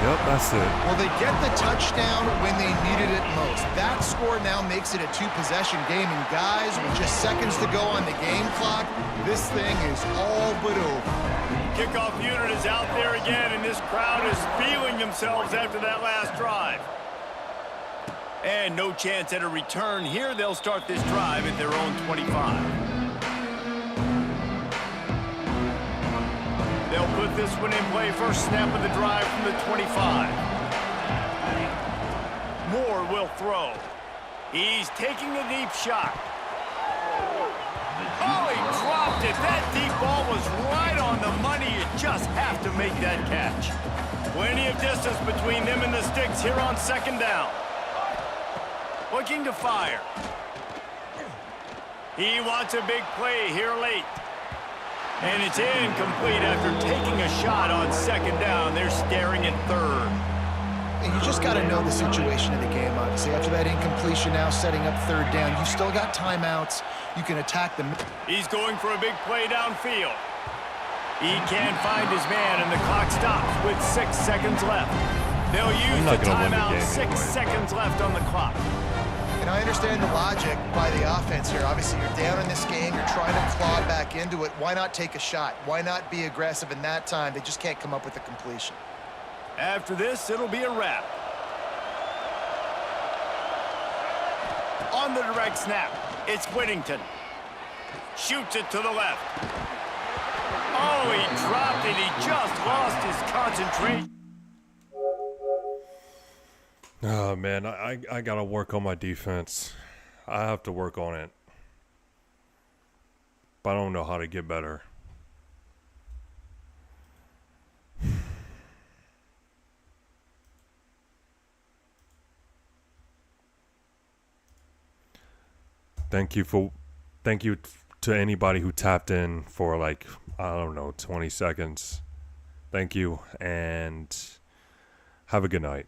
Yep, that's it. Well, they get the touchdown when they needed it most. That score now makes it a 2-possession game, and guys, with just seconds to go on the game clock, this thing is all but over. Kickoff unit is out there again, and this crowd is feeling themselves after that last drive. And no chance at a return here. They'll start this drive at their own 25. They'll put this one in play. First snap of the drive from the 25. Moore will throw. He's taking a deep shot. Oh, he dropped it. That deep ball was right on the money. You just have to make that catch. Plenty of distance between them and the sticks here on second down. Looking to fire. He wants a big play here late. And it's incomplete after taking a shot on second down. They're staring at third. And you just got to know the situation of the game, obviously. After that incompletion, now setting up third down. You've still got timeouts. You can attack them. He's going for a big play downfield. He can't find his man, and the clock stops with 6 seconds left. They'll use the timeout. 6 seconds left on the clock. And I understand the logic by the offense here. Obviously, you're down in this game. You're trying to claw back into it. Why not take a shot? Why not be aggressive in that time? They just can't come up with a completion. After this, it'll be a wrap. On the direct snap, it's Whittington. Shoots it to the left. Oh, he dropped it. He just lost his concentration. Oh, man, I got to work on my defense. I have to work on it. But I don't know how to get better. Thank you to anybody who tapped in for like, I don't know, 20 seconds. Thank you, and have a good night.